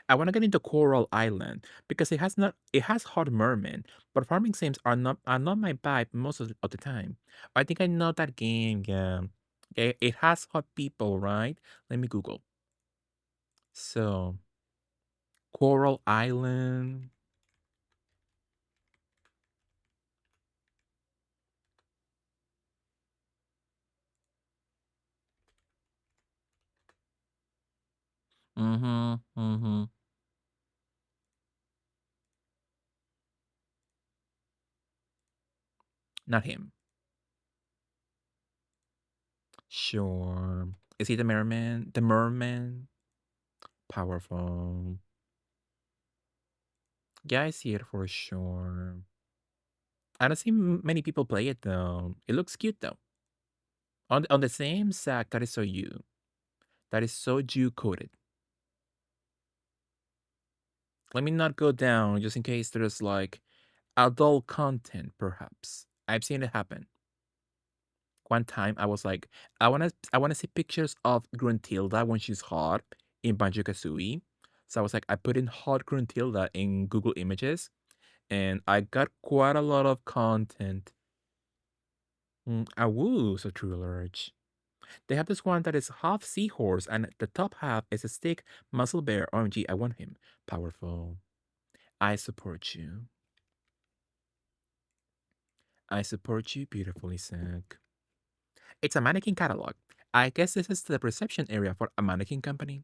I want to get into Coral Island because it has hot mermen, but farming sims are not my vibe most of the time. I think I know that game. Yeah, it has hot people, right? Let me Google. So Coral Island. Mm-hmm. Mm-hmm. Not him. Sure. Is he the merman? The merman? Powerful. Yeah, I see it for sure. I don't see many people play it though. It looks cute though. On the same sack, that is so you. That is so Jew coded. Let me not go down just in case there's like adult content, perhaps. I've seen it happen. One time I was like, I wanna see pictures of Gruntilda when she's hot in Banjo Kazooie. So I was like, I put in hot Gruntilda in Google Images, and I got quite a lot of content. Ah, woo, so true, Lurch. They have this one that is half seahorse, and the top half is a stick muscle bear. OMG, I want him. Powerful. I support you. I support you, beautifully sick. It's a mannequin catalog. I guess this is the reception area for a mannequin company.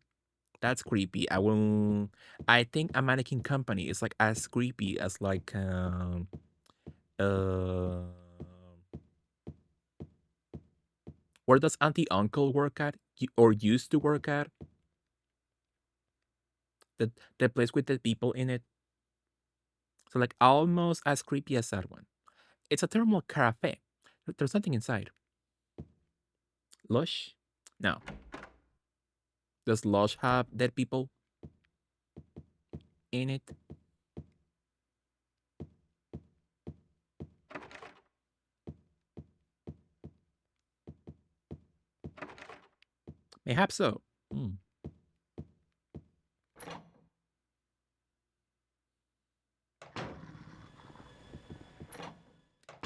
That's creepy. I think a mannequin company is like as creepy as like uh where does Auntie Uncle work at or used to work at? The place with the people in it. So like almost as creepy as that one. It's a thermal cafe. There's nothing inside. Lush? No. Does Lush have dead people in it? Mayhap so.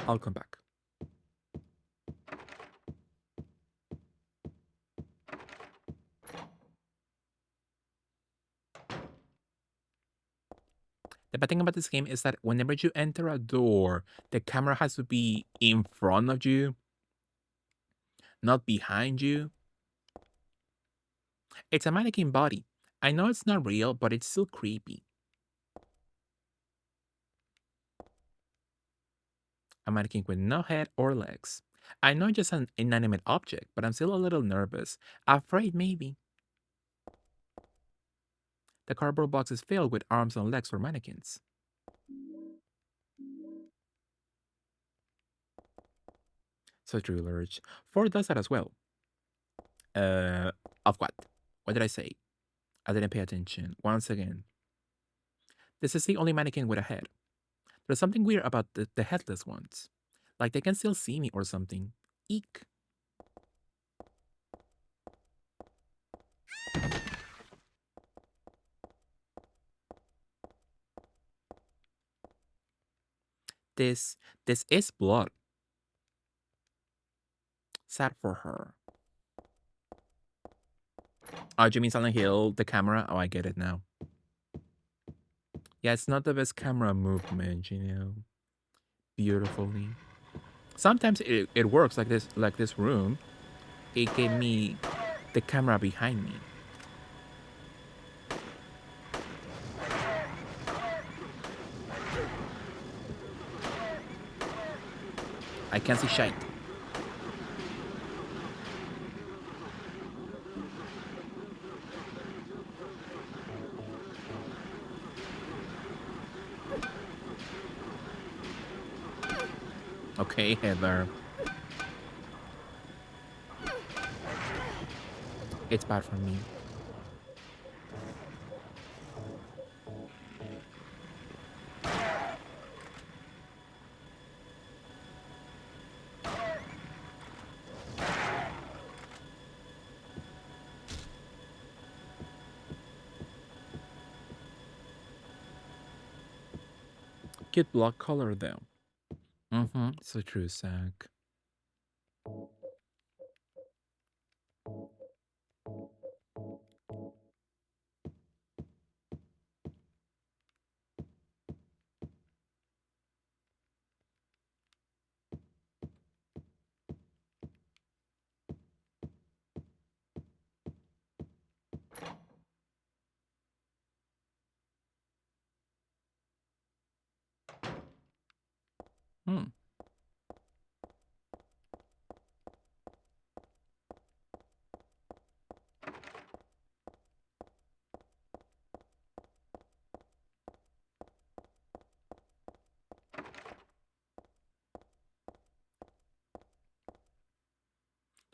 I'll come back. The bad thing about this game is that whenever you enter a door, the camera has to be in front of you, not behind you. It's a mannequin body. I know it's not real, but it's still creepy. A mannequin with no head or legs. I know it's just an inanimate object, but I'm still a little nervous. Afraid, maybe. The cardboard box is filled with arms and legs for mannequins. So true, Lurch. Ford does that as well. Uh, of what? What did I say? I didn't pay attention. Once again. This is the only mannequin with a head. There's something weird about the headless ones. Like they can still see me or something. Eek. This is blood. Sad for her. Oh, do you mean Silent Hill, the camera? Oh, I get it now. Yeah, it's not the best camera movement, you know. Beautifully. Sometimes it works like this room. It gave me the camera behind me. I can't see shite. Okay, Heather. It's bad for me. Cute block color though. Mm-hmm. So true, Zach. Hmm.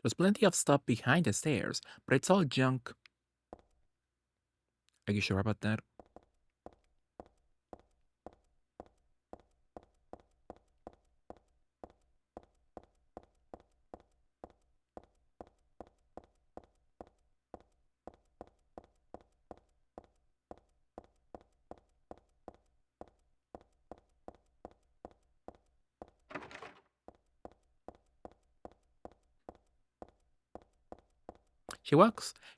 There's plenty of stuff behind the stairs, but it's all junk. Are you sure about that?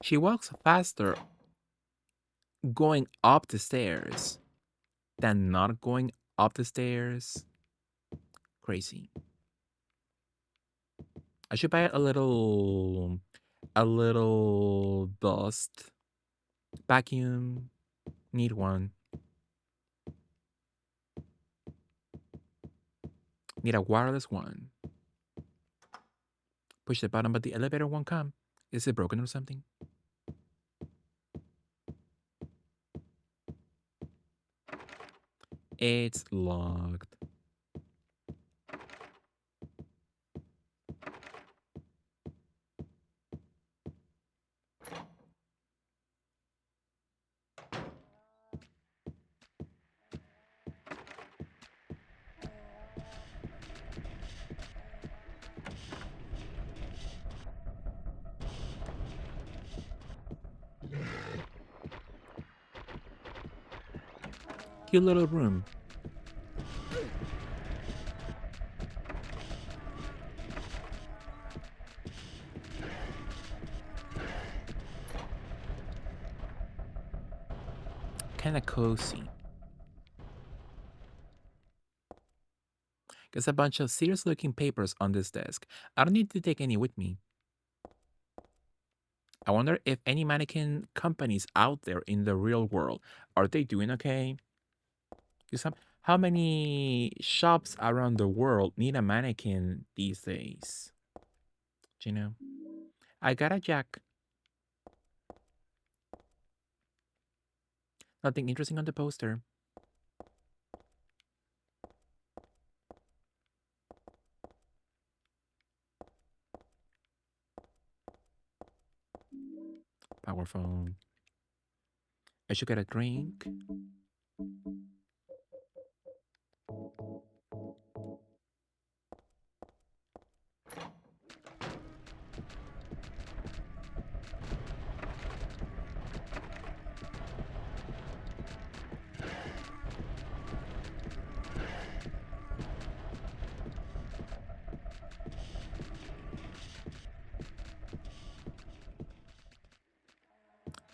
She walks faster going up the stairs than not going up the stairs. Crazy. I should buy a little dust vacuum. Need one. Need a wireless one. Push the button, but the elevator won't come. Is it broken or something? It's locked. Cute little room. Kinda cozy. There's a bunch of serious looking papers on this desk. I don't need to take any with me. I wonder if any mannequin companies out there in the real world are they doing okay? How many shops around the world need a mannequin these days? You know, I got a jack. Nothing interesting on the poster. Power phone. I should get a drink.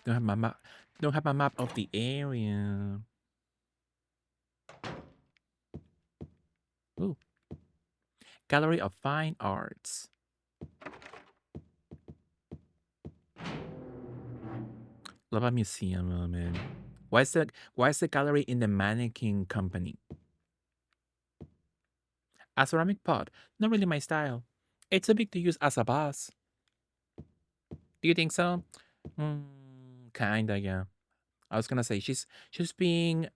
Don't have my map. Don't have my map of the area. Ooh. Gallery of Fine Arts. Love a museum, man. Why is the gallery in the mannequin company? A ceramic pot. Not really my style. It's too big to use as a vase. Do you think so? Kinda, yeah. I was gonna say she's overreacting,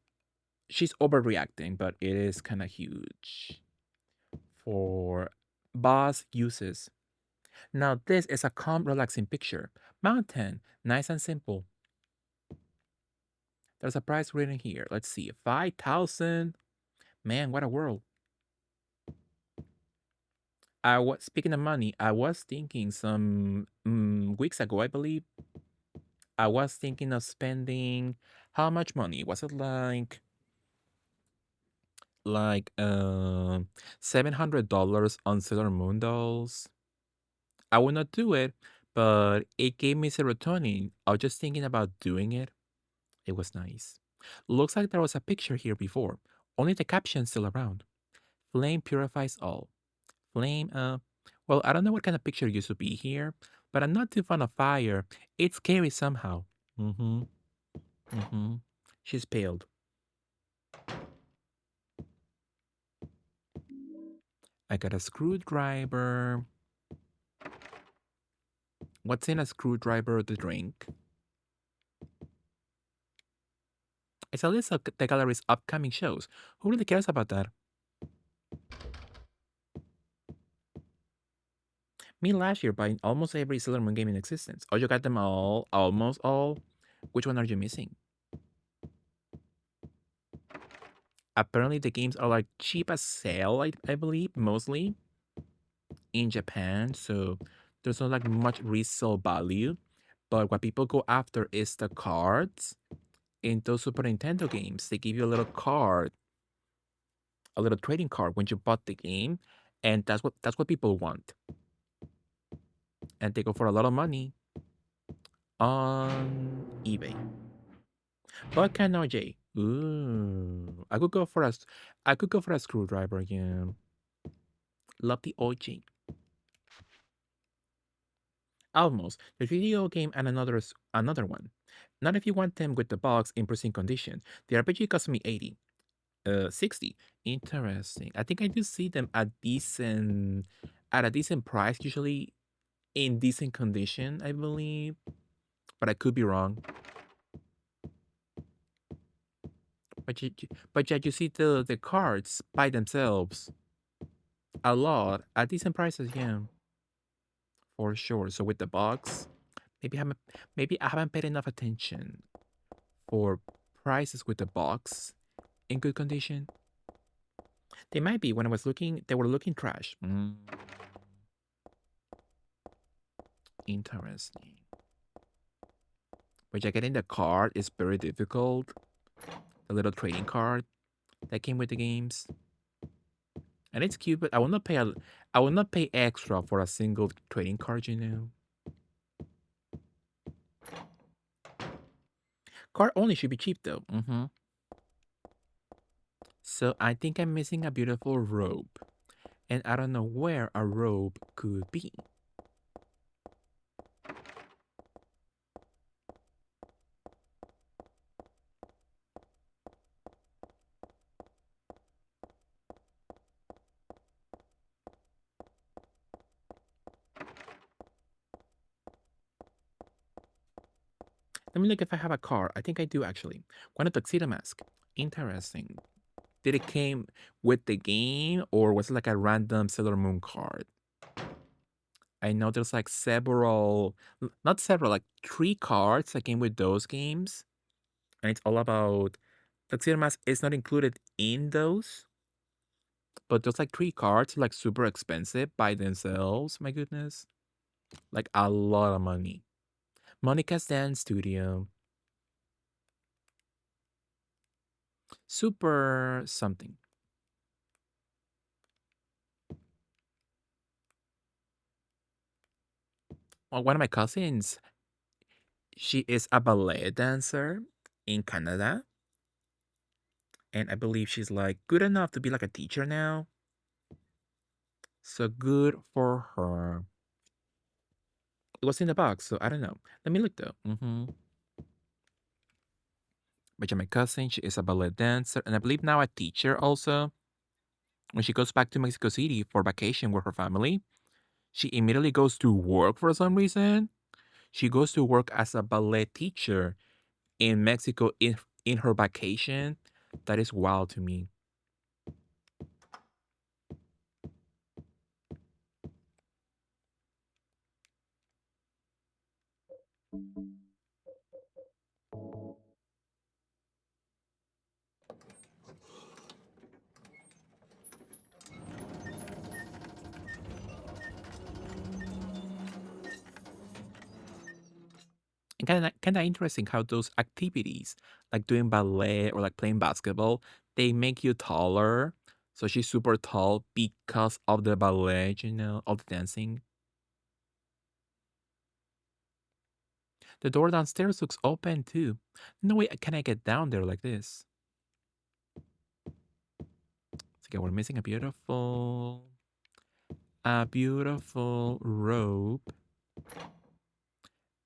but it is kind of huge for boss uses. Now this is a calm, relaxing picture. Mountain, nice and simple. There's a price written here. Let's see, 5,000. Man, what a world. I was speaking of money. I was thinking some weeks ago, I believe. I was thinking of spending how much money? Was it like $700 on Sailor Moon dolls? I would not do it, but it gave me serotonin. I was just thinking about doing it. It was nice. Looks like there was a picture here before. Only the caption's still around. Flame purifies all. Flame, well, I don't know what kind of picture used to be here, but I'm not too fond of fire. It's scary somehow. Mm-hmm. Mm-hmm. She's paled. I got a screwdriver. What's in a screwdriver to drink? It's a list of the gallery's upcoming shows. Who really cares about that? Me last year buying almost every Sailor Moon game in existence. Oh, you got them all? Almost all? Which one are you missing? Apparently the games are like cheap as sale, I believe, mostly in Japan. So there's not like much resale value. But what people go after is the cards. In those Super Nintendo games, they give you a little card, a little trading card when you bought the game, and that's what people want. And they go for a lot of money on eBay. But can OJ? Ooh, I could go for a screwdriver again. Love the OJ. Almost the video game and another one. Not if you want them with the box in pristine condition. The RPG cost me 80. 60. Interesting. I think I do see them at a decent price, usually in decent condition, I believe. But I could be wrong. But yeah, you see the cards by themselves a lot at decent prices, yeah, for sure. So with the box, maybe I haven't paid enough attention for prices with the box in good condition. They might be when I was looking. They were looking trash. Interesting. But yeah, getting the card is very difficult. The little trading card that came with the games. And it's cute, but I will not pay extra for a single trading card, you know. Card only should be cheap though. So I think I'm missing a beautiful robe. And I don't know where a robe could be. Let me look if I have a card. I think I do actually. One a tuxedo mask. Interesting. Did it came with the game or was it like a random Sailor Moon card? I know there's like several, not several, like 3 cards that came with those games, and it's all about Tuxedo Mask is not included in those, but those like 3 cards like super expensive by themselves. My goodness, like a lot of money. Monica's Dance Studio, super something. Well, one of my cousins, she is a ballet dancer in Canada, and I believe she's like good enough to be like a teacher now. So good for her. It was in the box, so I don't know. Let me look though. But yeah, my cousin, she is a ballet dancer, and I believe now a teacher also. When she goes back to Mexico City for vacation with her family, she immediately goes to work for some reason. She goes to work as a ballet teacher in Mexico in her vacation. That is wild to me. And kind of interesting how those activities, like doing ballet or like playing basketball, they make you taller. So she's super tall because of the ballet, of the dancing. The door downstairs looks open too. No way can I get down there like this. So again, we're missing a beautiful rope.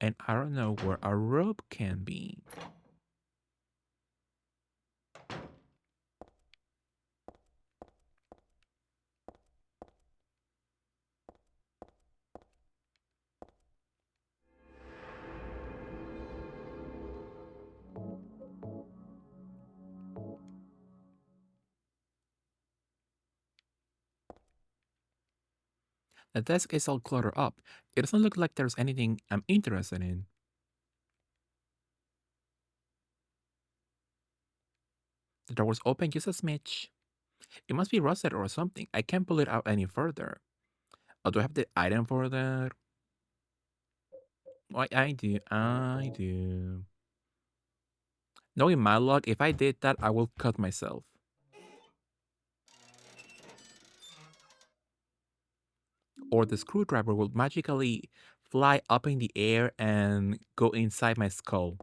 And I don't know where a rope can be. The desk is all cluttered up. It doesn't look like there's anything I'm interested in. The door was open just a smidge. It must be rusted or something. I can't pull it out any further. Oh, do I have the item for that? Why, I do. I do. Knowing my luck, if I did that, I will cut myself. Or the screwdriver will magically fly up in the air and go inside my skull.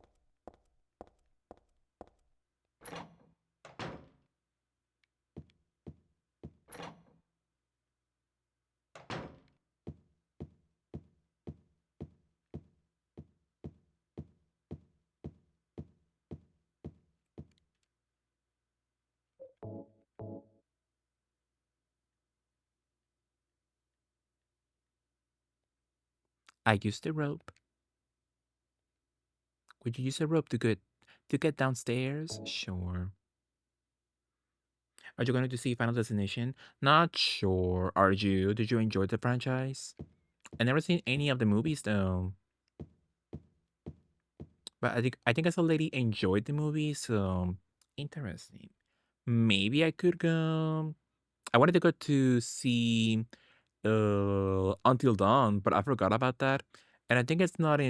I used the rope. Would you use a rope to get downstairs? Sure. Are you going to see Final Destination? Not sure. Are you? Did you enjoy the franchise? I never seen any of the movies though. But I think as a lady enjoyed the movie, so interesting. Maybe I could go. I wanted to go to see Until Dawn, but I forgot about that. And I think it's not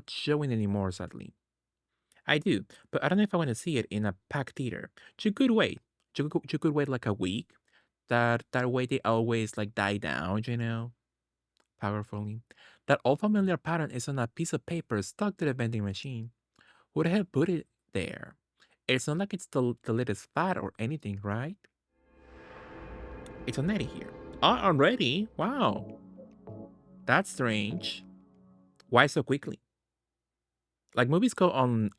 showing anymore, sadly. I do, but I don't know if I want to see it in a packed theater. You could wait. You could wait like a week. That way they always like die down. Powerfully. That old familiar pattern is on a piece of paper stuck to the vending machine. Who the hell put it there? It's not like it's the latest fad or anything, right? It's already here. Oh, already? Wow. That's strange. Why so quickly? Like movies go on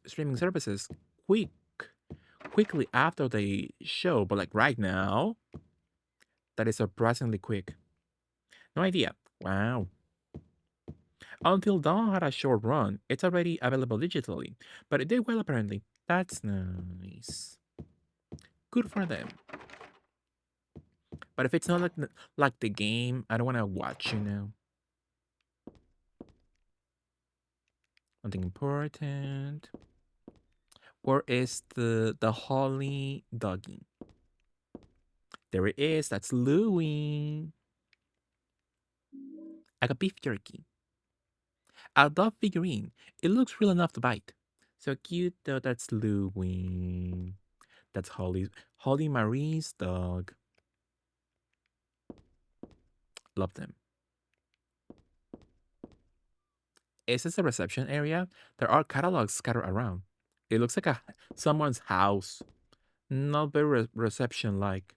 streaming services quickly after they show, but like right now, that is surprisingly quick. No idea. Wow. Until Dawn had a short run. It's already available digitally, but it did well apparently. That's nice. Good for them. But if it's not like the game, I don't want to watch you now. Something important. Where is the Holly doggy? There it is. That's Louie. I got beef jerky. A dog figurine. It looks real enough to bite. So cute though. That's Louie. That's Holly Marie's dog. Love them. Is this a reception area? There are catalogs scattered around. It looks like someone's house. Not very reception-like.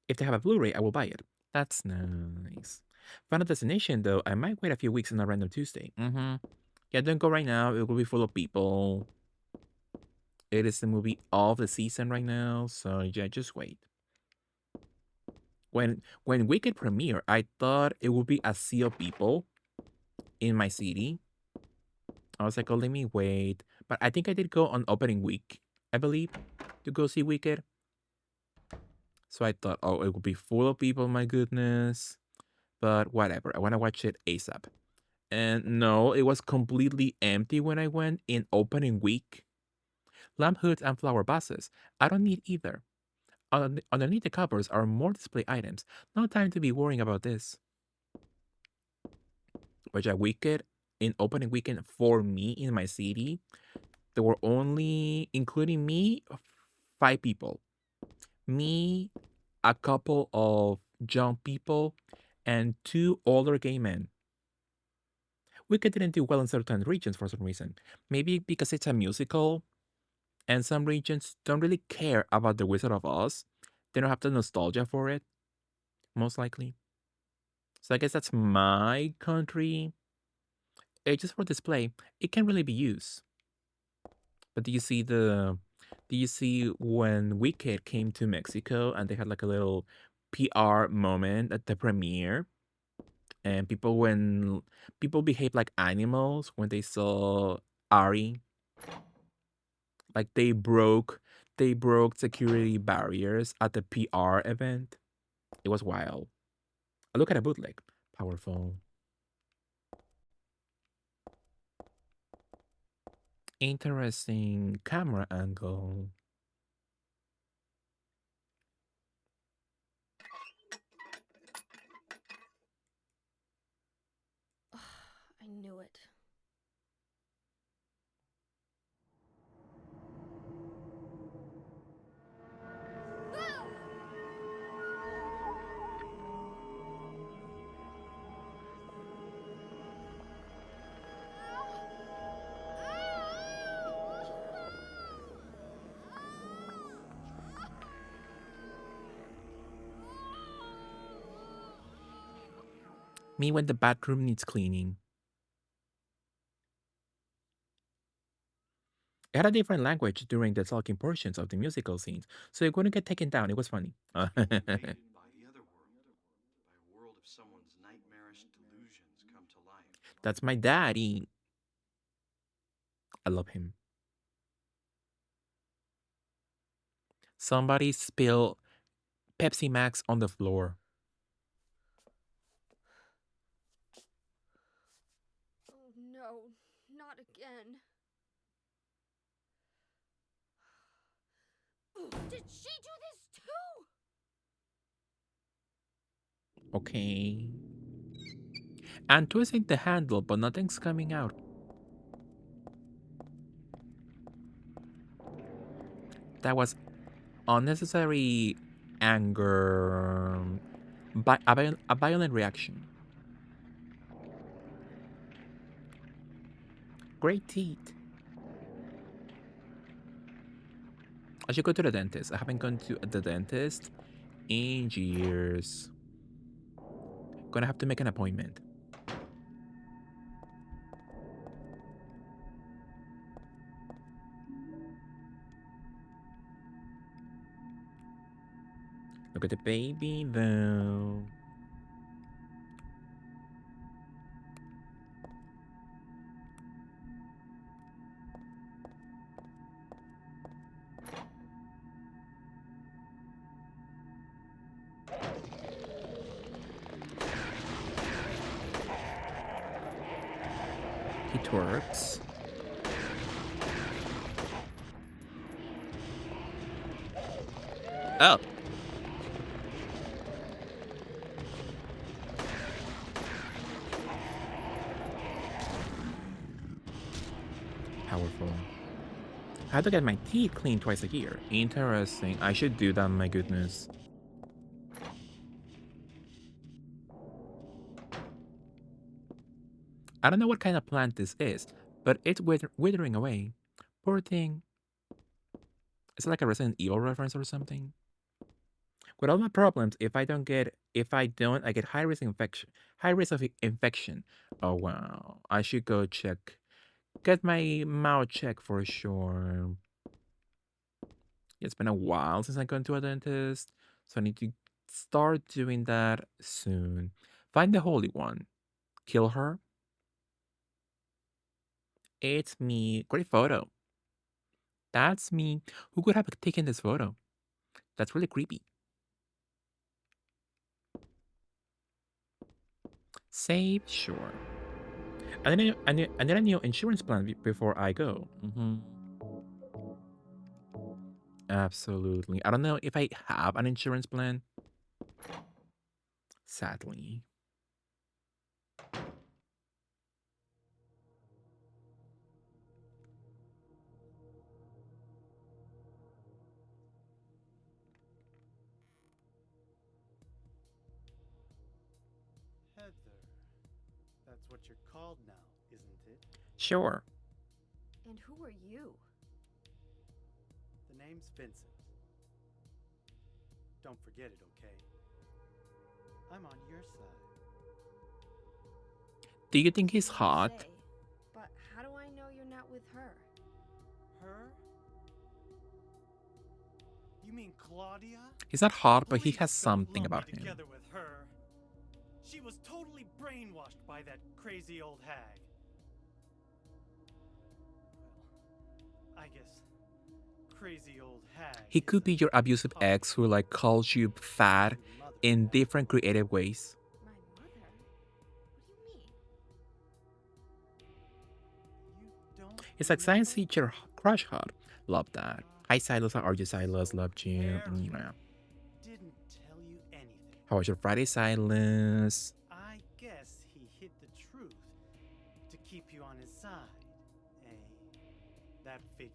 If they have a Blu-ray, I will buy it. That's nice. Final Destination, though, I might wait a few weeks on a random Tuesday. Yeah, don't go right now. It will be full of people. It is the movie of the season right now, so yeah, just wait. When Wicked premiered, I thought it would be a sea of people in my city. I was like, oh, let me wait. But I think I did go on opening week, I believe, to go see Wicked. So I thought, oh, it would be full of people, my goodness. But whatever, I want to watch it ASAP. And no, it was completely empty when I went in opening week. Lamp hoods and flower vases. I don't need either. Underneath the covers are more display items. No time to be worrying about this. Which a Wicked in opening weekend for me in my city, there were only, including me, 5 people. Me, a couple of young people, and 2 older gay men. Wicked didn't do well in certain regions for some reason. Maybe because it's a musical, and some regions don't really care about The Wizard of Oz. They don't have the nostalgia for it, most likely. So I guess that's my country. It's just for display. It can really be used. But do you see when Wicked came to Mexico and they had like a little PR moment at the premiere? And people behave like animals when they saw Ari. Like they broke security barriers at the PR event. It was wild. I look at a bootleg. Powerful. Interesting camera angle. I knew it. Me when the bathroom needs cleaning. It had a different language during the talking portions of the musical scenes, so it wouldn't get taken down. It was funny. Invaded by the other world, by a world of someone's nightmarish delusions come to life. That's my daddy. I love him. Somebody spilled Pepsi Max on the floor. Oh no, not again. Did she do this too? Okay. And twisting the handle, but nothing's coming out. That was unnecessary anger. A violent reaction. Great teeth. I should go to the dentist. I haven't gone to the dentist in years. Gonna have to make an appointment. Look at the baby though. it works. Oh. Powerful. I have to get my teeth cleaned twice a year. Interesting. I should do that, my goodness. I don't know what kind of plant this is, but it's withering away. Poor thing. Is it like a Resident Evil reference or something? With all my problems, if I don't, I get high risk infection. High risk of infection. Oh wow. I should go get my mouth checked for sure. It's been a while since I've gone to a dentist, so I need to start doing that soon. Find the Holy One. Kill her. It's me. Great photo. That's me. Who could have taken this photo? That's really creepy. Save? Sure. I need a new insurance plan before I go. Absolutely. I don't know if I have an insurance plan. Sadly. Heather. That's what you're called now, isn't it? Sure. And who are you? The name's Vincent. Don't forget it, okay? I'm on your side. Do you think he's You hot? say, but how do I know you're not with her? Her? You mean Claudia? He's not hot, but he Please has don't something lump me about him. together with her. She was totally brainwashed by that crazy old hag. Well, I guess crazy old hag. He could be isn't your abusive hot. ex who like calls you fat Mother in hag. different creative ways. My mother? What do you mean? You don't It's like science remember? teacher crush hot. Love that. Hi Silas, how are you Silas? So Loved you. careful. Mwah. Didn't tell you anything. How was your Friday, Silas? I guess he hid the truth to keep you on his side. Eh? That figures.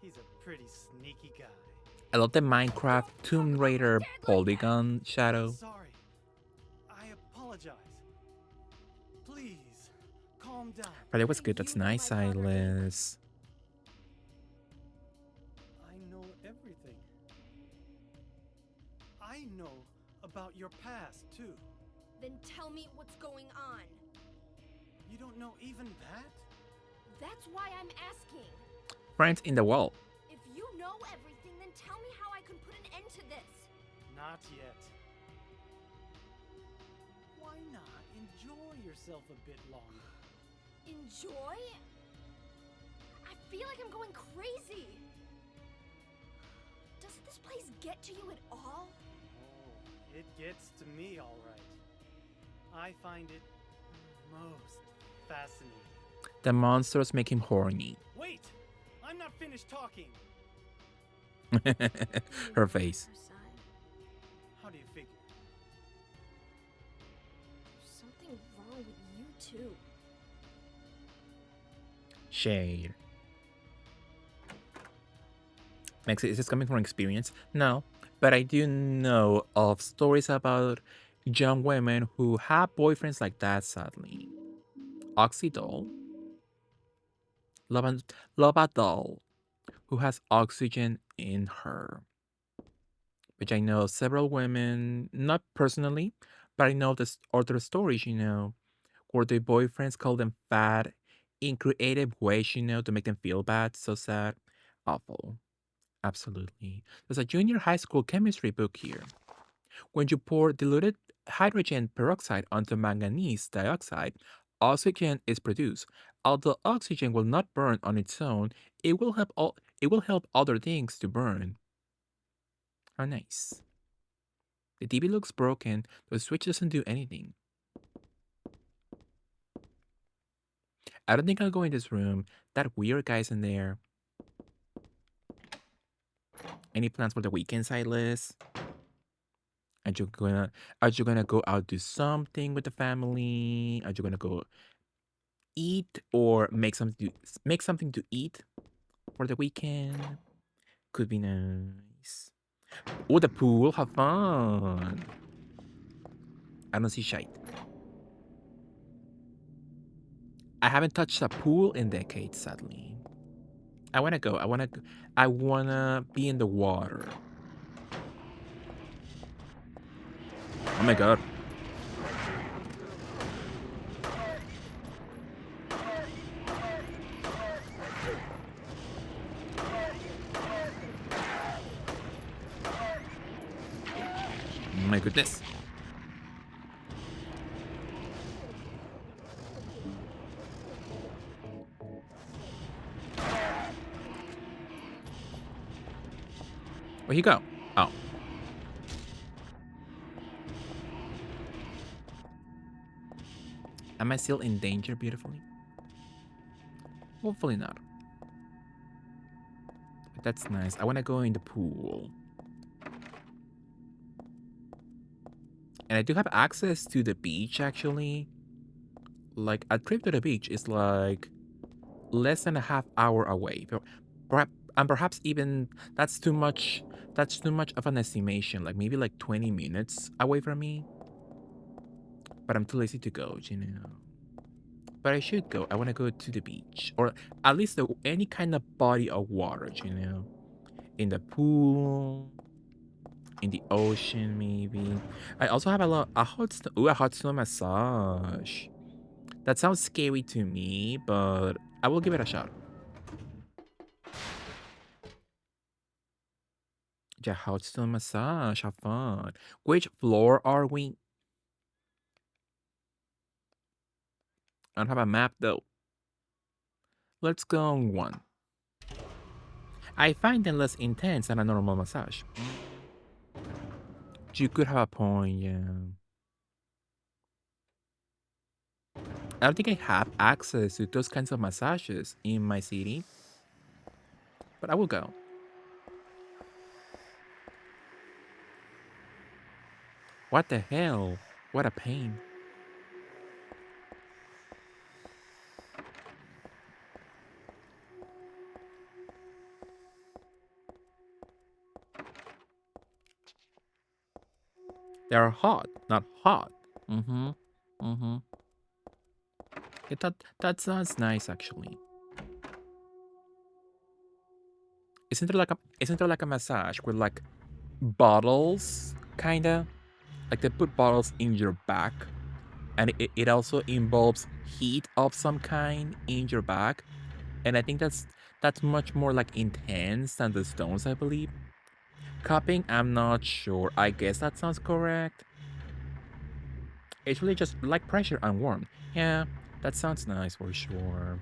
He's a pretty sneaky guy. I love the Minecraft Tomb Raider polygon shadow. Sorry. I apologize. Please, calm down. Friday was good. That's You know nice, my father ain't. Silas. I know everything. I know about your past, too. Then tell me what's going on. You don't know even that? That's why I'm asking. Friends in the wall. If you know everything, then tell me how I can put an end to this. Not yet. Why not enjoy yourself a bit longer? Enjoy? I feel like I'm going crazy. Does this place get to you at all? Oh, it gets to me all right. I find it most fascinating. The monsters make him horny. Wait! I'm not finished talking. Her face. Her side. How do you figure? There's something wrong with you too. Shade. Max, is this coming from experience? No, but I do know of stories about young women who have boyfriends like that, sadly. Oxydol. Lova doll, who has oxygen in her. Which I know several women, not personally, but I know this other stories, where their boyfriends call them fat in creative ways, to make them feel bad. So sad. Awful. Absolutely. There's a junior high school chemistry book here. When you pour diluted hydrogen peroxide onto manganese dioxide, oxygen is produced. Although oxygen will not burn on its own, it will help other things to burn. How nice. The TV looks broken, the switch doesn't do anything. I don't think I'll go in this room. That weird guy's in there. Any plans for the weekend, Silas? Are you gonna go out do something with the family? Are you gonna go eat or make something to eat for the weekend? Could be nice. Oh, the pool, have fun. I don't see shite. I haven't touched a pool in decades, sadly. I wanna go. I wanna be in the water. Oh my god. My goodness. Where'd he go? Oh. Am I still in danger, beautifully? Hopefully not. But that's nice. I want to go in the pool. And I do have access to the beach, actually. Like, a trip to the beach is like less than a half hour away. Perhaps even that's too much of an estimation. Like maybe like 20 minutes away from me. But I'm too lazy to go, you know. But I should go. I want to go to the beach. Or at least any kind of body of water, you know. In the pool. In the ocean, maybe. I also have a hot stone massage. That sounds scary to me, but I will give it a shot. Yeah, hot stone massage. Have fun. Which floor are we? I don't have a map though. Let's go on 1. I find them less intense than a normal massage. You could have a point, yeah. I don't think I have access to those kinds of massages in my city. But I will go. What the hell? What a pain. They are hot, not hot. Mm-hmm. Mm-hmm. Yeah, that sounds nice, actually. Isn't there like a massage with like bottles, kinda? Like they put bottles in your back, and it also involves heat of some kind in your back, and I think that's much more like intense than the stones, I believe. Cupping, I'm not sure. I guess that sounds correct. It's really just like pressure and warmth. Yeah, that sounds nice for sure.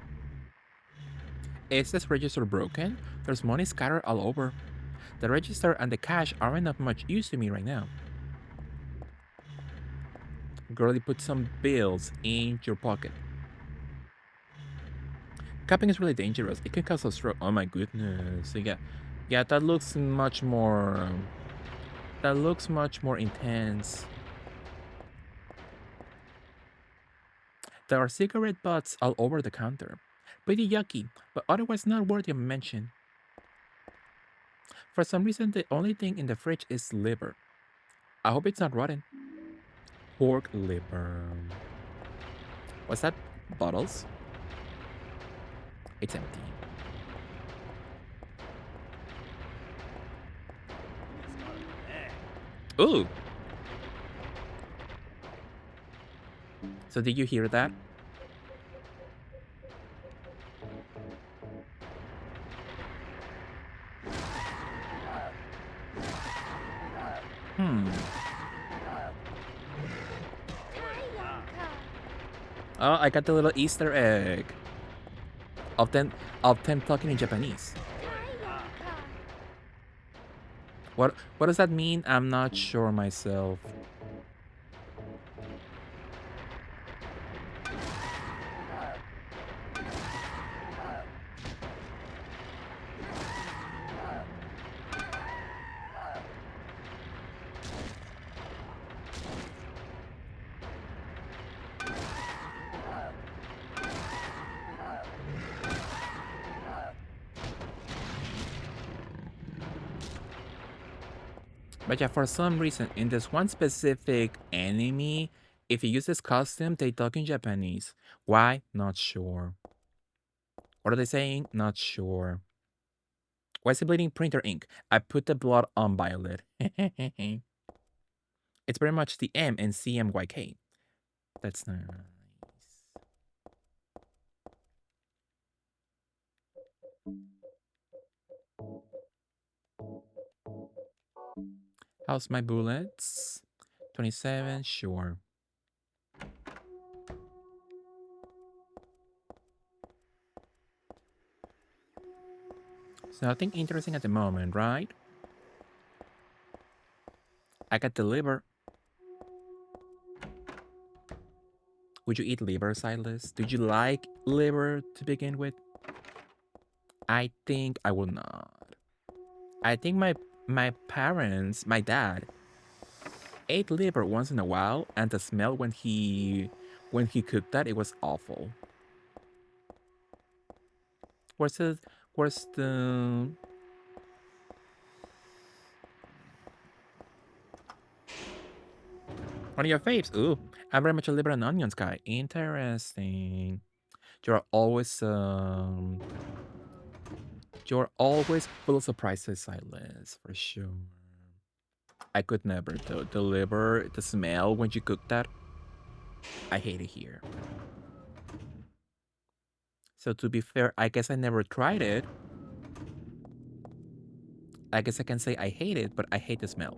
Is this register broken? There's money scattered all over. The register and the cash aren't of much use to me right now. Girlie, put some bills in your pocket. Cupping is really dangerous. It can cause a stroke. Oh my goodness. So yeah, that looks much more intense. There are cigarette butts all over the counter. Pretty yucky, but otherwise not worthy of mention. For some reason, the only thing in the fridge is liver. I hope it's not rotten. Pork liver. What's that? Bottles? It's empty. Ooh! So did you hear that? Oh, I got the little Easter egg. Of them talking in Japanese. What does that mean? I'm not sure myself. But yeah, for some reason, in this one specific anime, if you use this costume, they talk in Japanese. Why? Not sure. What are they saying? Not sure. Why is it bleeding printer ink? I put the blood on Violet. It's very much the M in CMYK. That's nice. How's my bullets? 27, sure. So nothing interesting at the moment, right? I got the liver. Would you eat liver, Silas? Did you like liver to begin with? I think I will not. I think my parents, my dad, ate liver once in a while, and the smell when he cooked that, it was awful. Where's the one of your faves? Ooh, I'm very much a liver and onions guy. Interesting. You're always full of surprises, Silas, for sure. I could never though. The liver, the smell when you cook that, I hate it here. So to be fair, I guess I never tried it. I guess I can say I hate it, but I hate the smell.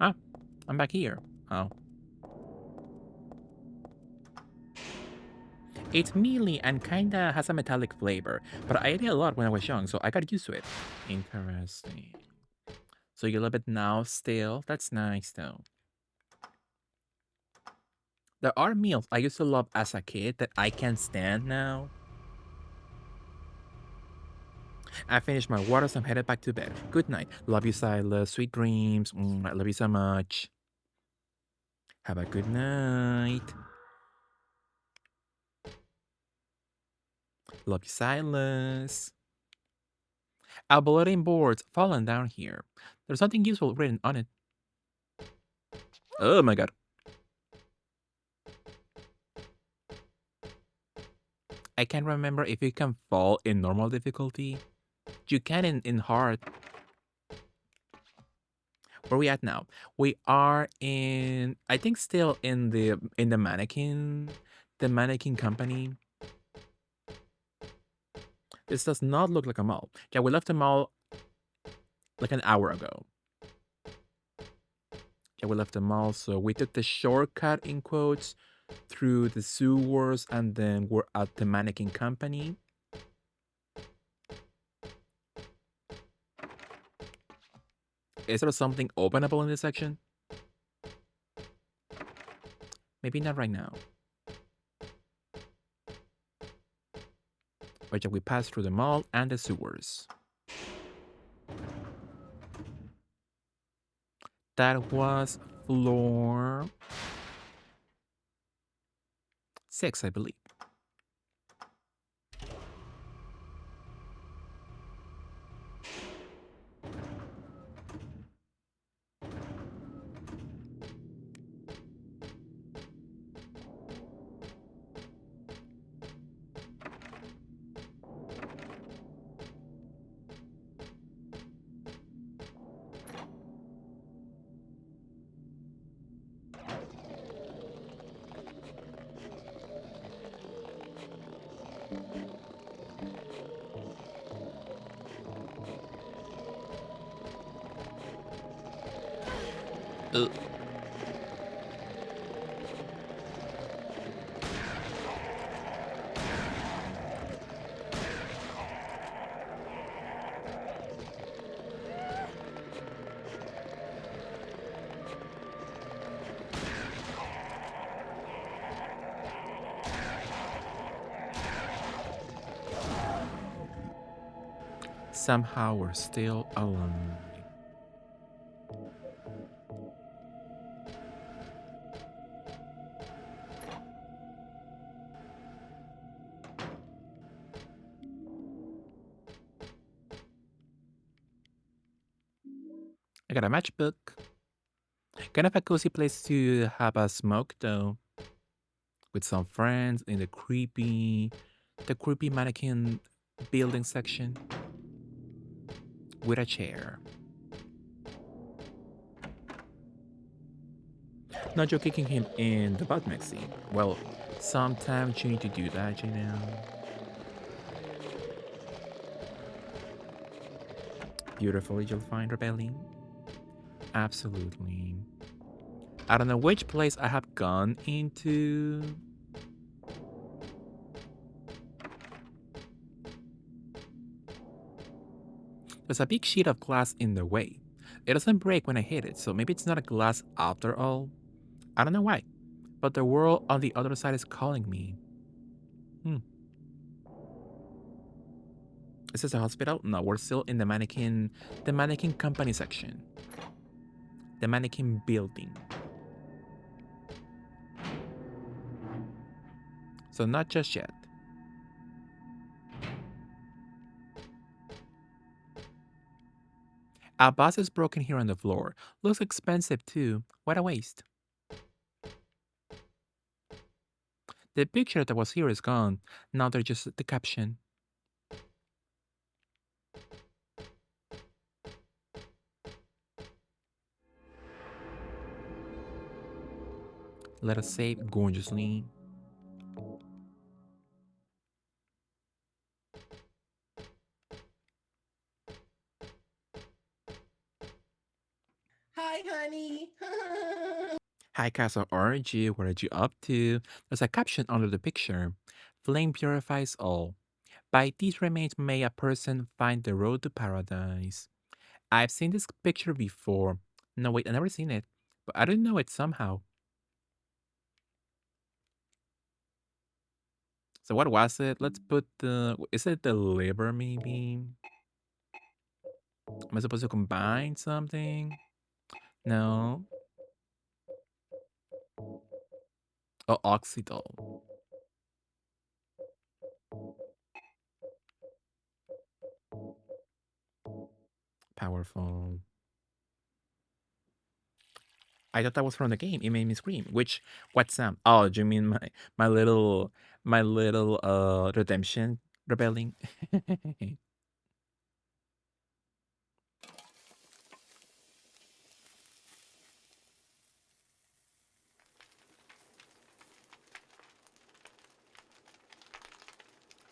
Ah, I'm back here. Oh. It's mealy and kinda has a metallic flavor, but I ate it a lot when I was young, so I got used to it. Interesting. So you love it now still? That's nice though. There are meals I used to love as a kid that I can't stand now. I finished my water, so I'm headed back to bed. Good night. Love you, Silas. Sweet dreams. I love you so much. Have a good night. Love you, Silas. Our bulletin board's fallen down here. There's nothing useful written on it. Oh my god. I can't remember if you can fall in normal difficulty. You can in hard. Where are we at now? We are in, I think, still in the mannequin company. This does not look like a mall. Yeah, we left the mall like an hour ago. Yeah, we left the mall, so we took the shortcut in quotes through the sewers, and then we're at the mannequin company. Is there something openable in this section? Maybe not right now. But yeah, we passed through the mall and the sewers. That was floor 6, I believe. Ugh. Somehow we're still alive. I got a matchbook. Kind of a cozy place to have a smoke though. With some friends in the creepy mannequin building section. With a chair. Not you're kicking him in the butt, Mexi. Well, sometimes you need to do that, you know. Beautiful, you'll find rebelling. Absolutely. I don't know which place I have gone into. There's a big sheet of glass in the way. It doesn't break when I hit it, so maybe it's not a glass after all. I don't know why, but the world on the other side is calling me. Is this a hospital? No, we're still in the mannequin company section. The mannequin building. So not just yet. Our bus is broken here on the floor. Looks expensive too. What a waste. The picture that was here is gone. Now there's just the caption. Let us save gorgeously. Hi, honey. Hi, Castle RG, what are you up to? There's a caption under the picture. Flame purifies all. By these remains may a person find the road to paradise. I've seen this picture before. No, wait, I never seen it. But I didn't know it somehow. So what was it? Let's put the... Is it the liver, maybe? Am I supposed to combine something? No. Oh, oxidol. Powerful. I thought that was from the game. It made me scream. Which what sound? Oh, do you mean my little redemption rebelling?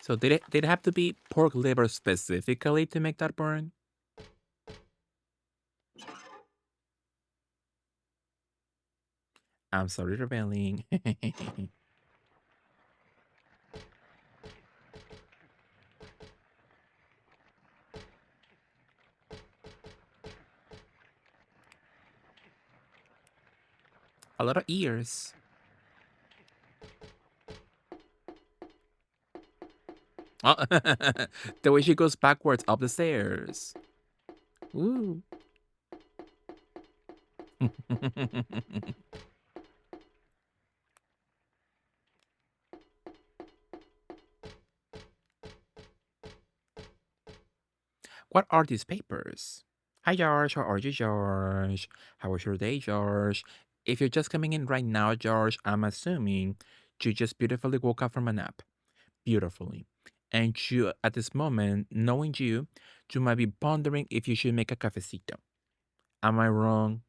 So did it have to be pork liver specifically to make that burn? I'm sorry, rebelling. A lot of ears. Oh, the way she goes backwards up the stairs. Ooh. What are these papers? Hi, George. How are you, George? How was your day, George? If you're just coming in right now, George, I'm assuming you just beautifully woke up from a nap. Beautifully. And you, at this moment, knowing you might be pondering if you should make a cafecito. Am I wrong?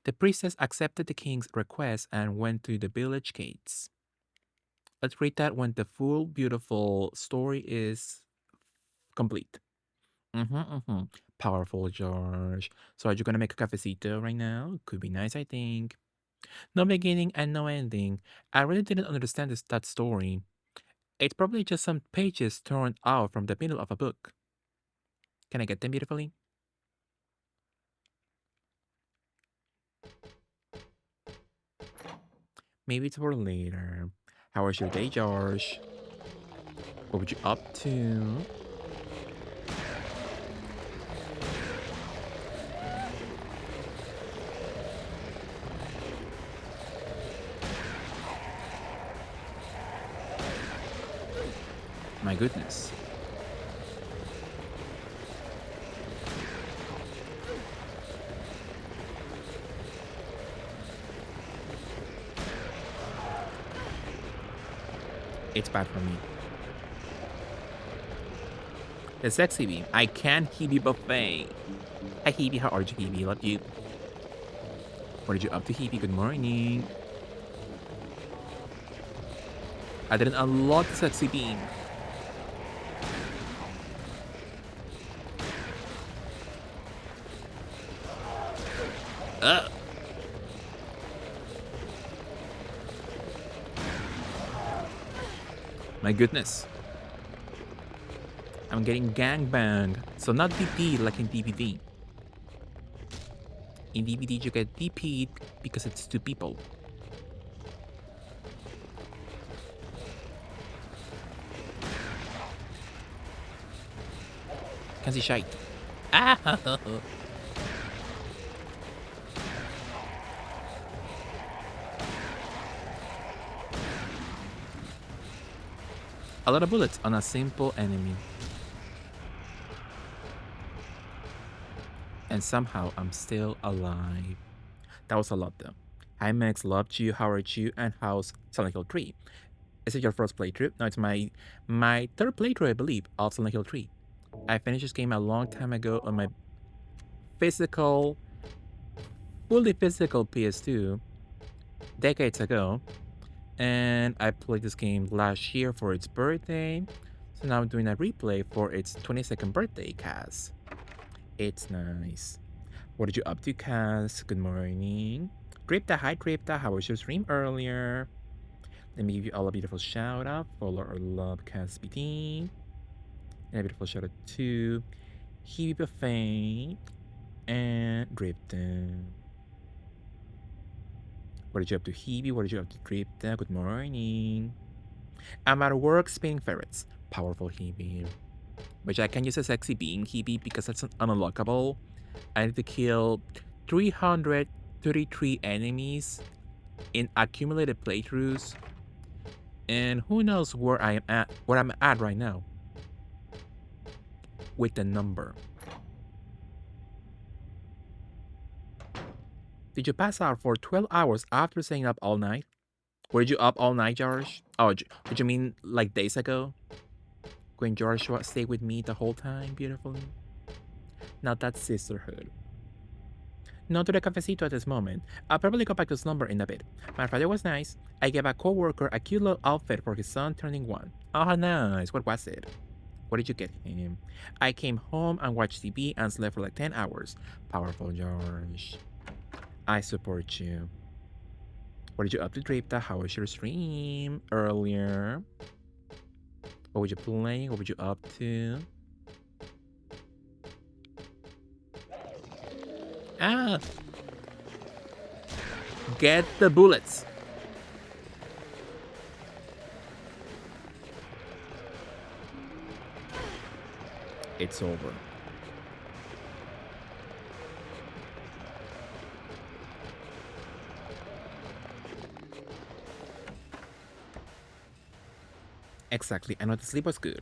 The priestess accepted the king's request and went to the village gates. Let's read that when the full, beautiful story is complete. Powerful, George. So are you gonna make a cafecito right now? Could be nice, I think. No beginning and no ending. I really didn't understand that story. It's probably just some pages torn out from the middle of a book. Can I get them beautifully? Maybe it's for later. How was your day, George? What would you up to? My goodness. It's bad for me. The sexy beam. I can Hebe buffet. Hi Hebe, how are you Hebe? Love you. What did you up to Hebe? Good morning. I didn't unlock the sexy beam. My goodness. I'm getting gangbanged. So not DP like in DVD. In DVD you get DP'd because it's two people. Can see shite. Ah! A lot of bullets on a simple enemy. And somehow I'm still alive. That was a lot though. Hi Max, loved you, how are you, and how's Silent Hill 3? Is it your first playthrough? No, it's my third playthrough, I believe, of Silent Hill 3. I finished this game a long time ago on my fully physical PS2, decades ago. And I played this game last year for its birthday. So now I'm doing a replay for its 22nd birthday, Kaz. It's nice. What did you up to, Kaz? Good morning. Dripta, hi Dripta, how was your stream earlier? Let me give you all a beautiful shout out. Follow or love Kaz BT. And a beautiful shout out to Hebe Buffet and Dripta. What did you up to, Hebe? What did you up to, Dripta? Good morning. I'm at work spinning ferrets. Powerful Hebe. Which I can use a sexy being Hebe because that's unlockable. I need to kill 333 enemies in accumulated playthroughs. And who knows where I'm at right now with the number. Did you pass out for 12 hours after staying up all night? Were you up all night, George? Oh, did you mean like days ago? When Joshua stayed with me the whole time, beautifully? Now that's sisterhood. No to the cafecito at this moment. I'll probably go back to slumber in a bit. My Friday was nice. I gave a co-worker a cute little outfit for his son turning 1. Oh, how nice. What was it? What did you get him? I came home and watched TV and slept for like 10 hours. Powerful, George. I support you. What did you up to, Dripta? How was your stream earlier? What were you playing? What were you up to? Ah! Get the bullets! It's over. Exactly. I know the sleep was good.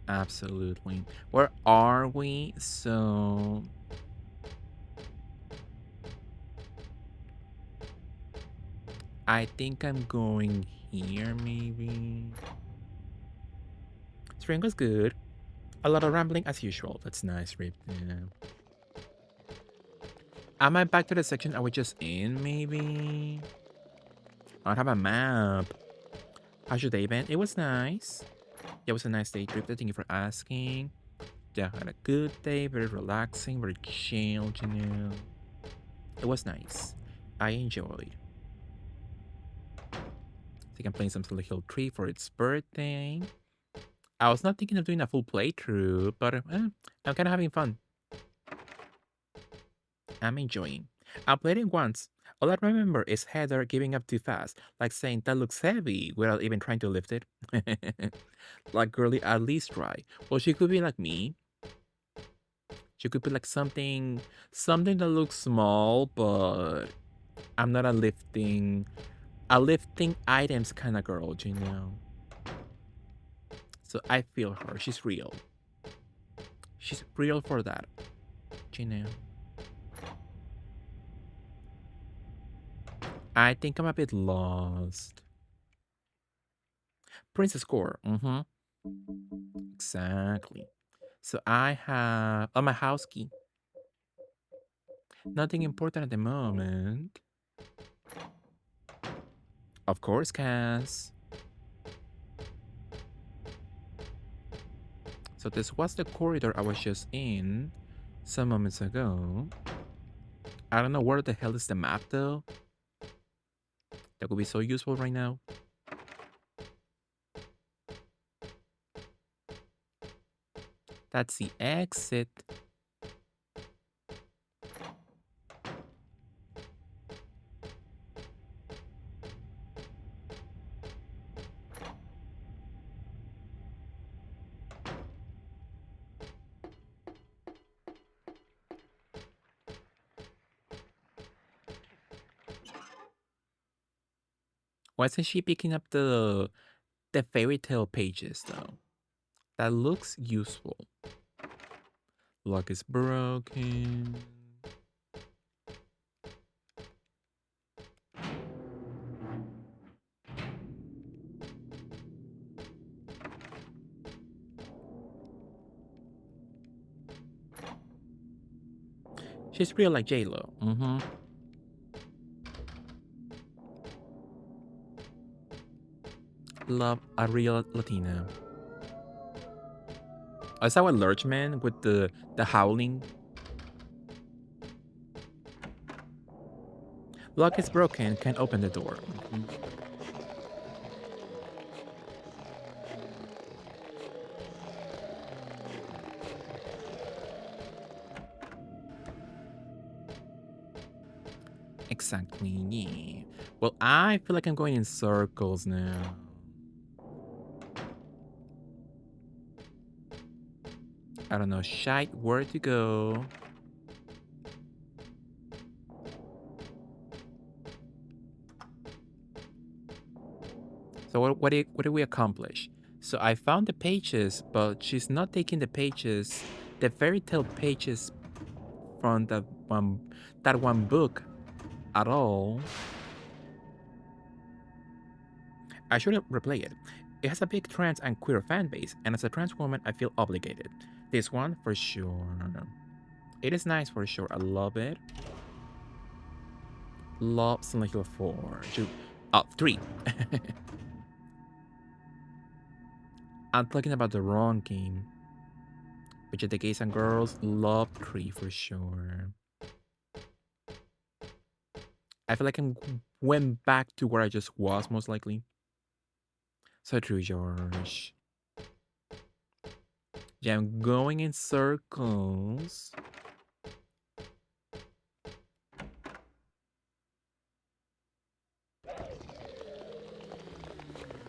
Absolutely. Where are we? So... I think I'm going here, maybe. Spring was good. A lot of rambling as usual. That's nice, Rip. Yeah. Am I back to the section I was just in, maybe? I don't have a map. How's your day been? It was nice. It was a nice day, Trip. Thank you for asking. Yeah, I had a good day. Very relaxing, very chilled, you know. It was nice. I enjoyed. I think I'm playing some Silent Hill 3 for its birthday. I was not thinking of doing a full playthrough, but I'm kind of having fun. I'm enjoying. I played it once. All I remember is Heather giving up too fast, like saying that looks heavy without even trying to lift it. Like, girly, at least try. Well, she could be like me. She could be like something that looks small, but I'm not a lifting items kind of girl, you know. So I feel her. She's real. She's real for that, you know. I think I'm a bit lost. Princess Core. Mm-hmm. Exactly. So I have my house key. Nothing important at the moment. Of course, Cass. So this was the corridor I was just in some moments ago. I don't know where the hell is the map though. That would be so useful right now. That's the exit. Why isn't she picking up the fairy tale pages though? That looks useful. Lock is broken. She's real like J-Lo. Mm-hmm. Love a real Latina. I saw a large man with the howling. Lock is broken, can't open the door. Mhm. Exactly, yeah. Well, I feel like I'm going in circles now. I don't know, shite, where to go. So what did we accomplish? So I found the pages, but she's not taking the pages, the fairy tale pages from that one book at all. I should replay it. It has a big trans and queer fan base, and as a trans woman, I feel obligated. This one for sure. It is nice for sure. I love it. Love Silent Hill 4. 3. I'm talking about the wrong game. Which is the gays and girls love 3 for sure. I feel like I went back to where I just was, most likely. So true, George. Yeah, I'm going in circles.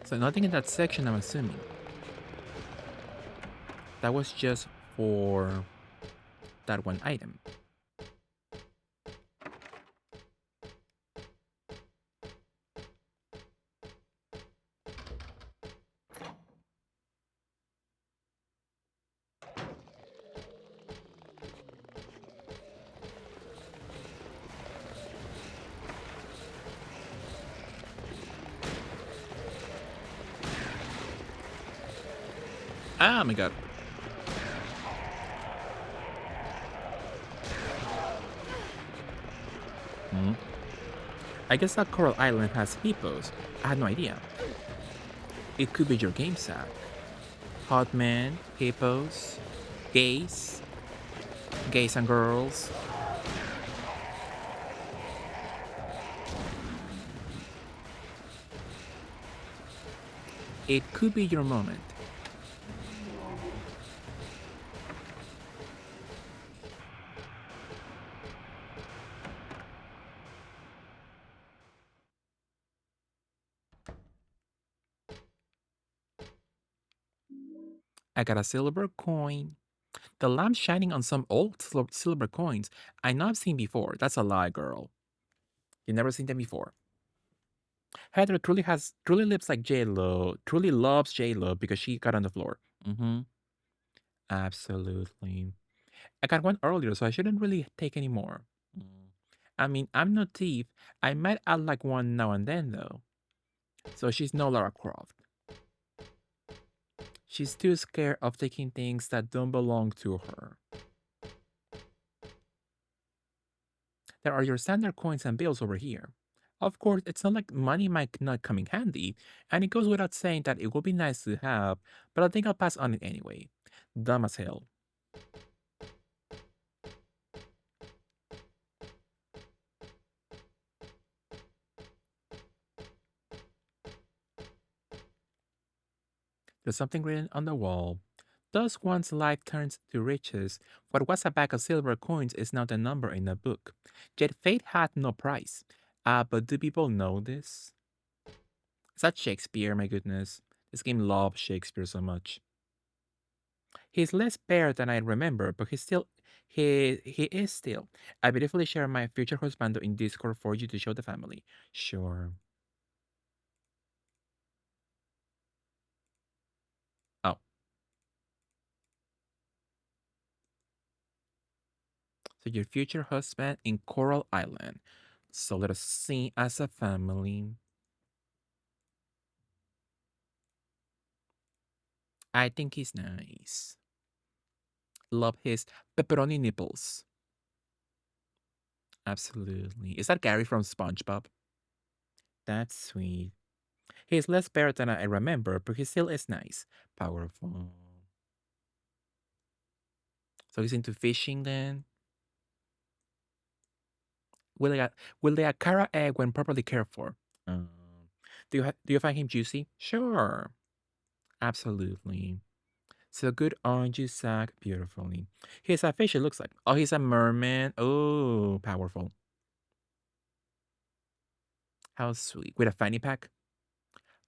So nothing in that section, I'm assuming. That was just for that one item. Oh my god. I guess that Coral Island has hippos. I had no idea. It could be your game sack. Hot men, hippos, gays and girls. It could be your moment. I got a silver coin. The lamp's shining on some old silver coins I know I've seen before. That's a lie, girl. You've never seen them before. Heather truly lives like J-Lo, truly loves J-Lo because she got on the floor. Mm-hmm. Absolutely. I got one earlier, so I shouldn't really take any more. Mm. I mean, I'm no thief. I might add like one now and then, though. So she's no Lara Croft. She's too scared of taking things that don't belong to her. There are your standard coins and bills over here. Of course, it's not like money might not come in handy, and it goes without saying that it would be nice to have, but I think I'll pass on it anyway. Dumb as hell. There's something written on the wall. Thus one's life turns to riches. What was a bag of silver coins is now the number in a book. Yet fate had no price. But do people know this? Is that Shakespeare, my goodness? This game loves Shakespeare so much. He's less bare than I remember, but he is still. I beautifully share my future husband in Discord for you to show the family. Sure. Oh. So your future husband in Coral Island. So let us see as a family. I think he's nice. Love his pepperoni nipples. Absolutely. Is that Gary from SpongeBob? That's sweet. He's less bare than I remember, but he still is nice. Powerful. So he's into fishing then? Will they a Kara egg when properly cared for? Do you find him juicy? Sure. Absolutely. So good on you, Zach. Beautifully. He's a fish, it looks like. Oh, he's a merman. Oh, powerful. How sweet. With a fanny pack?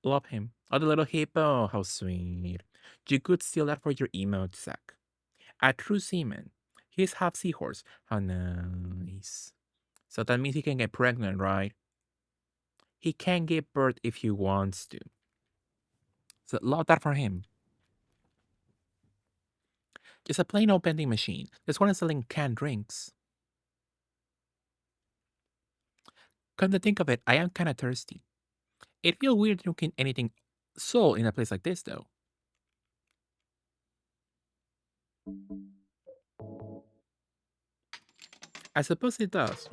Love him. Oh, the little hippo. How sweet. You could steal that for your emote, Zach. A true seaman. He's half seahorse. How nice. So that means he can get pregnant, right? He can give birth if he wants to. So love that for him. Just a plain old vending machine. This one is selling canned drinks. Come to think of it, I am kind of thirsty. It feels weird drinking anything sold in a place like this, though. I suppose it does.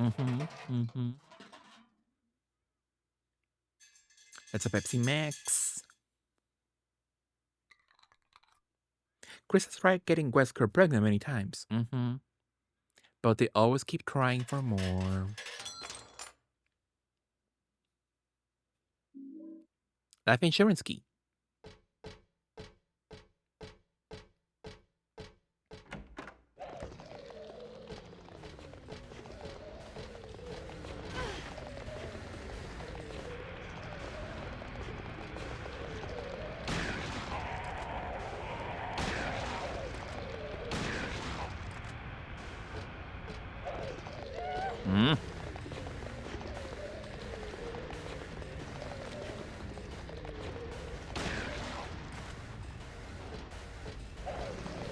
That's a Pepsi Max. Chris has tried getting Wesker pregnant many times. But they always keep trying for more. Life insurance key.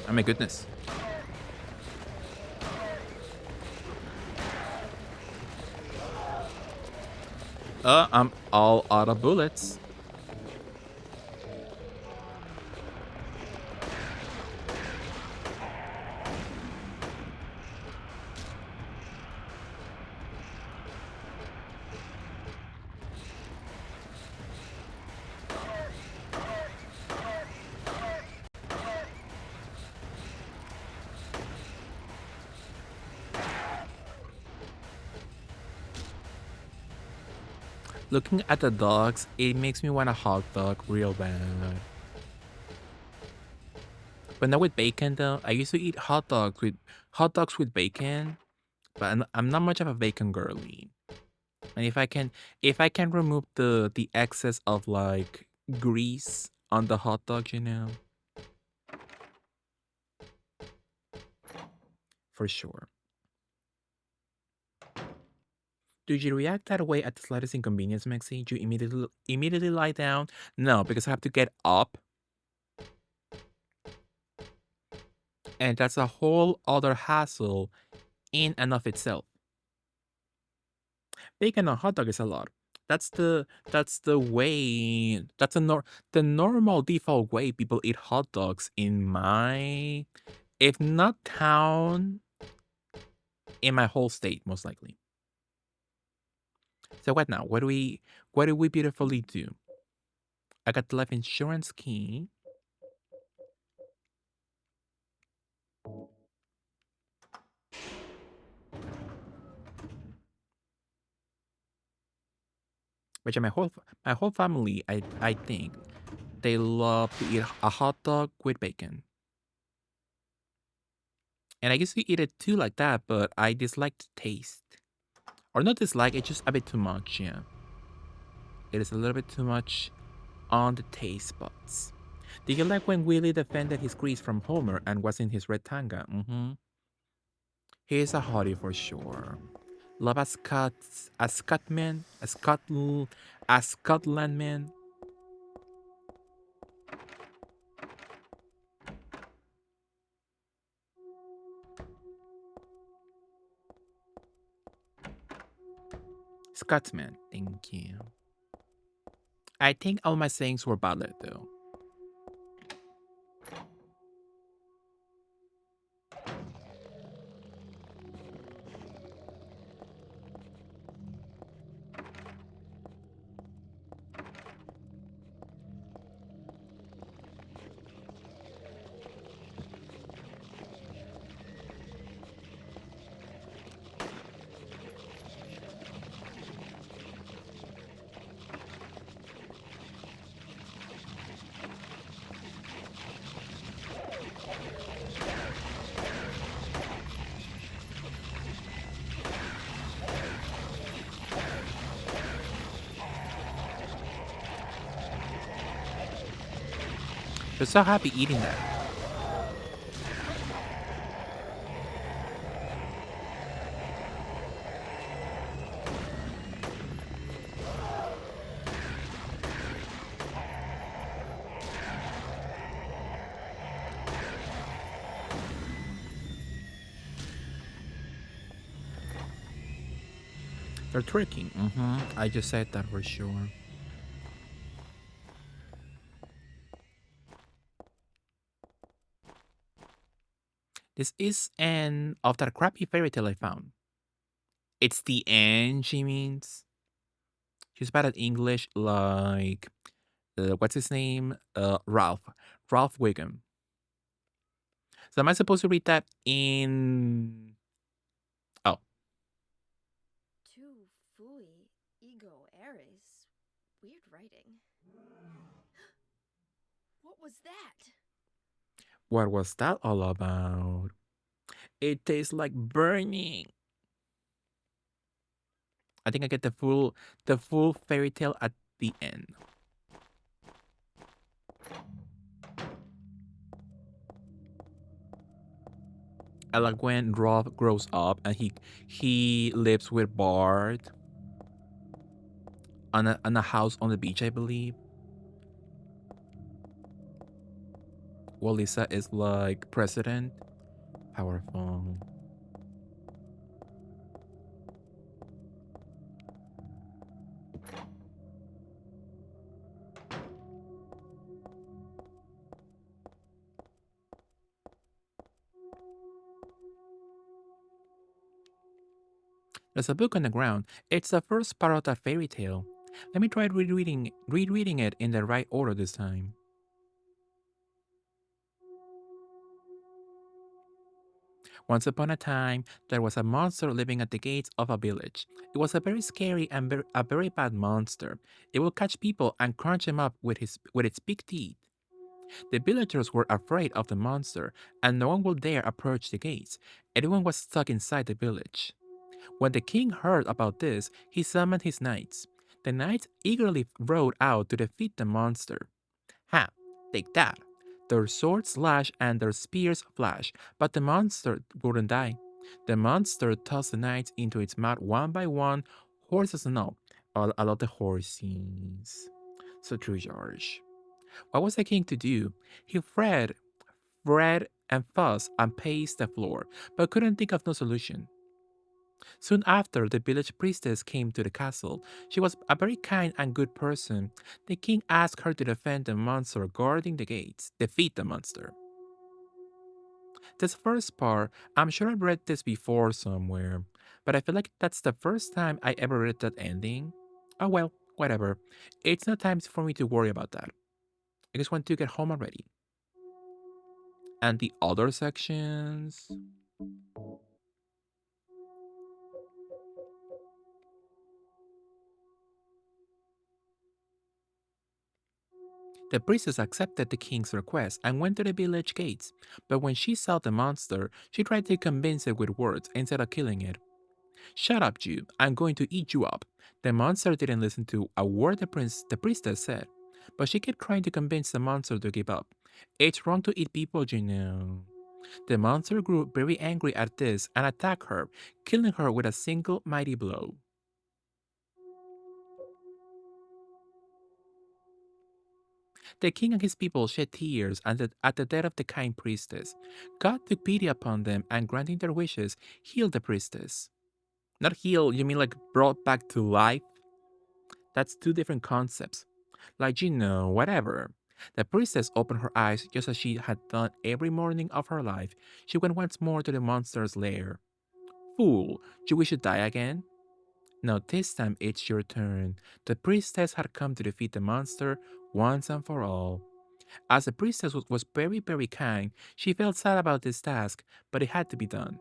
Oh my goodness. I'm all out of bullets. Looking at the dogs, it makes me want a hot dog real bad. But not with bacon though. I used to eat hot dogs with bacon, but I'm not much of a bacon girly. And if I can remove the excess of like grease on the hot dog, for sure. Do you react that way at the slightest inconvenience, Mexi? Do you immediately lie down? No, because I have to get up. And that's a whole other hassle in and of itself. Bacon on hot dog is a lot. That's the way the normal default way people eat hot dogs in my, if not town, in my whole state, most likely. So what now? What do we beautifully do? I got the life insurance key. Which my whole family, I think, they love to eat a hot dog with bacon. And I used to eat it too like that, but I dislike the taste. Or not dislike, it's just a bit too much, yeah. It is a little bit too much on the taste buds. Did you like when Willie defended his crease from Homer and was in his red tanga? Mm-hmm. He's a hottie for sure. Love a Scotland man. Scotsman, thank you. I think all my sayings were valid though. You're so happy eating that. They're tricking. I just said that for sure. This is an of that crappy fairy tale I found. It's the end, she means. She's bad at English, like what's his name? Ralph Wiggum. So am I supposed to read that in? Oh, Tu fui ego eris. Weird writing. What was that? what was that all about? It tastes like burning. I think I get the full fairy tale at the end. I like when Rolf grows up and he lives with Bart on a house on the beach, I believe. Well, Lisa is like president. Powerful. There's a book on the ground. It's the first part of that fairy tale. Let me try rereading it in the right order this time. Once upon a time, there was a monster living at the gates of a village. It was a very scary and a very bad monster. It would catch people and crunch them up with its big teeth. The villagers were afraid of the monster, and no one would dare approach the gates. Everyone was stuck inside the village. When the king heard about this, he summoned his knights. The knights eagerly rode out to defeat the monster. Ha! Take that! Their swords slash and their spears flash, but the monster wouldn't die. The monster tossed the knights into its mouth one by one, horses and all. I love the horses. So true, George. What was the king to do? He fret, and fussed and paced the floor, but couldn't think of no solution. Soon after, the village priestess came to the castle. She was a very kind and good person. The king asked her to defend the monster guarding the gates, defeat the monster. This first part, I'm sure I've read this before somewhere, but I feel like that's the first time I ever read that ending. Oh well, whatever. It's not time for me to worry about that. I just want to get home already. And the other sections. The princess accepted the king's request and went to the village gates, but when she saw the monster, she tried to convince it with words instead of killing it. Shut up, Jew, I'm going to eat you up. The monster didn't listen to a word the priestess said, but she kept trying to convince the monster to give up. It's wrong to eat people, you know. The monster grew very angry at this and attacked her, killing her with a single mighty blow. The king and his people shed tears at the death of the kind priestess. God took pity upon them and, granting their wishes, healed the priestess. Not heal, you mean like brought back to life? That's two different concepts. Like, whatever. The priestess opened her eyes just as she had done every morning of her life. She went once more to the monster's lair. Fool, you wish to die again? No, this time it's your turn. The priestess had come to defeat the monster once and for all. As the priestess was very, very kind, she felt sad about this task, but it had to be done.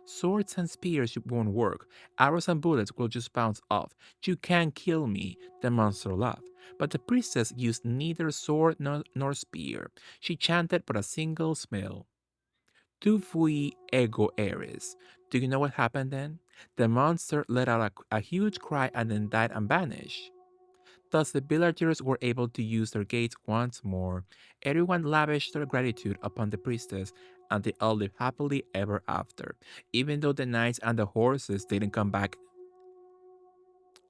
Swords and spears won't work. Arrows and bullets will just bounce off. You can't kill me, the monster laughed. But the priestess used neither sword nor spear. She chanted but a single spell. Tu fui ego eres. Do you know what happened then? The monster let out a huge cry and then died and vanished. Thus, the villagers were able to use their gates once more. Everyone lavished their gratitude upon the priestess, and they all lived happily ever after, even though the knights and the horses didn't come back.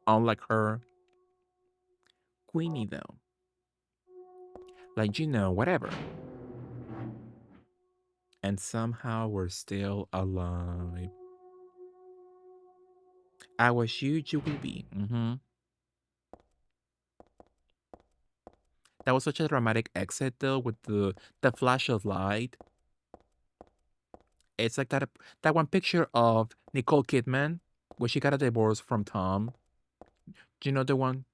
Unlike her, Queenie, though. Like, whatever. And somehow we're still alive. I was you will be. That was such a dramatic exit, though, with the flash of light. It's like that one picture of Nicole Kidman where she got a divorce from Tom. Do you know the one?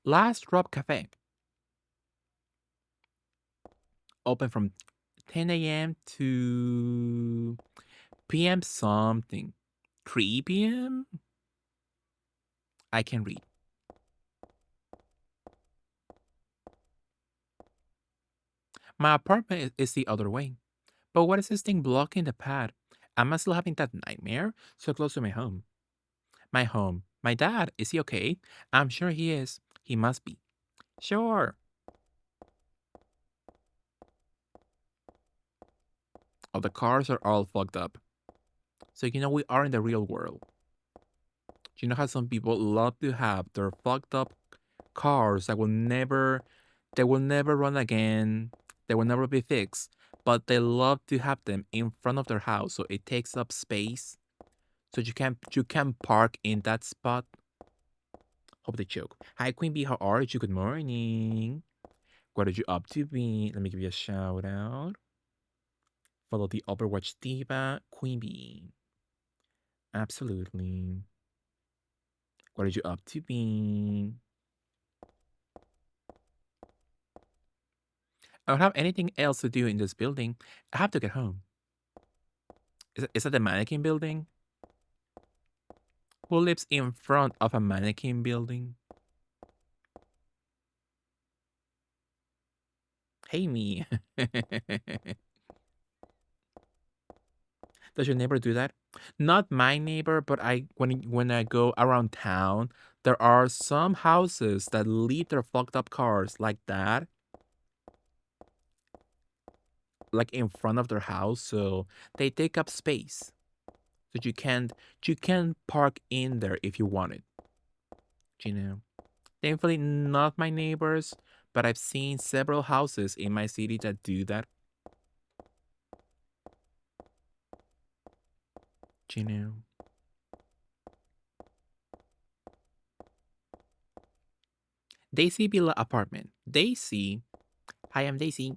Last Drop Cafe. Open from 10 a.m. to p.m. something. 3 p.m.? I can read. My apartment is the other way. But what is this thing blocking the path? Am I still having that nightmare so close to my home? My home. My dad. Is he okay? I'm sure he is. He must be. Sure. Oh, the cars are all fucked up. So we are in the real world. You know how some people love to have their fucked up cars that will never run again. They will never be fixed. But they love to have them in front of their house, so it takes up space. So you can park in that spot. Hope they joke. Hi Queen Bee, how are you? Good morning. What are you up to, Bee? Let me give you a shout out. Follow the Overwatch diva, Queen Bee. Absolutely. What are you up to, Bee? I don't have anything else to do in this building. I have to get home. Is that the mannequin building? Who lives in front of a mannequin building? Hey, me. Does your neighbor do that? Not my neighbor, but when I go around town, there are some houses that leave their fucked up cars like that. like in front of their house, so they take up space. So you can park in there if you wanted. You know. Thankfully, not my neighbors, but I've seen several houses in my city that do that. You know. Daisy Villa apartment. Daisy. Hi, I'm Daisy.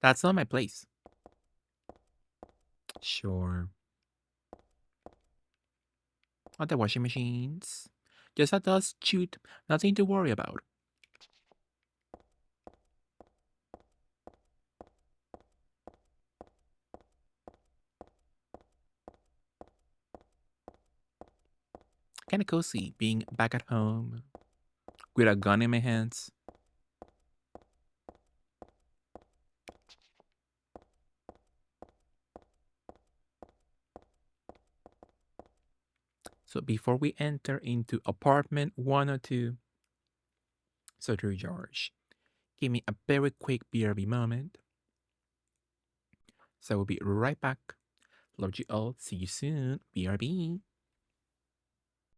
That's not my place. Sure. On the washing machines. Just a dust shoot. Nothing to worry about. Kinda cozy being back at home with a gun in my hands. So before we enter into apartment 102, so Drew George, give me a very quick BRB moment. So we'll be right back. Love you all. See you soon. BRB.